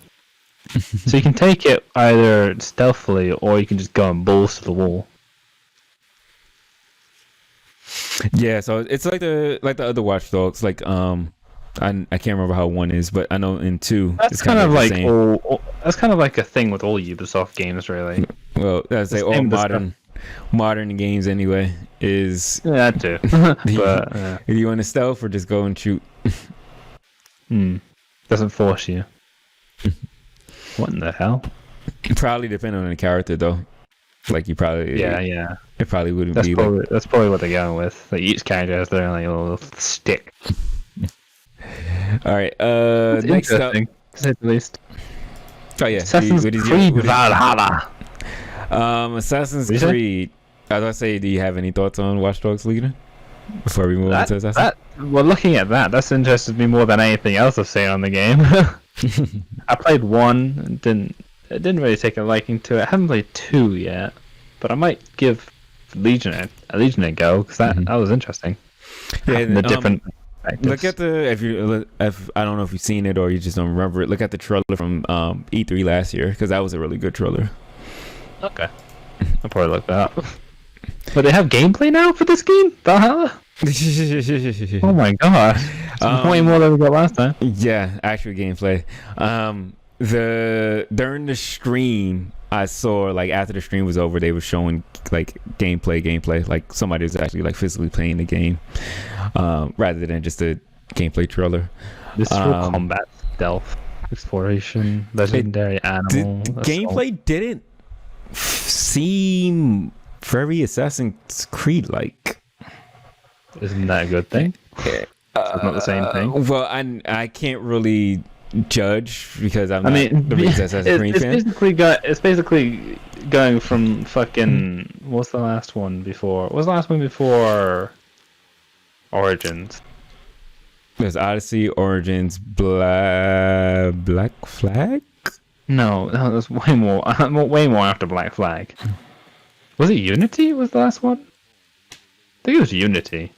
So you can take it either stealthily or you can just go and balls to the wall. Yeah, so it's like the other Watch Dogs. Like I can't remember how one is, but I know in 2 that's it's kind of like that's kind of like a thing with all Ubisoft games, really. Well, that's like all modern games anyway. Is that too? But do you want to stealth or just go and shoot? Doesn't force you. What in the hell? Probably depending on the character, though. Like you probably yeah. It probably wouldn't that's be. That's probably what they're going with. Like each character has their like little stick. All right. Next up, to say the least. Oh yeah, Assassin's Creed Valhalla. Assassin's Creed. I was gonna say, do you have any thoughts on Watch Dogs Legion before we move on to Assassin's? Well, looking at that's interested me more than anything else I've seen on the game. I played 1, and didn't really take a liking to it. I haven't played 2 yet, but I might give Legion a go because that was interesting. Yeah, the different. Look at if I don't know if you've seen it or you just don't remember it. Look at the trailer from E3 last year because that was a really good trailer. Okay, I'll probably look that up. But they have gameplay now for this game, Valhalla. Oh my gosh, way more than we got last time. Yeah, actual gameplay. During the stream, I saw like after the stream was over, they were showing like gameplay. Like somebody was actually like physically playing the game, rather than just a gameplay trailer. This is for combat, stealth, exploration, legendary animal. Gameplay didn't seem very Assassin's Creed like. Isn't that a good thing? It's not the same thing. Well, I can't really judge because I'm not the biggest Assassin's Creed fan. It's basically going from fucking what's the last one before? What was the last one before Origins? There's Odyssey, Origins, Black Flag. No, there's way more after Black Flag. Was it Unity? Was the last one? I think it was Unity.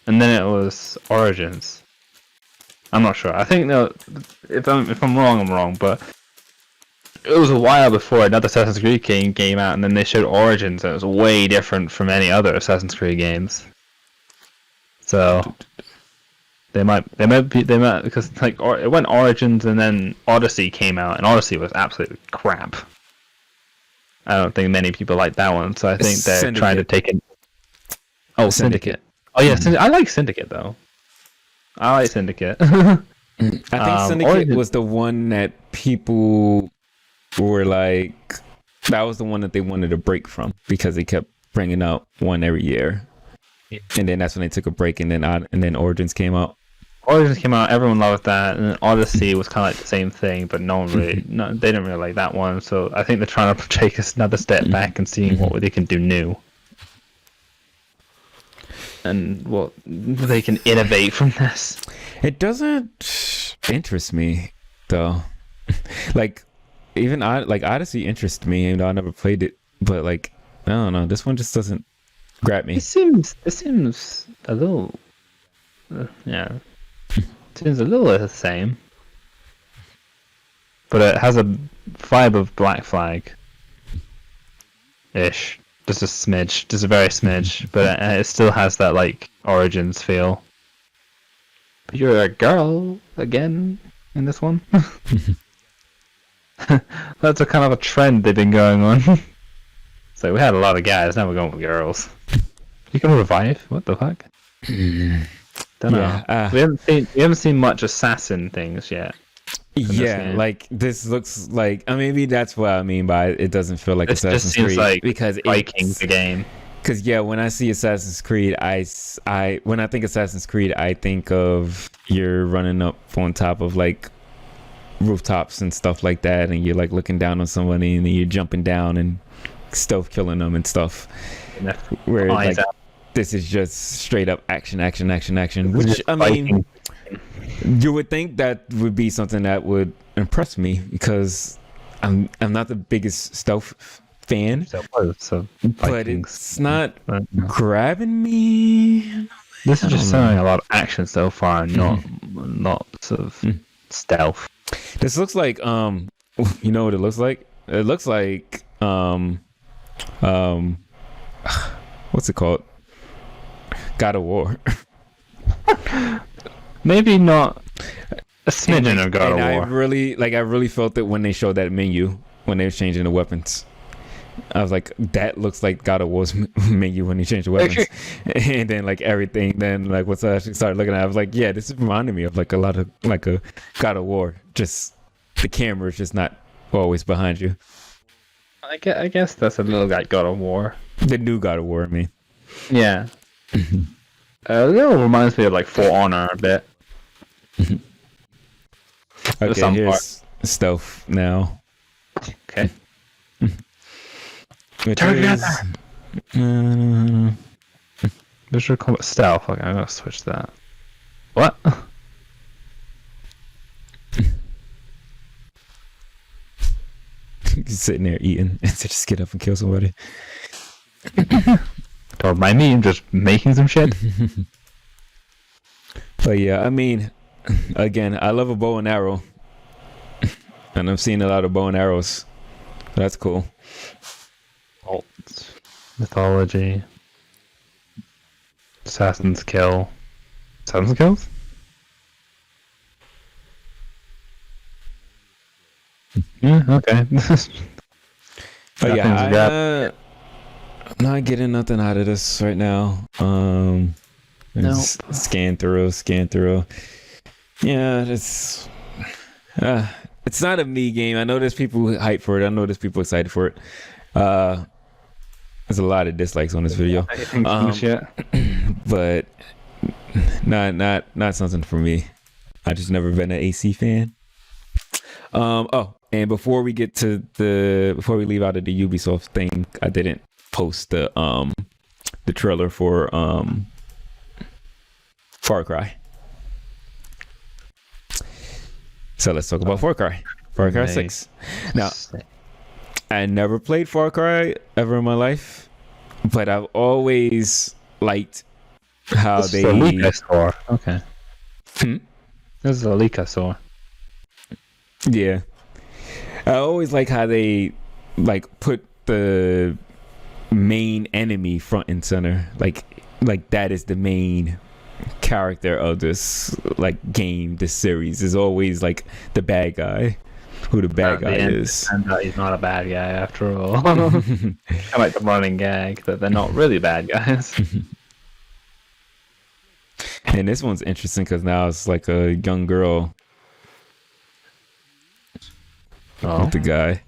And then it was Origins. I'm not sure. I think if I'm wrong, I'm wrong. But it was a while before another Assassin's Creed game came out, and then they showed Origins, and it was way different from any other Assassin's Creed games. So they might because like it went Origins and then Odyssey came out, and Odyssey was absolutely crap. I don't think many people like that one, so I think they're trying to take it. Oh, Syndicate. Oh yeah, I like Syndicate though. I like Syndicate. I think Syndicate was the one that people were like, that was the one that they wanted to break from because they kept bringing out one every year, and then that's when they took a break, and then Origins came out. Origins came out, everyone loved that, and then Odyssey was kind of like the same thing, but no one really, they didn't really like that one. So I think they're trying to take another step back and seeing what they can do new, and what they can innovate from this. It doesn't interest me though. Like even Odyssey interests me, even though I never played it. But like I don't know, this one just doesn't grab me. It seems a little, yeah. Seems a little the same, but it has a vibe of Black Flag ish, just a smidge, just a very smidge, but it still has that like Origins feel. But you're a girl again in this one. That's a kind of a trend they've been going on. So we had a lot of guys, now we're going with girls. You can revive? What the fuck? Don't know. We haven't seen much assassin things yet. Yeah, like this looks like. Maybe that's what I mean by it doesn't feel like Assassin's Creed like because Vikings the game. Because when I see Assassin's Creed, when I think Assassin's Creed, I think of you're running up on top of like rooftops and stuff like that, and you're like looking down on somebody, and then you're jumping down and stealth killing them and stuff. Where like. This is just straight up action. Which I mean, you would think that would be something that would impress me because I'm not the biggest stealth fan, but it's not grabbing me. This is just showing a lot of action so far, not sort of stealth. This looks like you know what it looks like? It looks like what's it called? God of War. Maybe not a smidgen of God of War. I really felt it when they showed that menu when they were changing the weapons. I was like, that looks like God of War's menu when he changed the weapons. And then like everything, then like once I actually started looking at it, I was like, yeah, this is reminding me of like a lot of like a God of War. Just the camera is just not always behind you. I guess that's a little like God of War. The new God of War, I mean. Yeah. A little reminds me of like For Honor a bit. Okay, here's stealth now. Okay. Visual combat stealth. Okay, I'm gonna switch to that. What? He's sitting there eating, and so just get up and kill somebody. Don't mind me, I'm just making some shit. But yeah, I mean, again, I love a bow and arrow, and I'm seeing a lot of bow and arrows. That's cool. Cults, mythology, Assassin's Kill. Assassin's Kills? Yeah, okay. But yeah, I'm not getting nothing out of this right now. Scan through. Yeah, it's not a me game. I know there's people who hype for it. I know there's people excited for it. There's a lot of dislikes on this video. But not something for me. I just never been an AC fan. And before we leave out of the Ubisoft thing, I didn't post the trailer for Far Cry. So let's talk about Far Cry. Far Cry 6. Now, I never played Far Cry ever in my life, but I've always liked how this is a leak I saw. Okay. This is a leak I saw. Yeah. I always like how they like put the main enemy front and center. Like that is the main character of this like game, this series is always like the bad guy. Who the bad guy is. And he's not a bad guy after all. I like the running gag that they're not really bad guys. And this one's interesting because now it's like a young girl with the guy.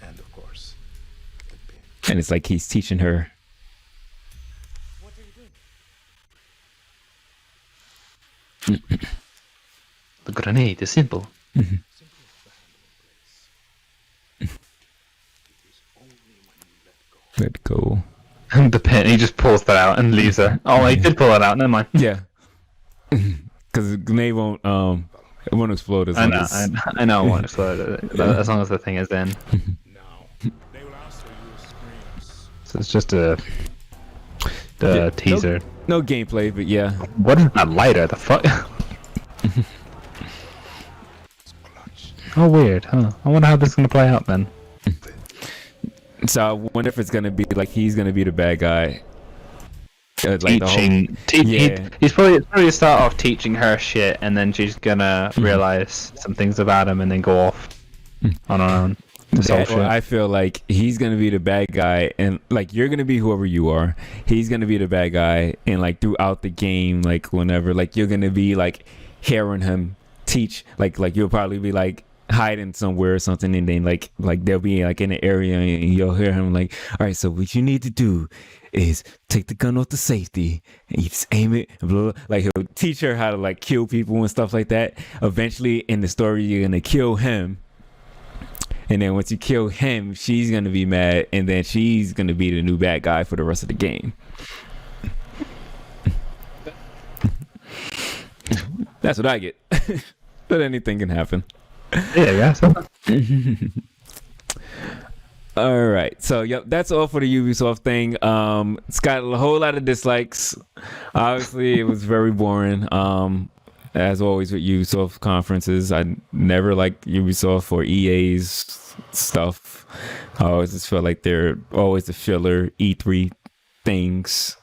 And of course, And it's like he's teaching her. what are you doing? The grenade is simple. Let go. And the pin, he just pulls that out and leaves her. Oh, he did pull it out. Never mind. Yeah. Because the grenade won't it won't explode as long as... I know it won't explode as long as the thing is in. Now, they will also use screams. So it's just a teaser. No gameplay, but yeah. What is that lighter? The fuck? Clutch. Oh, weird, huh? I wonder how this is gonna play out then. So I wonder if it's gonna be like he's gonna be the bad guy. Like Teaching, yeah. He's probably start off teaching her shit, and then she's gonna realize some things about him, and then go off on her own. I feel like he's gonna be the bad guy, and like you're gonna be whoever you are. He's gonna be the bad guy, and like throughout the game, like whenever, like you're gonna be like hearing him teach, like you'll probably be like hiding somewhere or something, and then like they'll be like in an area, and you'll hear him like, all right, so what you need to do is take the gun off the safety and you just aim it and blah, blah. Like he'll teach her how to like kill people and stuff like that. Eventually in the story you're gonna kill him, and then once you kill him she's gonna be mad, and then she's gonna be the new bad guy for the rest of the game. That's what I get. But anything can happen. Yeah. All right, so yep, that's all for the Ubisoft thing. It's got a whole lot of dislikes. Obviously, it was very boring. As always with Ubisoft conferences, I never liked Ubisoft or EA's stuff. I always just feel like they're always the filler E3 things.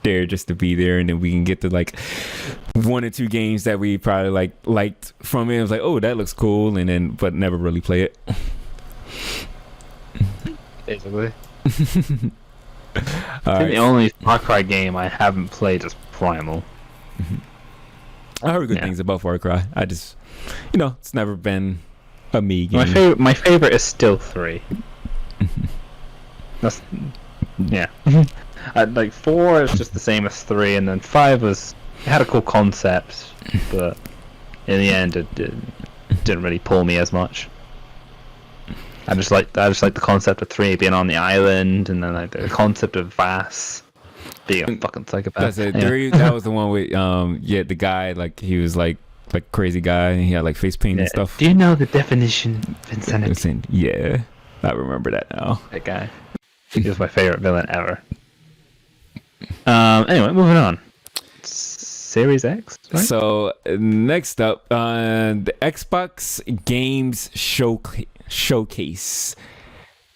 There just to be there, and then we can get to like one or two games that we probably liked from it. It was like, oh, that looks cool, and then but never really play it. Basically. All I think right. the only Far Cry game I haven't played is Primal. I heard good things about Far Cry. I just, it's never been a me game. My favorite is still 3. That's like 4 is just the same as 3, and then 5 it had a cool concept, but in the end it didn't really pull me as much. I just like the concept of 3 being on the island, and then like the concept of Vass being a fucking psychopath. That's it. 3, that was the one with the guy, like he was like crazy guy, and he had like face paint and stuff. Do you know the definition of insanity? Yeah, I remember that now. That guy. He was my favorite villain ever. Anyway, moving on. Series X, right? So next up, the Xbox Games Showcase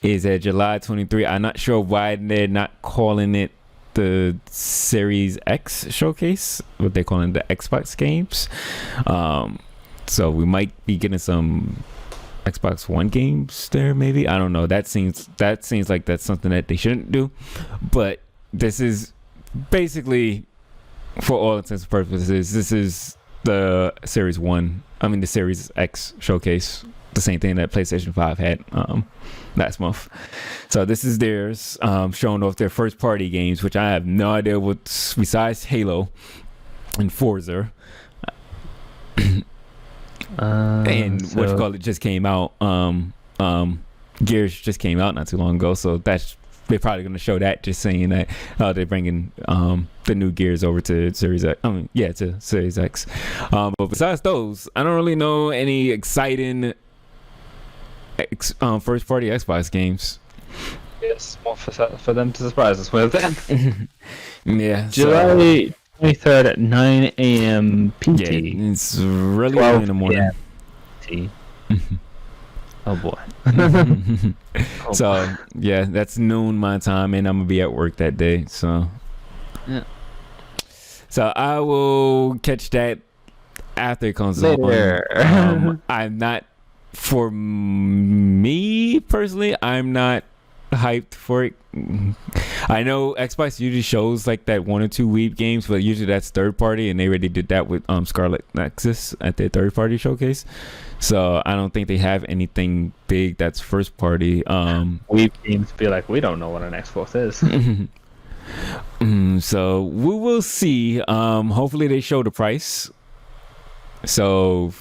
is at July 23. I'm not sure why they're not calling it the Series X Showcase, what they're calling the Xbox Games. So we might be getting some Xbox One games there, maybe. I don't know. That seems like that's something that they shouldn't do. But this is basically, for all intents and purposes, this is the Series X Showcase. The same thing that PlayStation 5 had last month. So this is theirs, showing off their first party games, which I have no idea what's besides Halo and Forza. And it just came out. Gears just came out not too long ago, so they're probably going to show that, just saying that they're bringing the new Gears over to Series X. To Series X. But besides those, I don't really know any exciting first party Xbox games. Yes, more for them to surprise us with then. Yeah. July 23rd at 9 a.m. PT. Yeah, it's really early in the morning. PT. Oh boy. So yeah, that's noon my time, and I'm gonna be at work that day. So yeah. So I will catch that after it comes Later. on. I'm not, for me personally, I'm not hyped for it. I know Xbox usually shows like that 1 or 2 Weeb games, but usually that's third party, and they already did that with Scarlet Nexus at their third party showcase. So I don't think they have anything big that's first party. Weeb games be like, we don't know what an Xbox is. So we will see. Hopefully they show the price, so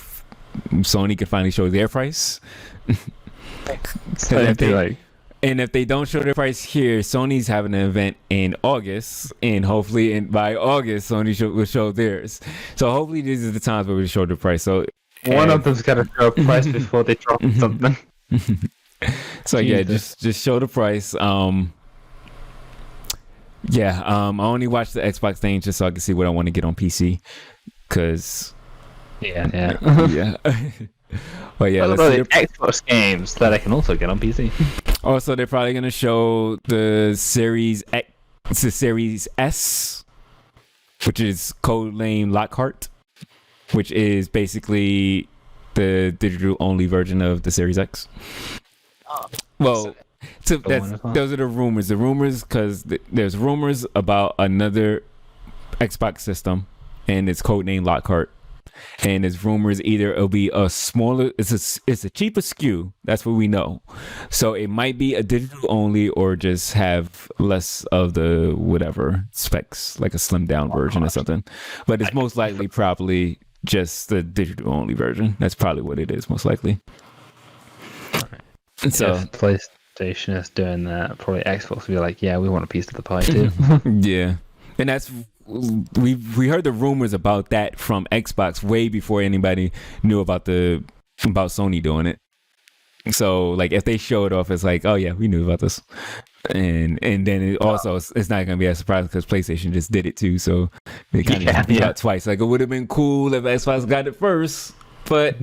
Sony can finally show their price. So And if they don't show their price here, Sony's having an event in August, and hopefully by August, Sony will show theirs. So hopefully these are the times where we show the price. So one of them's got to show a price before they drop something. So yeah, just show the price. I only watch the Xbox thing just so I can see what I want to get on PC. Cause yeah. But yeah, let's see the Xbox games that I can also get on PC. Also, they're probably gonna show the Series X, the Series S, which is codename Lockhart, which is basically the digital only version of the Series X. Well, those are the rumors. The rumors, because there's rumors about another Xbox system, and it's codename Lockhart. And there's rumors either it'll be a smaller, it's a cheaper SKU. That's what we know. So it might be a digital only, or just have less of the whatever specs, like a slimmed down version or something. But it's most likely probably just the digital only version. That's probably what it is, most likely. Right. So if PlayStation is doing that, probably Xbox will be like, yeah, we want a piece of the pie too. Yeah, and that's. We heard the rumors about that from Xbox way before anybody knew about Sony doing it. So like if they show it off, it's like, oh yeah, we knew about this, and then it's not gonna be a surprise because PlayStation just did it too. So they kind of did it twice. Like it would have been cool if Xbox got it first, but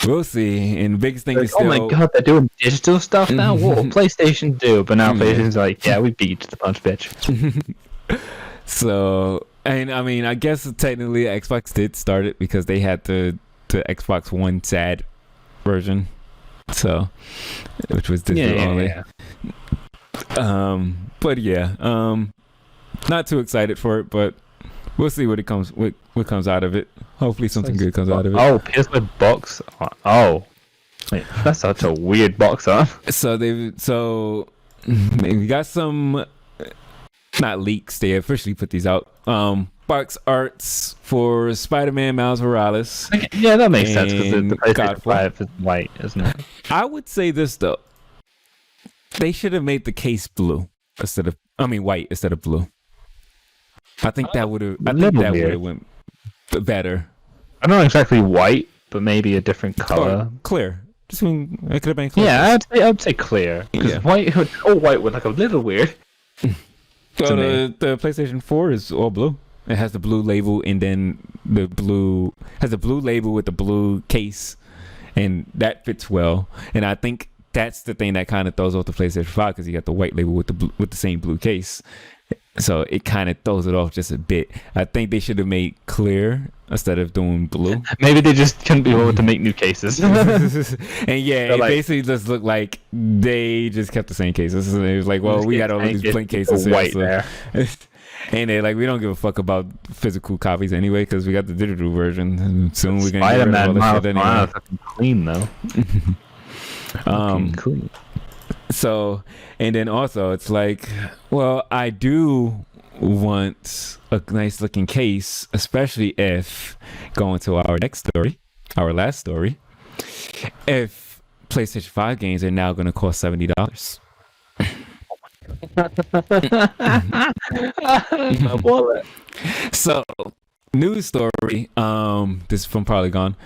we'll see. And the biggest thing is still, oh my god, they're doing digital stuff now? What will PlayStation do? But now PlayStation's like, yeah, we beat you to the punch, bitch. So, and I mean, I guess technically Xbox did start it because they had the Xbox One SAD version. So, which was digital only. But yeah, not too excited for it, but we'll see what comes out of it. Hopefully something good comes out of it. Oh, PS5 box. Oh, wait, that's such a weird box art. So we got some, not leaks. They officially put these out. Box arts for Spider-Man Miles Morales. Yeah, that makes sense because the PlayStation 5 is white, isn't it? I would say this though. They should have made the case blue white instead of blue. I think that would have. I think that would have went better. I don't know exactly white, but maybe a different color. Clear. It could have been clear. Yeah, I'd say clear. Because white would look a little weird. So the PlayStation 4 is all blue. It has the blue label, and then the blue label with the blue case, and that fits well. And I think that's the thing that kind of throws off the PlayStation 5 because you got the white label with the same blue case. So it kind of throws it off just a bit. I think they should have made clear instead of doing blue. Maybe they just couldn't be able to make new cases. And yeah, it basically just looked like they just kept the same cases. And it was like, well, we got all these blank cases here, white there. And they're like, we don't give a fuck about physical copies anyway because we got the digital version. And soon we're going to get rid of all this shit anyway. Fucking clean though. Clean. So, and then also it's like, well, I do want a nice looking case, especially if going to our last story, if PlayStation 5 games are now going to cost $70. My wallet. So, news story, this is from Polygon.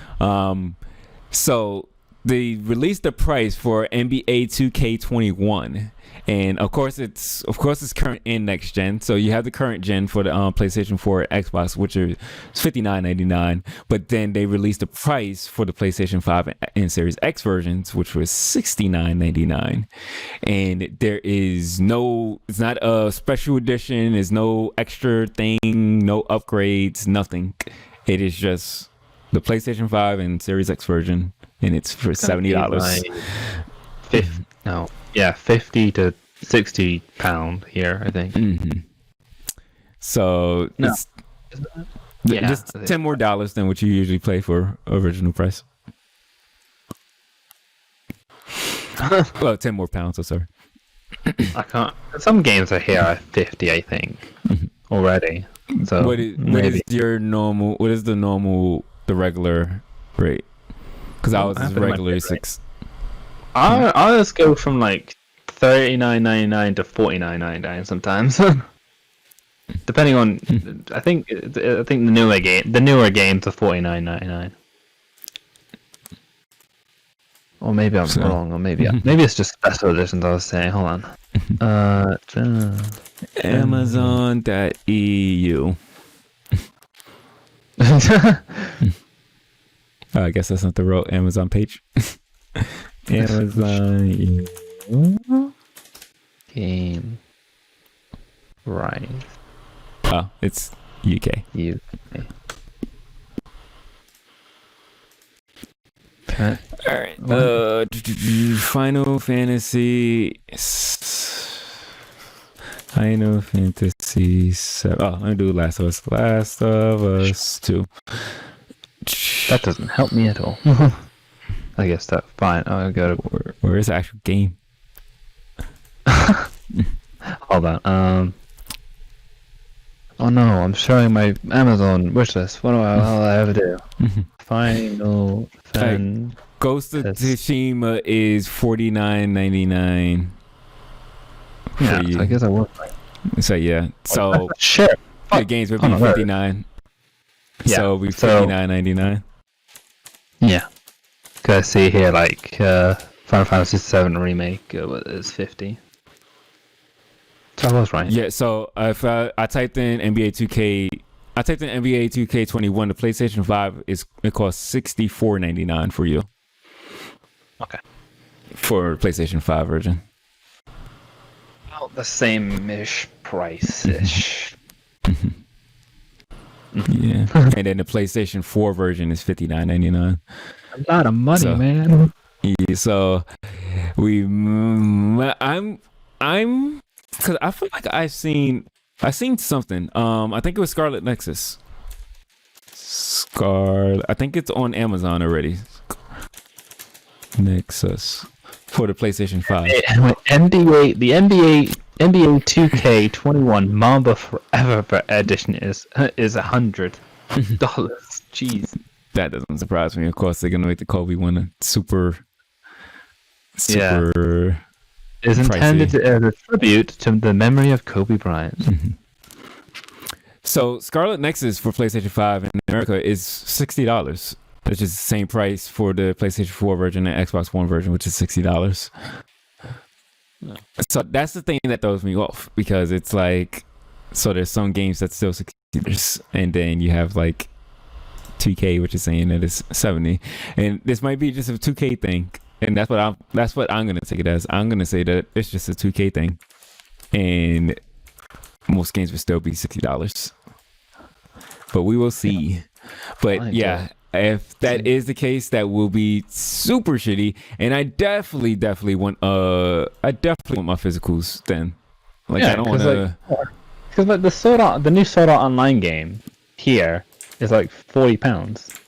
So they released the price for NBA 2K21, and of course it's current and next gen. So you have the current gen for the PlayStation 4 and Xbox, which are $59.99. But then they released the price for the PlayStation 5 and Series X versions, which was $69.99. And it's not a special edition. There's no extra thing, no upgrades, nothing. It is just the PlayStation 5 and Series X version, and it's for $70. 50 to £60 here, I think. Mm-hmm. So it's just $10 more than what you usually pay for original price. Well, 10 more pounds. I'm sorry. I can't. Some games are here at 50, I think, already. So what is your normal? What is the regular rate? Because I was regularly 6. I'll just go from like $39.99 to $49.99 sometimes, depending on. I think the newer games are $49.99. Or maybe I'm wrong, or maybe it's just special editions. I was saying, hold on. Amazon.eu. I guess that's not the real Amazon page. Amazon game right. Oh, it's UK. Okay. All right. Final Fantasy 7. Oh, I'm gonna do Last of Us. Last of Us 2. That doesn't help me at all. I guess that's fine. I'll go to where is the actual game? Hold on. Oh no, I'm showing my Amazon wishlist. What do I ever do? Final Fan. Ghost of Tsushima is $49.99. Yeah, so I guess I work. So yeah, so sure. The games would be $59. Yeah, so it'll be $59.99. Yeah. Cause I see here like Final Fantasy 7 remake is $50. So I was right. Yeah. So if I typed in NBA 2K. I typed in NBA 2K21. The PlayStation 5 it costs $64.99 for you. Okay. For PlayStation 5 version. About the same-ish price-ish. Yeah. And then the PlayStation 4 version is $59.99. A lot of money, man. Yeah. So I'm because I feel like I've seen something. I think it was Scarlet Nexus. I think it's on Amazon already. Nexus for the PlayStation 5. NBA 2K21 Mamba Forever edition is $100. Jeez. That doesn't surprise me. Of course, they're gonna make the Kobe one super. Is intended as a tribute to the memory of Kobe Bryant. So Scarlet Nexus for PlayStation 5 in America is $60, which is the same price for the PlayStation 4 version and Xbox One version, which is $60. So that's the thing that throws me off, because it's like, so there's some games that's still $60, and then you have like 2K, which is saying that it's $70, and this might be just a 2K thing. And that's what I'm gonna take it as. I'm gonna say that it's just a 2K thing, and most games will still be $60. But we will see. But yeah, if that is the case, that will be super shitty. And I definitely want my physicals then. Like, I don't want to. Because like the new Sword Art Online game here is like £40.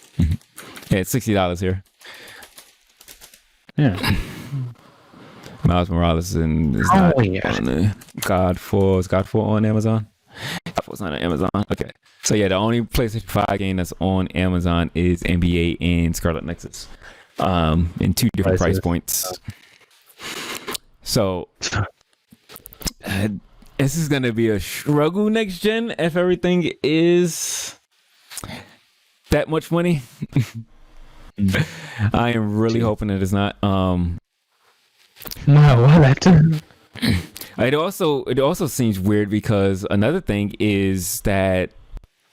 Yeah, it's $60 here. Yeah. Miles Morales is not on Godfall. Is Godfall on Amazon? Godfall's not on Amazon. Okay. So yeah, the only PlayStation 5 game that's on Amazon is NBA and Scarlet Nexus. In 2 different price points. So this is gonna be a struggle next gen if everything is that much money. I am really hoping that it's not. My wallet. It also seems weird because another thing is that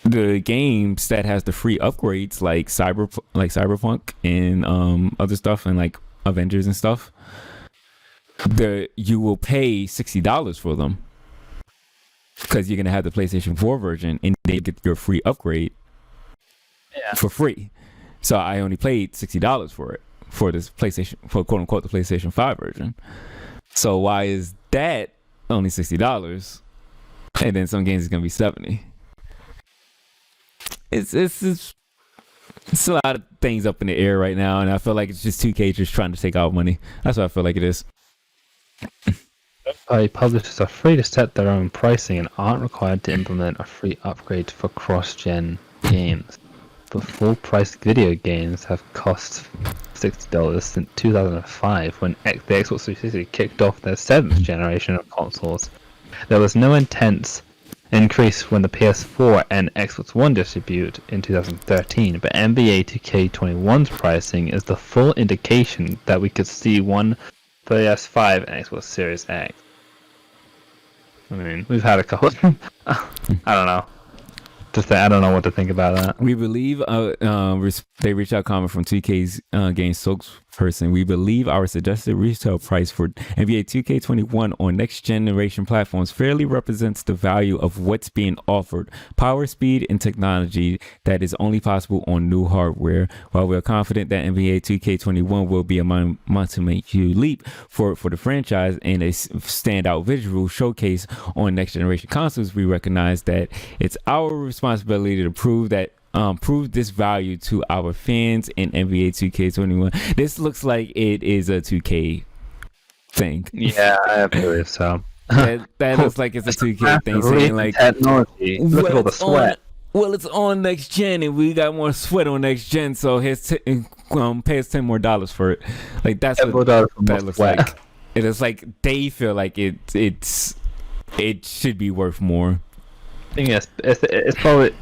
the games that has the free upgrades like Cyberpunk and other stuff and like Avengers and stuff, you will pay $60 for them because you're gonna have the PlayStation 4 version and they get your free upgrade for free. So I only paid $60 for it for this PlayStation, for quote unquote the PlayStation 5 version. So why is that only $60 and then some games is gonna be $70? It's a lot of things up in the air right now, and I feel like it's just 2K just trying to take out money. That's what I feel like it is. Publishers are free to set their own pricing and aren't required to implement a free upgrade for cross-gen games. But full-priced video games have cost $60 since 2005 when the Xbox 360 kicked off their 7th generation of consoles. There was no intense increase when the PS4 and Xbox One distribute in 2013, but NBA 2K21's pricing is the full indication that we could see one PS5 and Xbox Series X. I mean, we've had a couple. I don't know. I don't know what to think about that. We believe they reached out comment from 2K's game spokesperson. We believe our suggested retail price for NBA 2K21 on next generation platforms fairly represents the value of what's being offered, power, speed, and technology that is only possible on new hardware. While we are confident that NBA 2K21 will be a monumental leap for the franchise and a standout visual showcase on next generation consoles, we recognize that it's our responsibility to prove this value to our fans in NBA 2K21. This looks like it is a 2K thing. Yeah, I believe so. That looks like it's a 2K thing, saying like technology. Look at all the sweat. Well, it's on next gen, and we got more sweat on next gen, so here's pay us $10 more for it. Like that's what that looks like. It is like they feel like it should be worth more. I think it's probably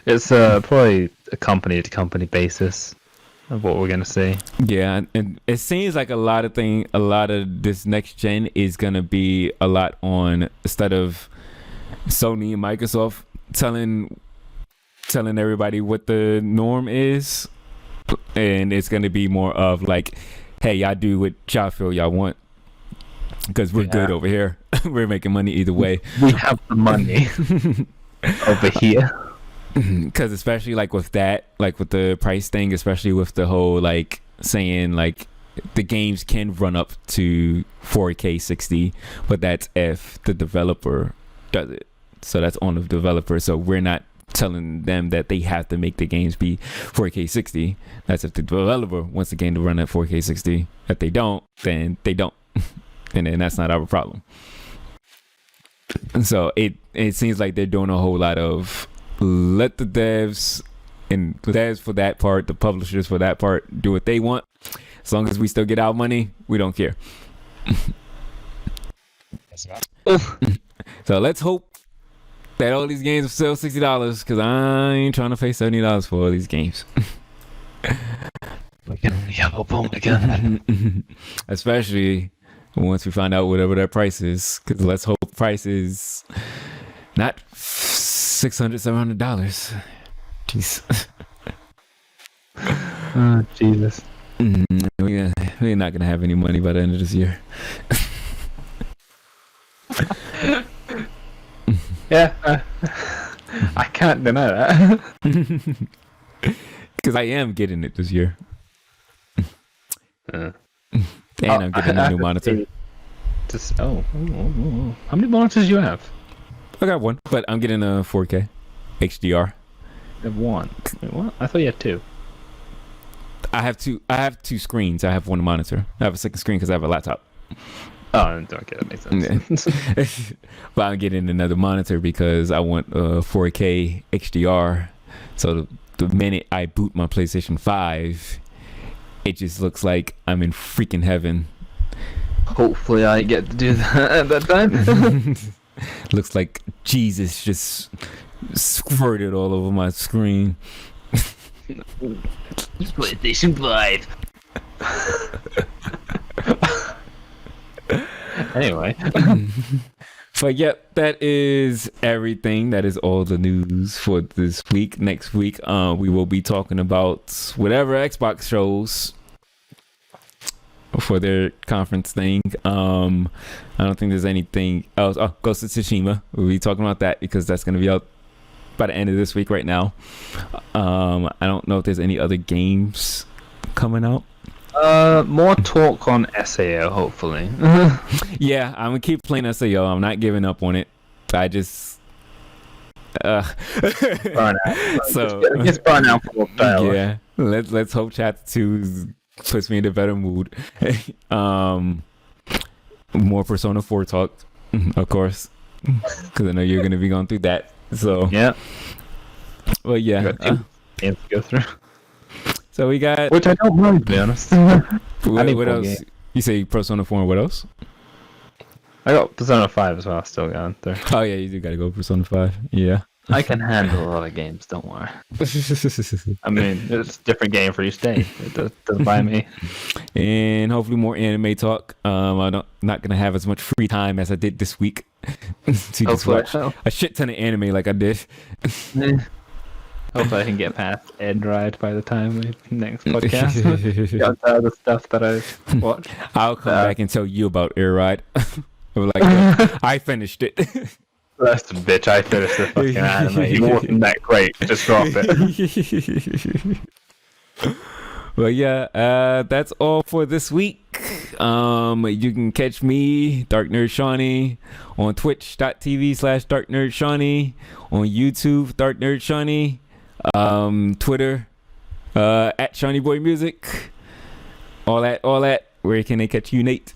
It's probably a company to company basis of what we're gonna see. Yeah, and it seems like a lot of this next gen is gonna be a lot on, instead of Sony and Microsoft telling everybody what the norm is, and it's gonna be more of like, hey, y'all do what y'all feel y'all want, because we're good over here. We're making money either way. We have the money over here. Because especially like with that, like with the price thing, especially with the whole like saying like the games can run up to 4K 60, but that's if the developer does it. So that's on the developer. So we're not telling them that they have to make the games be 4K 60. That's if the developer wants the game to run at 4K 60. If they don't, then they don't. And then that's not our problem. And so it seems like they're doing a whole lot of let the devs for that part, the publishers for that part, do what they want. As long as we still get our money, we don't care. So let's hope that all these games are still $60, because I ain't trying to pay $70 for all these games. We can only have a bone again. Especially once we find out whatever that price is, because let's hope the price is not $600-$700. Jeez. Oh, Jesus. We're not gonna have any money by the end of this year. Yeah, I can't deny that. Because I am getting it this year. And I'm getting a new monitor. How many monitors do you have? I got one, but I'm getting a 4K HDR. You have one. Wait, what? I thought you had two. I have two screens. I have one monitor. I have a second screen because I have a laptop. Oh, okay, that makes sense. Yeah. But I'm getting another monitor because I want 4K HDR. So the minute I boot my PlayStation 5, it just looks like I'm in freaking heaven. Hopefully I get to do that at that time. Looks like Jesus just squirted all over my screen. PlayStation 5. Anyway. But yep, that is everything. That is all the news for this week. Next week, we will be talking about whatever Xbox shows for their conference thing. I don't think there's anything else. Oh, Ghost of Tsushima. We'll be talking about that because that's going to be out by the end of this week right now. I don't know if there's any other games coming out. More talk on SAO, hopefully. Yeah, I'm gonna keep playing SAO. I'm not giving up on it. I just Burn out. So It's burn out for a yeah, let's hope chapter 2 puts me in a better mood. More Persona 4 talk, of course, because I know you're gonna be going through that. So yeah. Well, yeah. Games to go through. So we got, which I don't mind, to be honest. what else? Game. You say Persona 4 and what else? I got Persona 5 as well, still going through. Oh yeah, you do gotta go Persona 5. Yeah. I can handle a lot of games, don't worry. I mean, it's a different game for each day. It doesn't buy me. And hopefully more anime talk. I'm not gonna have as much free time as I did this week to just watch a shit ton of anime like I did. Hopefully I can get past Ed Ride by the time we next podcast. Got all the stuff that I've watched. I'll come back and tell you about Air Ride. Like, I finished it. That's a bitch. I finished the fucking anime. It wasn't that great. Just drop it. Well, yeah, that's all for this week. You can catch me, DarkNerdShawny, on twitch.tv/DarkNerdShawny, on YouTube, DarkNerdShawny, Twitter, at ShawnyBoyMusic. All that. Where can they catch you, Nate?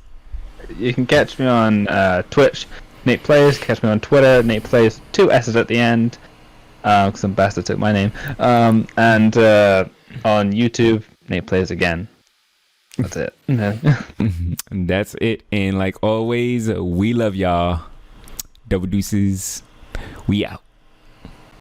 You can catch me on Twitch, NatePlays. Catch me on Twitter, NatePlays, 2 S's at the end, because some bastard took my name. And on YouTube, NatePlays again. That's it. That's it. And like always, we love y'all. Double deuces. We out.